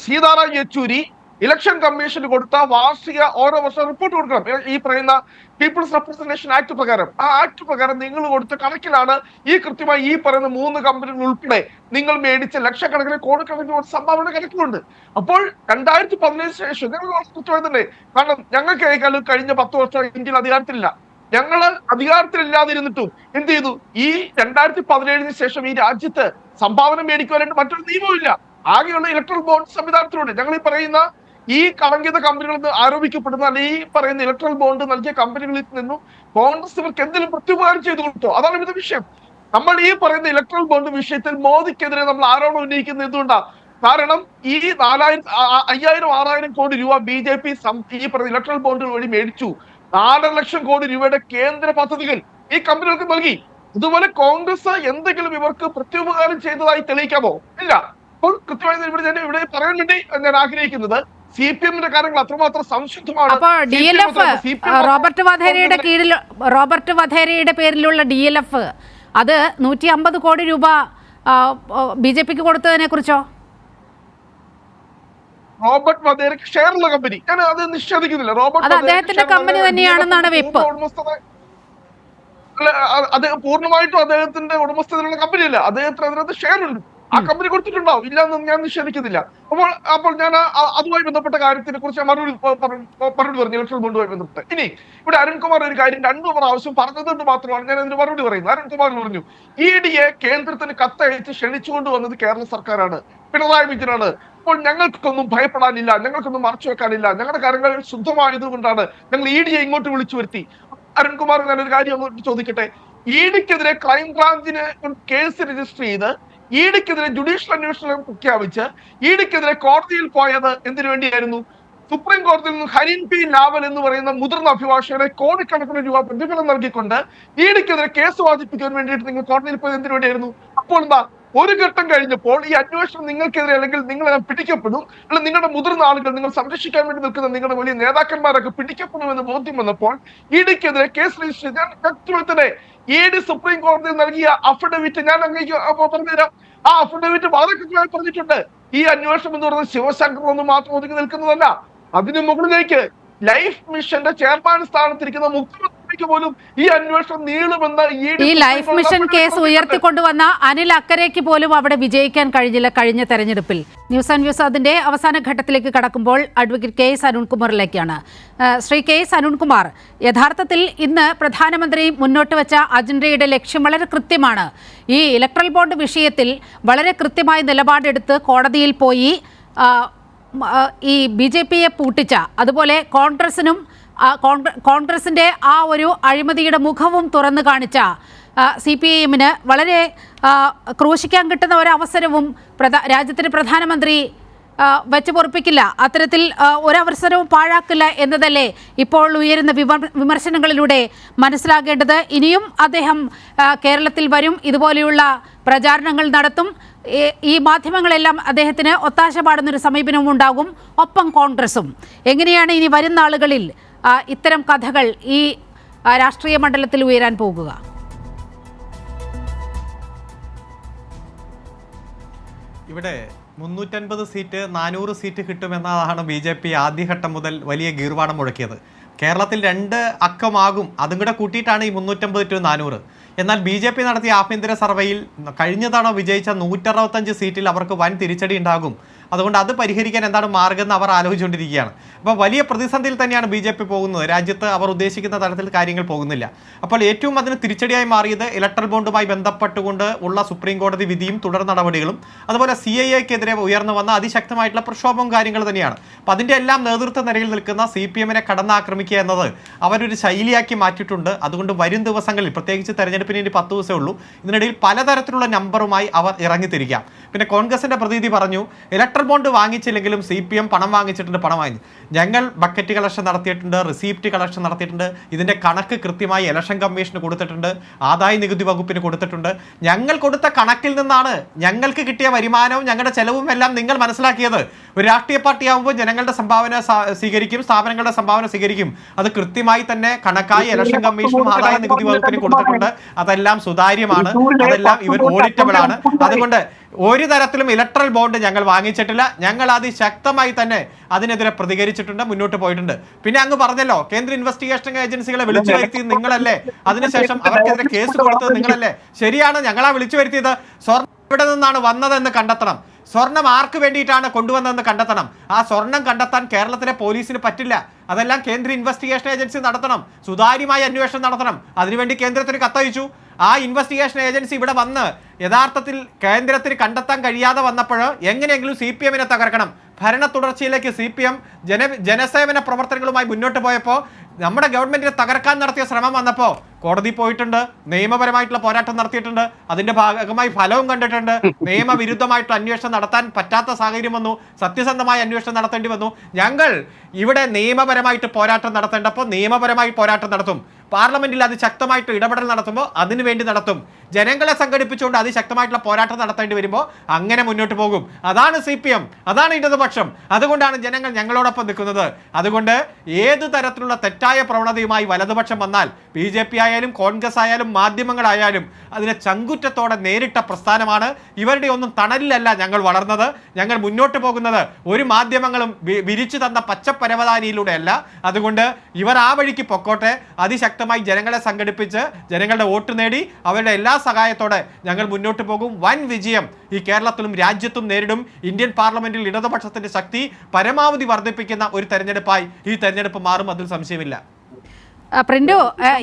സീതാറാം യെച്ചൂരി ഇലക്ഷൻ കമ്മീഷന് കൊടുത്ത വാർഷിക ഓരോ വർഷം റിപ്പോർട്ട് കൊടുക്കണം. ഈ പറയുന്ന പീപ്പിൾസ് റെപ്രസെന്റേഷൻ ആക്ട് പ്രകാരം, ആ ആക്ട് പ്രകാരം നിങ്ങൾ കൊടുത്ത കണക്കിലാണ് ഈ കൃത്യമായി ഈ പറയുന്ന 3 കമ്പനികൾ ഉൾപ്പെടെ നിങ്ങൾ മേടിച്ച ലക്ഷക്കണക്കിന് കോടിക്കണക്കിന് സംഭാവന കണക്കുകളുണ്ട്. അപ്പോൾ 2017 ശേഷം നിങ്ങൾ കൃത്യമായി തന്നെ, കാരണം ഞങ്ങൾക്ക് കേൾക്കാനും കഴിഞ്ഞ 10 വർഷം ഇന്ത്യയിൽ അധികാരത്തിലില്ല. ഞങ്ങൾ അധികാരത്തിലില്ലാതിരുന്നിട്ടും എന്ത് ചെയ്തു? ഈ 2017 ശേഷം ഈ രാജ്യത്ത് സംഭാവന മേടിക്കുവാനായിട്ട് മറ്റൊരു നിയമമില്ല. ആകെയുള്ള ഇലക്ട്രൽ ബോണ്ട് സംവിധാനത്തിലൂടെ ഞങ്ങൾ ഈ പറയുന്ന ഈ കളങ്കിത കമ്പനികളിൽ നിന്ന് ആരോപിക്കപ്പെടുന്ന അല്ലെങ്കിൽ ഈ പറയുന്ന ഇലക്ട്രൽ ബോണ്ട് നൽകിയ കമ്പനികളിൽ നിന്നും കോൺഗ്രസ് ഇവർക്ക് എന്തെങ്കിലും പ്രത്യുപകാരം ചെയ്തു കൊടുത്തോ? അതാണ് ഇവിടുത്തെ വിഷയം. നമ്മൾ ഈ പറയുന്ന ഇലക്ട്രൽ ബോണ്ട് വിഷയത്തിൽ മോദിക്കെതിരെ നമ്മൾ ആരോപണം ഉന്നയിക്കുന്നത് എന്തുകൊണ്ടാണ്? കാരണം ഈ 5000-6000 കോടി രൂപ BJP ഈ പറയുന്ന ഇലക്ട്രൽ ബോണ്ടുകൾ വഴി മേടിച്ചു. 4 ലക്ഷം കോടി രൂപയുടെ കേന്ദ്ര പദ്ധതികൾ ഈ കമ്പനികൾക്ക് നൽകി. ഇതുപോലെ കോൺഗ്രസ് എന്തെങ്കിലും ഇവർക്ക് പ്രത്യുപകാരം ചെയ്തതായി തെളിയിക്കാമോ? ഇല്ല. അപ്പോൾ കൃത്യമായി ഇവിടെ പറയാൻ വേണ്ടി ഞാൻ ആഗ്രഹിക്കുന്നത്, CPM-ന്റെ കാര്യങ്ങൾ അത്രമാത്രം സംശുദ്ധമാണ്. അപ്പോൾ DLF, റോബർട്ട് വധേരയുടെ പേരിലുള്ള DLF അത് 150 കോടി രൂപ BJPക്ക് കൊടുത്തതിനെ കുറിച്ചോ? റോബർട്ട് വധേരയ്ക്ക് ഷെയറുള്ള കമ്പനി, ഞാൻ അത് നിഷേധിക്കുന്നില്ല. റോബർട്ട് അദ്ദേഹത്തിന്റെ കമ്പനി തന്നെയാണെന്നാണ് വെപ്പ്. അത് പൂർണ്ണമായിട്ടും അദ്ദേഹത്തിന്റെ ഉടമസ്ഥതയിലുള്ള കമ്പനിയല്ല, അദ്ദേഹത്തിന് അതിനകത്ത് ഷെയർ ഉണ്ട്. ആ കമ്പനി കൊടുത്തിട്ടുണ്ടാവും, ഇല്ലാന്ന് ഞാൻ നിഷേധിക്കുന്നില്ല. അപ്പോൾ ഞാൻ അതുമായി ബന്ധപ്പെട്ട കാര്യത്തിനെ കുറിച്ച് മറുപടി പറഞ്ഞു, ഇലക്ട്രൽ ബോണ്ടുമായി ബന്ധപ്പെട്ട്. ഇനി ഇവിടെ അരുൺകുമാർ ഒരു കാര്യം 2 പ്രാവശ്യം പറഞ്ഞതുകൊണ്ട് മാത്രമാണ് ഞാൻ അതിന് മറുപടി പറയുന്നത്. അരുൺകുമാർ പറഞ്ഞു, EDയെ കേന്ദ്രത്തിന് കത്തയച്ച് ക്ഷണിച്ചുകൊണ്ട് വന്നത് കേരള സർക്കാരാണ്, പിണറായി വിജയനാണ്. അപ്പോൾ ഞങ്ങൾക്കൊന്നും ഭയപ്പെടാനില്ല, ഞങ്ങൾക്കൊന്നും മറച്ചു വെക്കാനില്ല, ഞങ്ങളുടെ കാര്യങ്ങൾ ശുദ്ധമായതുകൊണ്ടാണ് ഞങ്ങൾ EDയെ ഇങ്ങോട്ട് വിളിച്ചു വരുത്തി. അരുൺകുമാർ, ഞാനൊരു കാര്യം അങ്ങോട്ട് ചോദിക്കട്ടെ. EDക്കെതിരെ ക്രൈംബ്രാഞ്ചിന് കേസ് രജിസ്റ്റർ ചെയ്ത് EDക്കെതിരെ ജുഡീഷ്യൽ അന്വേഷണം പ്രഖ്യാപിച്ച് EDക്കെതിരെ കോടതിയിൽ പോയത് എന്തിനു വേണ്ടിയായിരുന്നു? സുപ്രീം കോടതിയിൽ നിന്ന് ഹരിൻ പി ലാവൽ എന്ന് പറയുന്ന മുതിർന്ന അഭിഭാഷകരെ കോടിക്കണക്കിന് രൂപ പ്രതിഫലം നൽകിക്കൊണ്ട് EDക്കെതിരെ കേസ് വാദിപ്പിക്കാൻ വേണ്ടിയിട്ട് നിങ്ങൾ കോടതിയിൽ പോയത് എന്തിനു വേണ്ടിയായിരുന്നു? അപ്പോൾ എന്താ ഒരു ഘട്ടം കഴിഞ്ഞപ്പോൾ ഈ അന്വേഷണം നിങ്ങൾക്കെതിരെ അല്ലെങ്കിൽ നിങ്ങൾ പിടിക്കപ്പെടും, അല്ലെങ്കിൽ നിങ്ങളുടെ മുതിർന്ന ആളുകൾ, നിങ്ങൾ സംരക്ഷിക്കാൻ വേണ്ടി നിൽക്കുന്ന നിങ്ങളുടെ വലിയ നേതാക്കന്മാരൊക്കെ പിടിക്കപ്പെടുമെന്ന് ബോധ്യം വന്നപ്പോൾ ഇഡിക്കെതിരെ കേസ് രജിസ്റ്റർ ചെയ്ത്, ഞാൻ വ്യക്തികൾ തന്നെ ED സുപ്രീം കോടതിയിൽ നൽകിയ അഫിഡവിറ്റ് ഞാൻ അങ്ങേക്ക് പറഞ്ഞുതരാം. ആ അഫിഡവിറ്റ് വളരെ കൃത്യമായി പറഞ്ഞിട്ടുണ്ട്, ഈ അന്വേഷണം എന്ന് പറയുന്നത് ശിവശങ്കർ ഒന്നും മാത്രം ഒതുങ്ങി നിൽക്കുന്നതല്ല. അതിനു മുകളിലേക്ക് ലൈഫ് മിഷന്റെ ചെയർമാൻ സ്ഥാനത്തിരിക്കുന്ന മുഖ്യമന്ത്രിക്ക് പോലും ഈ അന്വേഷണം നീളുമെന്ന് ഈ ലൈഫ് മിഷൻ കേസ് ഉയർത്തിക്കൊണ്ടുവന്ന അനിൽ അക്കരയ്ക്ക് പോലും അവിടെ വിജയിക്കാൻ കഴിഞ്ഞില്ല കഴിഞ്ഞ തെരഞ്ഞെടുപ്പിൽ. ന്യൂസ് ആൻഡ് വ്യൂസ് അതിന്റെ അവസാന ഘട്ടത്തിലേക്ക് കടക്കുമ്പോൾ അഡ്വക്കേറ്റ് കെ എസ് അരുൺകുമാറിലേക്കാണ്. ശ്രീ കെ എസ് അരുൺകുമാർ, യഥാർത്ഥത്തിൽ ഇന്ന് പ്രധാനമന്ത്രി മുന്നോട്ട് വെച്ച അജണ്ടയുടെ ലക്ഷ്യം വളരെ കൃത്യമാണ്. ഈ ഇലക്ട്രൽ ബോണ്ട് വിഷയത്തിൽ വളരെ കൃത്യമായ നിലപാടെടുത്ത് കോടതിയിൽ പോയി ഈ BJPയെ പൂട്ടിച്ച, അതുപോലെ കോൺഗ്രസിൻ്റെ ആ ഒരു അഴിമതിയുടെ മുഖവും തുറന്നു കാണിച്ച CPIMന് വളരെ ക്രൂശിക്കാൻ കിട്ടുന്ന ഒരവസരവും രാജ്യത്തിൻ്റെ പ്രധാനമന്ത്രി വെച്ച് പൊറുപ്പിക്കില്ല, അത്തരത്തിൽ ഒരവസരവും പാഴാക്കില്ല എന്നതല്ലേ ഇപ്പോൾ ഉയരുന്ന വിമർശനങ്ങളിലൂടെ മനസ്സിലാക്കേണ്ടത്. ഇനിയും അദ്ദേഹം കേരളത്തിൽ വരും, ഇതുപോലെയുള്ള പ്രചാരണങ്ങൾ നടത്തും. ഈ മാധ്യമങ്ങളെല്ലാം അദ്ദേഹത്തിന് ഒത്താശ പാടുന്നൊരു സമീപനവും ഉണ്ടാകും, ഒപ്പം കോൺഗ്രസും. എങ്ങനെയാണ് ഇനി വരുന്ന ആളുകളിൽ ഇത്തരം കഥകൾ ഈ രാഷ്ട്രീയ മണ്ഡലത്തിൽ ഉയരാൻ പോകുക? ഇവിടെ 350 സീറ്റ് 400 സീറ്റ് കിട്ടുമെന്നതാണ് BJP ആദ്യഘട്ടം മുതൽ വലിയ ഗീർവാണം മുഴക്കിയത്. കേരളത്തിൽ 2 അക്കമാകും, അതും കൂടെ കൂട്ടിയിട്ടാണ് ഈ 350 to 400. എന്നാൽ BJP നടത്തിയ ആഭ്യന്തര സർവേയിൽ കഴിഞ്ഞ തവണ വിജയിച്ച 165 സീറ്റിൽ അവർക്ക് വൻ തിരിച്ചടി ഉണ്ടാകും. അതുകൊണ്ട് അത് പരിഹരിക്കാൻ എന്താണ് മാർഗം എന്ന് അവർ ആലോചിച്ചുകൊണ്ടിരിക്കുകയാണ്. അപ്പോൾ വലിയ പ്രതിസന്ധിയിൽ തന്നെയാണ് BJP പോകുന്നത്. രാജ്യത്ത് അവർ ഉദ്ദേശിക്കുന്ന തരത്തിൽ കാര്യങ്ങൾ പോകുന്നില്ല. അപ്പോൾ ഏറ്റവും അതിന് തിരിച്ചടിയായി മാറിയത് ഇലക്ട്രൽ ബോണ്ടുമായി ബന്ധപ്പെട്ടുകൊണ്ട് ഉള്ള സുപ്രീം കോടതി വിധിയും തുടർ നടപടികളും, അതുപോലെ CIAക്കെതിരെ ഉയർന്നു വന്ന അതിശക്തമായിട്ടുള്ള പ്രക്ഷോഭവും കാര്യങ്ങൾ തന്നെയാണ്. അപ്പോൾ അതിൻ്റെ എല്ലാം നേതൃത്വ നിരയിൽ നിൽക്കുന്ന CPMനെ കടന്നാക്രമിക്കുക എന്നത് അവരൊരു ശൈലിയാക്കി മാറ്റിയിട്ടുണ്ട്. അതുകൊണ്ട് വരും ദിവസങ്ങളിൽ, പ്രത്യേകിച്ച് തെരഞ്ഞെടുപ്പിന് ഇനി 10 ദിവസമേ ഉള്ളൂ, ഇതിനിടയിൽ പലതരത്തിലുള്ള നമ്പറുമായി അവർ ഇറങ്ങിത്തിരിക്കാം. പിന്നെ കോൺഗ്രസിൻ്റെ പ്രതിനിധി പറഞ്ഞു, ഇലക്ട്രൽ ബോണ്ട് വാങ്ങിച്ചില്ലെങ്കിലും CPM പണം വാങ്ങിച്ചിട്ടുണ്ട്, പണം വാങ്ങി. ഞങ്ങൾ ബക്കറ്റ് കളക്ഷൻ നടത്തിയിട്ടുണ്ട്, റിസീപ്റ്റ് കളക്ഷൻ നടത്തിയിട്ടുണ്ട്, ഇതിൻ്റെ കണക്ക് കൃത്യമായി ഇലക്ഷൻ കമ്മീഷന് കൊടുത്തിട്ടുണ്ട്, ആദായ നികുതി വകുപ്പിന് കൊടുത്തിട്ടുണ്ട്. ഞങ്ങൾ കൊടുത്ത കണക്കിൽ നിന്നാണ് ഞങ്ങൾക്ക് കിട്ടിയ വരുമാനവും ഞങ്ങളുടെ ചെലവും എല്ലാം നിങ്ങൾ മനസ്സിലാക്കിയത്. ഒരു രാഷ്ട്രീയ പാർട്ടിയാകുമ്പോൾ ജനങ്ങളുടെ സംഭാവന സ്വീകരിക്കും, സ്ഥാപനങ്ങളുടെ സംഭാവന സ്വീകരിക്കും. അത് കൃത്യമായി തന്നെ കണക്കായി ഇലക്ഷൻ കമ്മീഷനും ആദായ നികുതി വകുപ്പിന് കൊടുത്തിട്ടുണ്ട്. അതെല്ലാം സുതാര്യമാണ്, അതെല്ലാം ഇവർ ഓഡിറ്റബിൾ ആണ്. അതുകൊണ്ട് ഒരു തരത്തിലും ഇലക്ട്രൽ ബോണ്ട് ഞങ്ങൾ വാങ്ങിച്ചിട്ടില്ല. ഞങ്ങൾ അതിശക്തമായി തന്നെ അതിനെതിരെ പ്രതികരിച്ചിട്ടുണ്ട്, മുന്നോട്ട് പോയിട്ടുണ്ട്. പിന്നെ അങ്ങ് പറഞ്ഞല്ലോ, കേന്ദ്ര ഇൻവെസ്റ്റിഗേഷൻ ഏജൻസികളെ വിളിച്ചു വരുത്തിയത് നിങ്ങളല്ലേ, അതിനുശേഷം അവർക്കെതിരെ കേസ് കൊടുത്തത് നിങ്ങളല്ലേ. ശരിയാണ്, ഞങ്ങളാ വിളിച്ചു വരുത്തിയത്. സ്വർണ്ണം എവിടെ നിന്നാണ് വന്നതെന്ന് കണ്ടെത്തണം, സ്വർണം ആർക്ക് വേണ്ടിയിട്ടാണ് കൊണ്ടുവന്നതെന്ന് കണ്ടെത്തണം. ആ സ്വർണം കണ്ടെത്താൻ കേരളത്തിലെ പോലീസിന് പറ്റില്ല. അതെല്ലാം കേന്ദ്ര ഇൻവെസ്റ്റിഗേഷൻ ഏജൻസി നടത്തണം, സുതാര്യമായ അന്വേഷണം നടത്തണം. അതിനുവേണ്ടി കേന്ദ്രത്തിന് കത്തയച്ചു. ആ ഇൻവെസ്റ്റിഗേഷൻ ഏജൻസി ഇവിടെ വന്ന് യഥാർത്ഥത്തിൽ കേന്ദ്രത്തിന് കണ്ടെത്താൻ കഴിയാതെ വന്നപ്പോൾ എങ്ങനെയെങ്കിലും CPMനെ തകർക്കണം. ഭരണ തുടർച്ചയിലേക്ക് CPM ജനസേവന പ്രവർത്തനങ്ങളുമായി മുന്നോട്ട് പോയപ്പോൾ, നമ്മുടെ ഗവൺമെന്റിനെ തകർക്കാൻ നടത്തിയ ശ്രമം വന്നപ്പോൾ കോടതി പോയിട്ടുണ്ട്, നിയമപരമായിട്ടുള്ള പോരാട്ടം നടത്തിയിട്ടുണ്ട്, അതിന്റെ ഭാഗമായി ഫലവും കണ്ടിട്ടുണ്ട്. നിയമവിരുദ്ധമായിട്ടുള്ള അന്വേഷണം നടത്താൻ പറ്റാത്ത സാഹചര്യം വന്നു, സത്യസന്ധമായ അന്വേഷണം നടത്തേണ്ടി വന്നു. ഞങ്ങൾ ഇവിടെ നിയമപരമായിട്ട് പോരാട്ടം നടത്തേണ്ടപ്പോൾ നിയമപരമായി പോരാട്ടം നടത്തും. പാർലമെന്റിൽ അതിശക്തമായിട്ട് ഇടപെടൽ നടത്തുമ്പോൾ അതിനു വേണ്ടി നടത്തും. ജനങ്ങളെ സംഘടിപ്പിച്ചുകൊണ്ട് അതിശക്തമായിട്ടുള്ള പോരാട്ടം നടത്തേണ്ടി വരുമ്പോൾ അങ്ങനെ മുന്നോട്ട് പോകും. അതാണ് CPM, അതാണ് ഇടതുപക്ഷം. അതുകൊണ്ടാണ് ജനങ്ങൾ ഞങ്ങളോടൊപ്പം നിൽക്കുന്നത്. അതുകൊണ്ട് ഏത് തരത്തിലുള്ള തെറ്റായ പ്രവണതയുമായി വലതുപക്ഷം വന്നാൽ, BJP ആയാലും കോൺഗ്രസ് ആയാലും മാധ്യമങ്ങളായാലും അതിനെ ചങ്കുറ്റത്തോടെ നേരിട്ട പ്രസ്ഥാനമാണ്. ഇവരുടെ ഒന്നും തണലിലല്ല ഞങ്ങൾ വളർന്നത്, ഞങ്ങൾ മുന്നോട്ട് പോകുന്നത് ഒരു മാധ്യമങ്ങളും വിരിച്ചു തന്ന പച്ചപ്പരവതാനിയിലൂടെയല്ല. അതുകൊണ്ട് ഇവർ ആ വഴിക്ക് പൊക്കോട്ടെ. അതിശക്തമായി ജനങ്ങളെ സംഘടിപ്പിച്ച് ജനങ്ങളുടെ വോട്ട് നേടി അവരുടെ എല്ലാ സഹായത്തോടെ ഞങ്ങൾ മുന്നോട്ട് പോകും. വൻ വിജയം ഈ കേരളത്തിലും രാജ്യത്തും നേരിടും. ഇന്ത്യൻ പാർലമെന്റിൽ ഇടതുപക്ഷത്തിന്റെ ശക്തി പരമാവധി വർദ്ധിപ്പിക്കുന്ന ഒരു തെരഞ്ഞെടുപ്പായി ഈ തെരഞ്ഞെടുപ്പ് മാറും, അതിൽ സംശയമില്ല. പ്രിന്റു,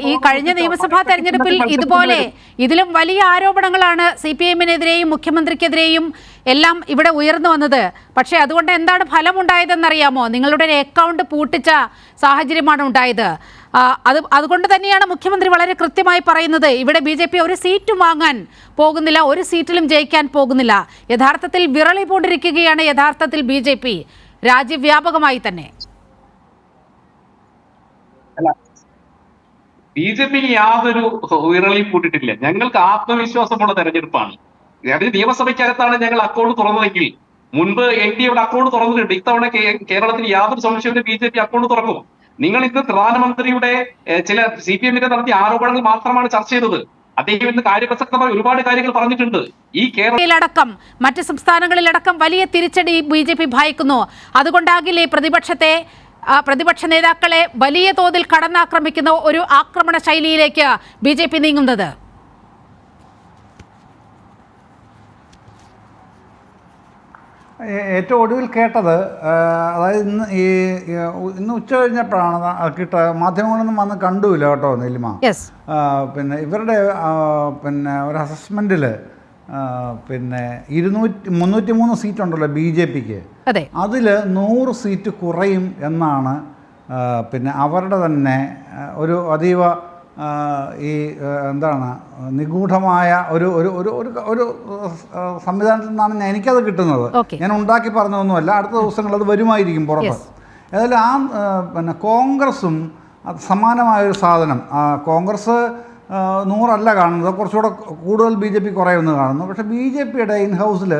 ഈ കഴിഞ്ഞ നിയമസഭാ തെരഞ്ഞെടുപ്പിൽ ഇതുപോലെ ഇതിലും വലിയ ആരോപണങ്ങളാണ് CPMനെതിരെയും മുഖ്യമന്ത്രിക്കെതിരെയും എല്ലാം ഇവിടെ ഉയർന്നു വന്നത്. പക്ഷേ അതുകൊണ്ട് എന്താണ് ഫലമുണ്ടായതെന്നറിയാമോ? നിങ്ങളുടെ ഒരു അക്കൗണ്ട് പൂട്ടിച്ച സാഹചര്യമാണ് ഉണ്ടായത്. അതുകൊണ്ട് തന്നെയാണ് മുഖ്യമന്ത്രി വളരെ കൃത്യമായി പറയുന്നത്, ഇവിടെ BJP ഒരു സീറ്റും വാങ്ങാൻ പോകുന്നില്ല, ഒരു സീറ്റിലും ജയിക്കാൻ പോകുന്നില്ല. യഥാർത്ഥത്തിൽ വിറളി പൂണ്ടിരിക്കുകയാണ് യഥാർത്ഥത്തിൽ BJP രാജ്യവ്യാപകമായി തന്നെ. BJP യാതൊരു വിറളി പൂട്ടിട്ടില്ല. ഞങ്ങൾക്ക് ആത്മവിശ്വാസമുള്ള തെരഞ്ഞെടുപ്പാണ്. അതിന് നിയമസഭയ്ക്കകത്താണ് ഞങ്ങൾ അക്കൗണ്ട് തുറന്നതെങ്കിൽ മുൻപ് NDAയുടെ അക്കൗണ്ട് തുറന്നിട്ടുണ്ട്. ഇത്തവണ കേരളത്തിൽ യാതൊരു സംശയവും BJP അക്കൗണ്ട് തുറക്കും. നിങ്ങൾ ഇന്ന് പ്രധാനമന്ത്രിയുടെ ചില CPM നടത്തിയ ആരോപണങ്ങൾ മാത്രമാണ് ചർച്ച ചെയ്തത്. അദ്ദേഹം ഇന്ന് കാര്യപ്രസക്തമായ ഒരുപാട് കാര്യങ്ങൾ പറഞ്ഞിട്ടുണ്ട്. ഈ കേരളത്തിലടക്കം മറ്റ് സംസ്ഥാനങ്ങളിലടക്കം വലിയ തിരിച്ചടി BJP ഭയക്കുന്നു. അതുകൊണ്ടാകില്ലേ പ്രതിപക്ഷ നേതാക്കളെ വലിയ തോതിൽ കടന്നാക്രമിക്കുന്ന ഒരു ആക്രമണ ശൈലിയിലേക്ക് BJP നീങ്ങുന്നത്? ഏറ്റവും ഒടുവിൽ കേട്ടത്, അതായത് ഇന്ന് ഉച്ച കഴിഞ്ഞപ്പോഴാണ് മാധ്യമങ്ങളൊന്നും വന്ന് കണ്ടുമില്ല കേട്ടോ നീലിമ. പിന്നെ ഇവരുടെ പിന്നെ ഒരു അസസ്മെൻറ്റിൽ പിന്നെ 303 സീറ്റ് ഉണ്ടല്ലോ BJPക്ക്, അതിൽ 100 സീറ്റ് കുറയും എന്നാണ് പിന്നെ അവരുടെ തന്നെ ഒരു അതീവ ഈ എന്താണ് നിഗൂഢമായ ഒരു ഒരു ഒരു ഒരു സംവിധാനത്തിൽ നിന്നാണ് എനിക്കത് കിട്ടുന്നത്. ഞാൻ ഉണ്ടാക്കി പറഞ്ഞതൊന്നുമല്ല. അടുത്ത ദിവസങ്ങൾ അത് വരുമായിരിക്കും പുറത്ത്. ഏതായാലും പിന്നെ കോൺഗ്രസും സമാനമായൊരു സാധനം, കോൺഗ്രസ് 100 അല്ല കാണുന്നത്, കുറച്ചുകൂടെ കൂടുതൽ BJP കുറയുമെന്ന് കാണുന്നു. പക്ഷേ BJPയുടെ ഇൻഹൗസിൽ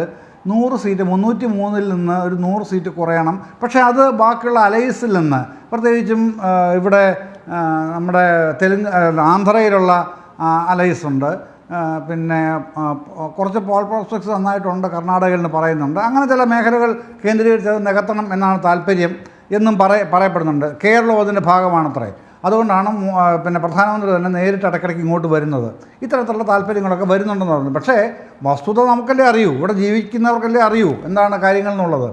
100 സീറ്റ് 303-ൽ നിന്ന് ഒരു 100 സീറ്റ് കുറയണം. പക്ഷേ അത് ബാക്കിയുള്ള അലയൻസിൽ നിന്ന്, പ്രത്യേകിച്ചും ഇവിടെ നമ്മുടെ ആന്ധ്രയിലുള്ള അലയൻസ് ഉണ്ട്, പിന്നെ കുറച്ച് പോൾ പ്രോസ്പെക്ട്സ് നന്നായിട്ടുണ്ട് കർണാടകയിൽ നിന്ന് പറയുന്നുണ്ട്. അങ്ങനെ ചില മേഖലകൾ കേന്ദ്രീകരിച്ച് നികത്തണം എന്നാണ് താല്പര്യം എന്നും പറയപ്പെടുന്നുണ്ട്. കേരളവും അതിൻ്റെ ഭാഗമാണത്രേ. അതുകൊണ്ടാണ് പിന്നെ പ്രധാനമന്ത്രി തന്നെ നേരിട്ട് ഇടയ്ക്കിടയ്ക്ക് ഇങ്ങോട്ട് വരുന്നത്. ഇത്തരത്തിലുള്ള താല്പര്യങ്ങളൊക്കെ വരുന്നുണ്ടെന്ന് പറഞ്ഞു. പക്ഷേ വസ്തുത നമുക്കല്ലേ അറിയൂ, ഇവിടെ ജീവിക്കുന്നവർക്കല്ലേ അറിയൂ എന്താണ് കാര്യങ്ങൾ എന്നുള്ളത്.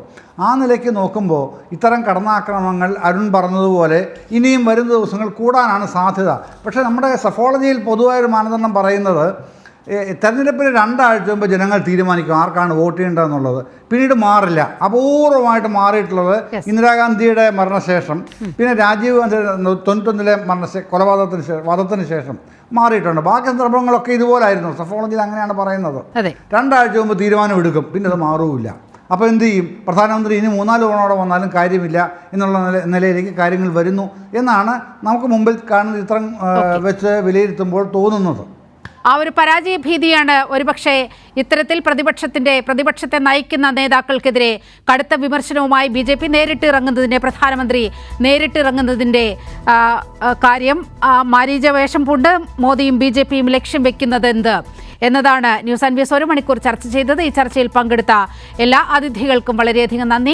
ആ നിലയ്ക്ക് നോക്കുമ്പോൾ ഇത്തരം കടന്നാക്രമണങ്ങൾ അരുൺ പറഞ്ഞതുപോലെ ഇനിയും വരുന്ന ദിവസങ്ങൾ കൂടാനാണ് സാധ്യത. പക്ഷേ നമ്മുടെ സഫോളജിയിൽ പൊതുവായൊരു മാനദണ്ഡം പറയുന്നത് തെരഞ്ഞെടുപ്പിന് 2 ആഴ്ച മുമ്പ് ജനങ്ങൾ തീരുമാനിക്കും ആർക്കാണ് വോട്ട് ചെയ്യേണ്ടതെന്നുള്ളത്. പിന്നീട് മാറില്ല. അപൂർവമായിട്ട് മാറിയിട്ടുള്ളത് ഇന്ദിരാഗാന്ധിയുടെ മരണശേഷം, പിന്നെ രാജീവ് ഗാന്ധി 91-ലെ വധത്തിന് ശേഷം മാറിയിട്ടുണ്ട്. ബാക്കി സന്ദർഭങ്ങളൊക്കെ ഇതുപോലായിരുന്നു. സഫോളജിയിൽ അങ്ങനെയാണ് പറയുന്നത്. 2 ആഴ്ച മുമ്പ് തീരുമാനം എടുക്കും, പിന്നെ അത് മാറുമില്ല. അപ്പോൾ എന്ത് ചെയ്യും? പ്രധാനമന്ത്രി ഇനി 3-4 തവണ വന്നാലും കാര്യമില്ല എന്നുള്ള നിലയിലേക്ക് കാര്യങ്ങൾ വരുന്നു എന്നാണ് നമുക്ക് മുമ്പിൽ കാണുന്ന ചിത്രം വെച്ച് വിലയിരുത്തുമ്പോൾ തോന്നുന്നത്. ആ ഒരു പരാജയ ഭീതിയാണ് ഒരുപക്ഷെ ഇത്തരത്തിൽ പ്രതിപക്ഷത്തെ നയിക്കുന്ന നേതാക്കൾക്കെതിരെ കടുത്ത വിമർശനവുമായി BJP പ്രധാനമന്ത്രി നേരിട്ടിറങ്ങുന്നതിൻ്റെ കാര്യം. മാരീച വേഷം പൂണ്ട് മോദിയും BJPയും ലക്ഷ്യം വെക്കുന്നത് എന്നതാണ് ന്യൂസ് ആൻഡ് വ്യൂസ് 1 മണിക്കൂർ ചർച്ച ചെയ്തത്. ഈ ചർച്ചയിൽ പങ്കെടുത്ത എല്ലാ അതിഥികൾക്കും വളരെയധികം നന്ദി.